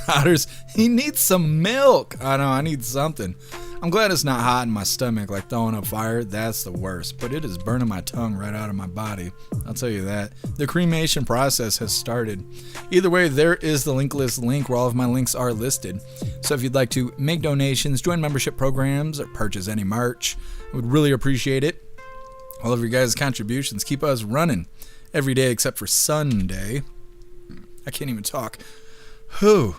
Otters, he needs some milk. I know, I need something. I'm glad it's not hot in my stomach like throwing up fire. That's the worst. But it is burning my tongue right out of my body. I'll tell you that. The cremation process has started. Either way, there is the linkless link where all of my links are listed. So if you'd like to make donations, join membership programs, or purchase any merch, I would really appreciate it. All of your guys' contributions keep us running every day except for Sunday. I can't even talk. Whew.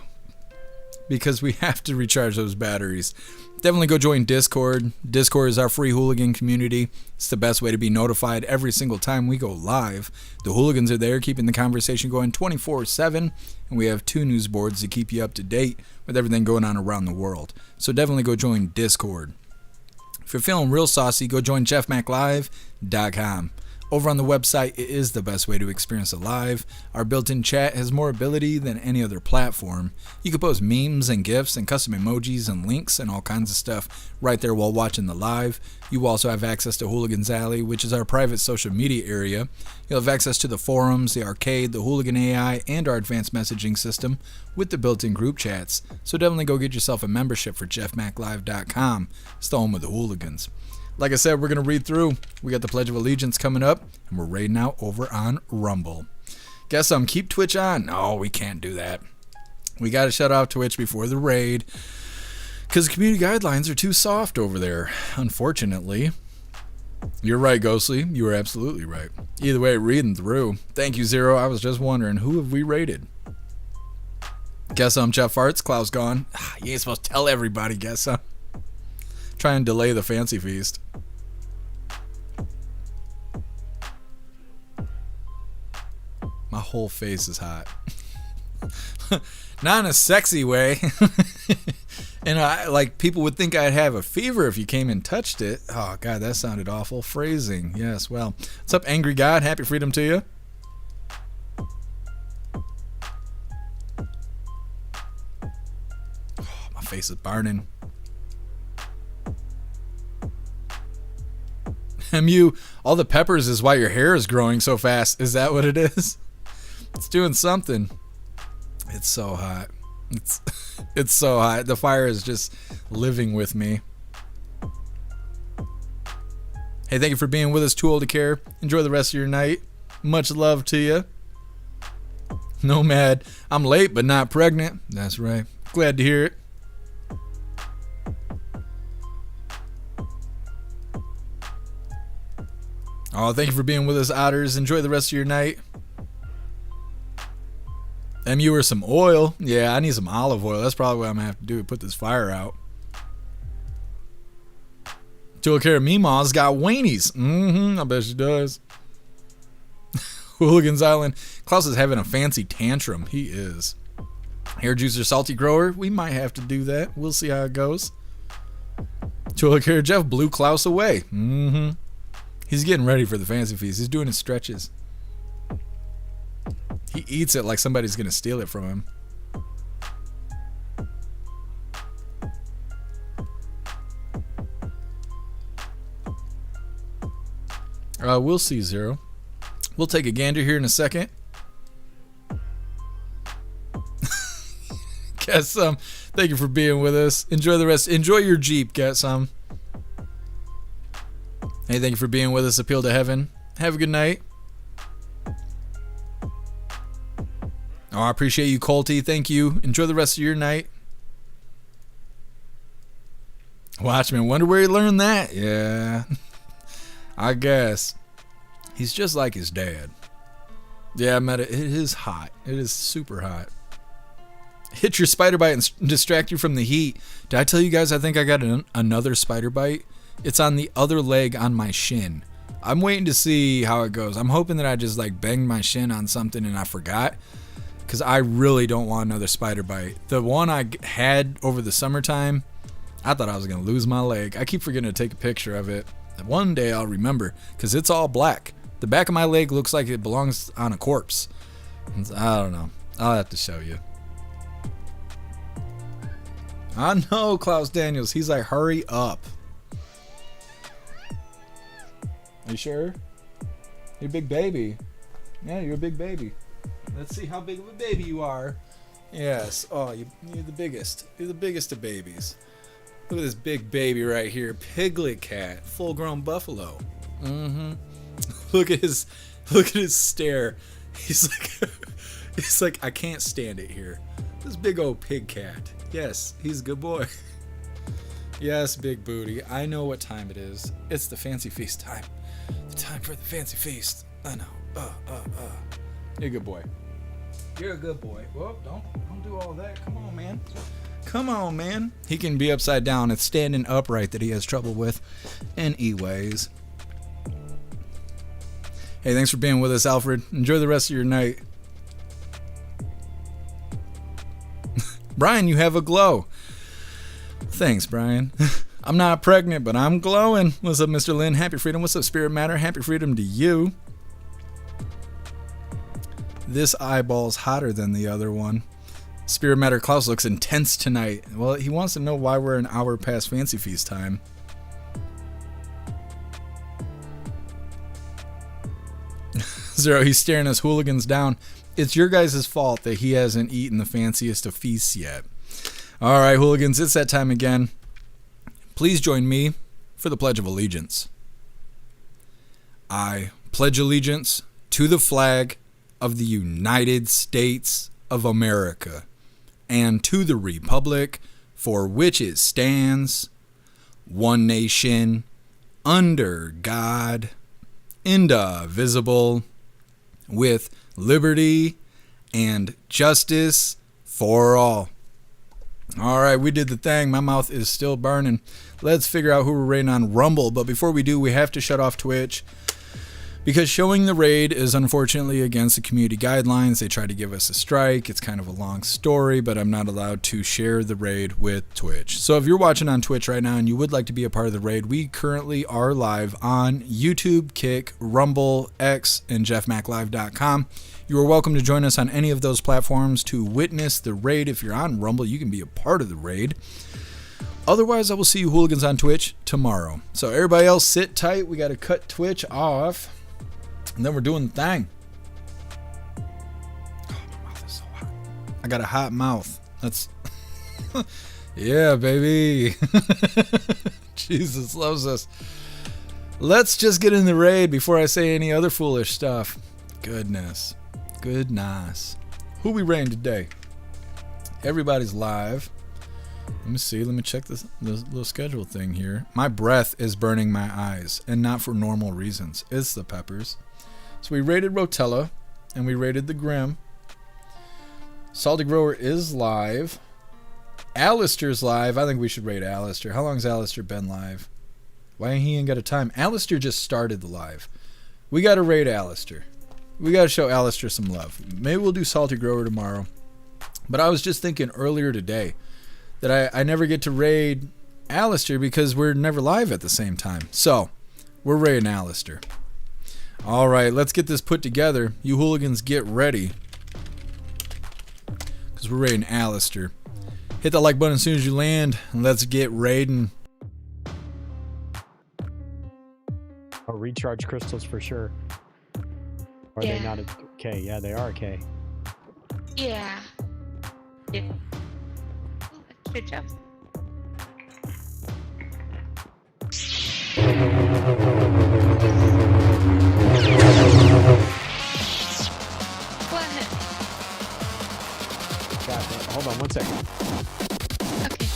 Because we have to recharge those batteries. Definitely go join Discord. Discord is our free hooligan community. It's the best way to be notified every single time we go live. The hooligans are there keeping the conversation going 24/7, and we have 2 news boards to keep you up to date with everything going on around the world. So definitely go join Discord. If you're feeling real saucy, go join jeffmaclive.com. Over on the website, it is the best way to experience it live. Our built-in chat has more ability than any other platform. You can post memes and GIFs and custom emojis and links and all kinds of stuff right there while watching the live. You also have access to Hooligans Alley, which is our private social media area. You'll have access to the forums, the arcade, the Hooligan AI, and our advanced messaging system with the built-in group chats. So definitely go get yourself a membership for jeffmaclive.com. It's the home of the hooligans. Like I said, we're going to read through. We got the Pledge of Allegiance coming up, and we're raiding out over on Rumble. Guess keep Twitch on. No, we can't do that. We got to shut off Twitch before the raid, because the community guidelines are too soft over there, unfortunately. You're right, Ghostly. You were absolutely right. Either way, reading through. Thank you, Zero. I was just wondering, who have we raided? Guess Jeff Farts. Klaus gone. You ain't supposed to tell everybody, guess Try and delay the fancy feast. My whole face is hot. Not in a sexy way. And like people would think I'd have a fever if you came and touched it. Oh God, that sounded awful. Phrasing. Yes, well. What's up, Angry God? Happy freedom to you. Oh, my face is burning. MU, all the peppers is why your hair is growing so fast. Is that what it is? It's doing something. It's so hot. It's so hot. The fire is just living with me. Hey, thank you for being with us. Too old to care. Enjoy the rest of your night. Much love to you. Nomad, I'm late but not pregnant. That's right. Glad to hear it. Oh, thank you for being with us, Otters. Enjoy the rest of your night. MU or some oil? Yeah, I need some olive oil. That's probably what I'm going to have to do to put this fire out. Joe Care Meemaw's got weenies. I bet she does. Hooligans Island. Klaus is having a fancy tantrum. He is. Hair juicer, salty grower. We might have to do that. We'll see how it goes. Joe Care Jeff blew Klaus away. He's getting ready for the fancy feast. He's doing his stretches. He eats it like somebody's going to steal it from him. We'll see, Zero. We'll take a gander here in a second. Get some. Thank you for being with us. Enjoy the rest. Enjoy your Jeep. Get some. Hey, thank you for being with us. Appeal to Heaven. Have a good night. Oh, I appreciate you, Colty. Thank you. Enjoy the rest of your night. Watchman, wonder where he learned that. Yeah. I guess. He's just like his dad. Yeah, I met it. It is hot. It is super hot. Hit your spider bite and distract you from the heat. Did I tell you guys I think I got another spider bite? It's on the other leg on my shin. I'm waiting to see how it goes. I'm hoping that I just like banged my shin on something and I forgot. Because I really don't want another spider bite. The one I had over the summertime, I thought I was going to lose my leg. I keep forgetting to take a picture of it. One day I'll remember because it's all black. The back of my leg looks like it belongs on a corpse. I don't know. I'll have to show you. I know, Klaus Daniels. He's like, hurry up. Are you sure? You're a big baby. Yeah, you're a big baby. Let's see how big of a baby you are. Yes. Oh, you're the biggest. You're the biggest of babies. Look at this big baby right here. Piglet cat. Full-grown buffalo. Look at his stare. He's like, I can't stand it here. This big old pig cat. Yes, he's a good boy. Yes, big booty. I know what time it is. It's the fancy feast time. The time for the fancy feast. I know. You're a good boy. You're a good boy. Whoa, don't do all that. Come on, man. Come on, man. He can be upside down. It's standing upright that he has trouble with. Anyways. Hey, thanks for being with us, Alfred. Enjoy the rest of your night. Brian, you have a glow. Thanks, Brian. I'm not pregnant, but I'm glowing. What's up, Mr. Lynn? Happy freedom. What's up, Spirit Matter? Happy freedom to you. This eyeball's hotter than the other one. Spirit Matter Klaus looks intense tonight. Well, he wants to know why we're an hour past Fancy Feast time. Zero, he's staring us hooligans down. It's your guys' fault that he hasn't eaten the fanciest of feasts yet. All right, hooligans, it's that time again. Please join me for the Pledge of Allegiance. I pledge allegiance to the flag of the United States of America and to the republic for which it stands, one nation, under God, indivisible, with liberty and justice for all. All right, we did the thing. My mouth is still burning. Let's figure out who we're rating on Rumble. But before we do, we have to shut off Twitch because showing the raid is unfortunately against the community guidelines. They tried to give us a strike. It's kind of a long story, but I'm not allowed to share the raid with Twitch. So if you're watching on Twitch right now and you would like to be a part of the raid, we currently are live on YouTube, Kick, Rumble, X, and jeffmaclive.com. You are welcome to join us on any of those platforms to witness the raid. If you're on Rumble, you can be a part of the raid. Otherwise, I will see you hooligans on Twitch tomorrow. So everybody else, sit tight. We got to cut Twitch off. And then we're doing the thing. Oh, my mouth is so hot. I got a hot mouth. That's... yeah, baby. Jesus loves us. Let's just get in the raid before I say any other foolish stuff. Goodness. Goodness. Who we raiding today? Everybody's live. Let me see. Let me check this little schedule thing here. My breath is burning my eyes, and not for normal reasons. It's the peppers. So we raided Rotella, and we raided the Grim. Salty Grower is live. Alistair's live. I think we should raid Alistair. How long has Alistair been live? Why he ain't got a time? Alistair just started the live. We got to raid Alistair. We got to show Alistair some love. Maybe we'll do Salty Grower tomorrow. But I was just thinking earlier today that I never get to raid Alistair because we're never live at the same time. So, we're raiding Alistair. Alright, let's get this put together. You hooligans get ready. Because we're raiding Alistair. Hit that like button as soon as you land, and let's get raiding. Oh, recharge crystals for sure. Are they not a K? Yeah, they are a K. Yeah. Yeah. Good job. What? Got it. Hold on 1 second. Okay.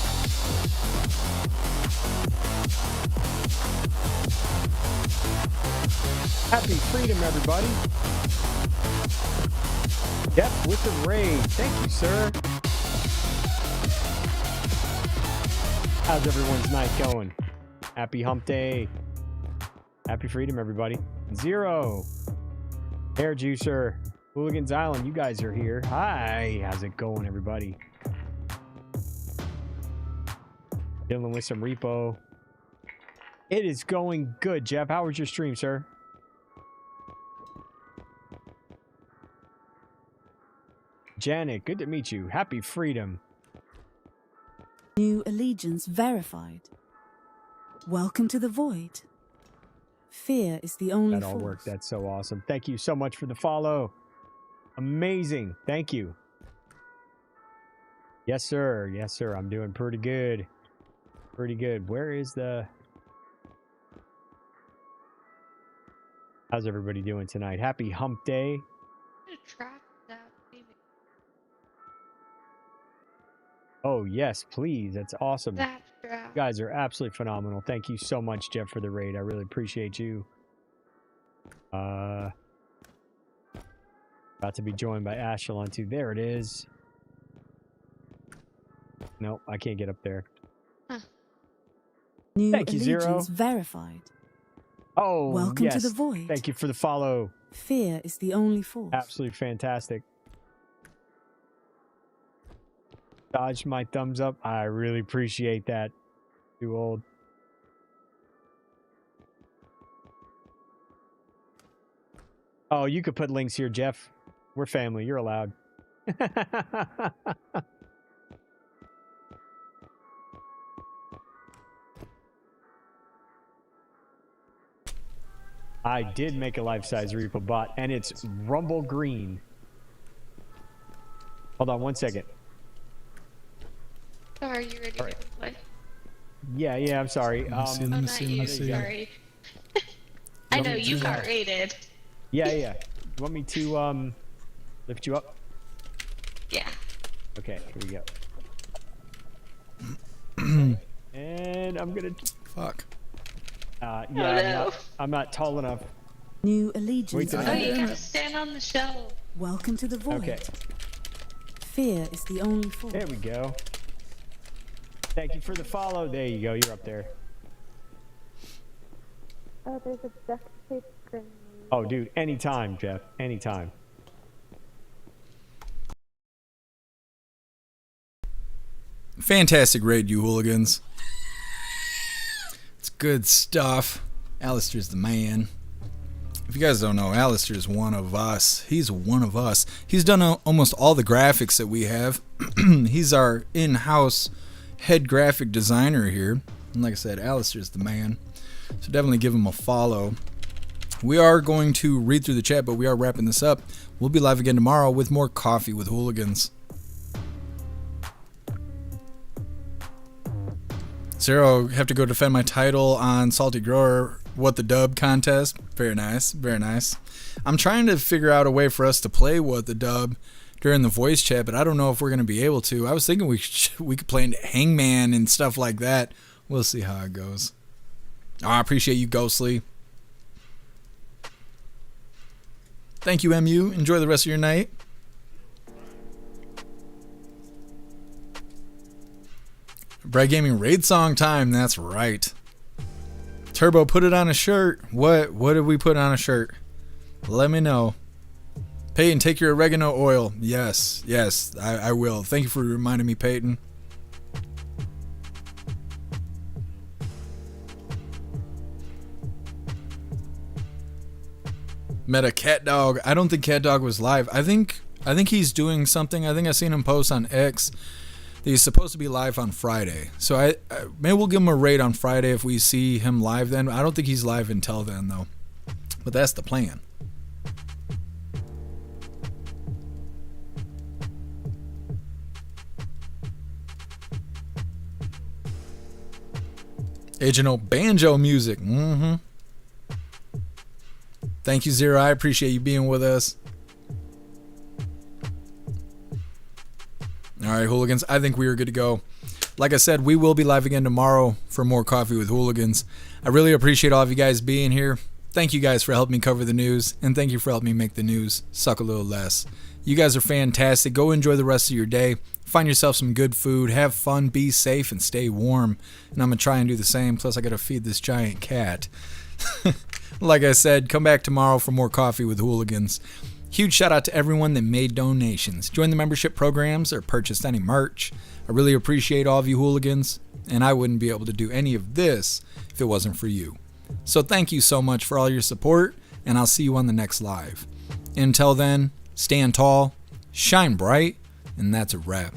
Happy freedom, everybody. Yep, with the raid. Thank you, sir. How's everyone's night going? Happy hump day. Happy freedom, everybody. Zero. Hair Juicer. Hooligans Island, you guys are here. Hi. How's it going, everybody? Dealing with some repo. It is going good, Jeff. How was your stream, sir? Janet, good to meet you. Happy freedom. New allegiance verified. Welcome to the void. Fear is the only That all force. worked. That's so awesome. Thank you so much for the follow. Amazing. Thank you. Yes, sir. Yes, sir. I'm doing pretty good. Pretty good. Where is the... How's everybody doing tonight? Happy hump day. Oh, yes, please. That's awesome. You guys are absolutely phenomenal. Thank you so much, Jeff, for the raid. I really appreciate you. About to be joined by Ashelon, too. There it is. Nope, I can't get up there. Huh. New Thank you, Zero. allegiance verified. Oh, Welcome yes. to the void. Thank you for the follow. Fear is the only force. Absolutely fantastic. Dodged my thumbs up. I really appreciate that. Too old. Oh, you could put links here, Jeff. We're family. You're allowed. I did make a life-size repo bot, and it's Rumble Green. Hold on 1 second. So are you ready to play? Yeah, I'm sorry. Let me see. Sorry. I know you got rated. Yeah. You want me to lift you up? Yeah. Okay, here we go. And I'm gonna... Fuck. No. I'm not tall enough. New allegiance Oh, you verified. gotta stand on the shelf. Welcome to the void. Okay. Fear is the only force. There we go. Thank you for the follow. There you go. You're up there. Oh, there's a duct tape grenade. Oh, dude. Anytime, Jeff. Anytime. Fantastic raid, you hooligans. It's good stuff. Alistair's the man. If you guys don't know, Alistair's one of us. He's one of us. He's done almost all the graphics that we have. He's our in-house head graphic designer here. And like I said, Alistair's the man. So definitely give him a follow. We are going to read through the chat, but we are wrapping this up. We'll be live again tomorrow with more Coffee with Hooligans. Zero, have to go defend my title on Salty Grower What the Dub contest. Very nice. Very nice. I'm trying to figure out a way for us to play What the Dub during the voice chat, but I don't know if we're going to be able to. I was thinking we could play Hangman and stuff like that. We'll see how it goes. I appreciate you, Ghostly. Thank you, MU. Enjoy the rest of your night. Bright Gaming raid song time. That's right. Turbo, put it on a shirt. What did we put on a shirt? Let me know. Peyton, take your oregano oil. Yes, I will. Thank you for reminding me, Peyton. Met a Cat Dog. I don't think Cat Dog was live. I think he's doing something. I think I seen him post on X that he's supposed to be live on Friday. So I maybe we'll give him a raid on Friday if we see him live then. I don't think he's live until then though. But that's the plan. Agent O Banjo music. Thank you, Zero. I appreciate you being with us. All right, Hooligans. I think we are good to go. Like I said, we will be live again tomorrow for more Coffee with Hooligans. I really appreciate all of you guys being here. Thank you guys for helping me cover the news, and thank you for helping me make the news suck a little less. You guys are fantastic. Go enjoy the rest of your day. Find yourself some good food. Have fun. Be safe and stay warm. And I'm going to try and do the same. Plus, I got to feed this giant cat. Like I said, come back tomorrow for more Coffee with Hooligans. Huge shout out to everyone that made donations, joined the membership programs, or purchased any merch. I really appreciate all of you Hooligans, and I wouldn't be able to do any of this if it wasn't for you. So thank you so much for all your support, and I'll see you on the next live. Until then, stand tall, shine bright, and that's a wrap.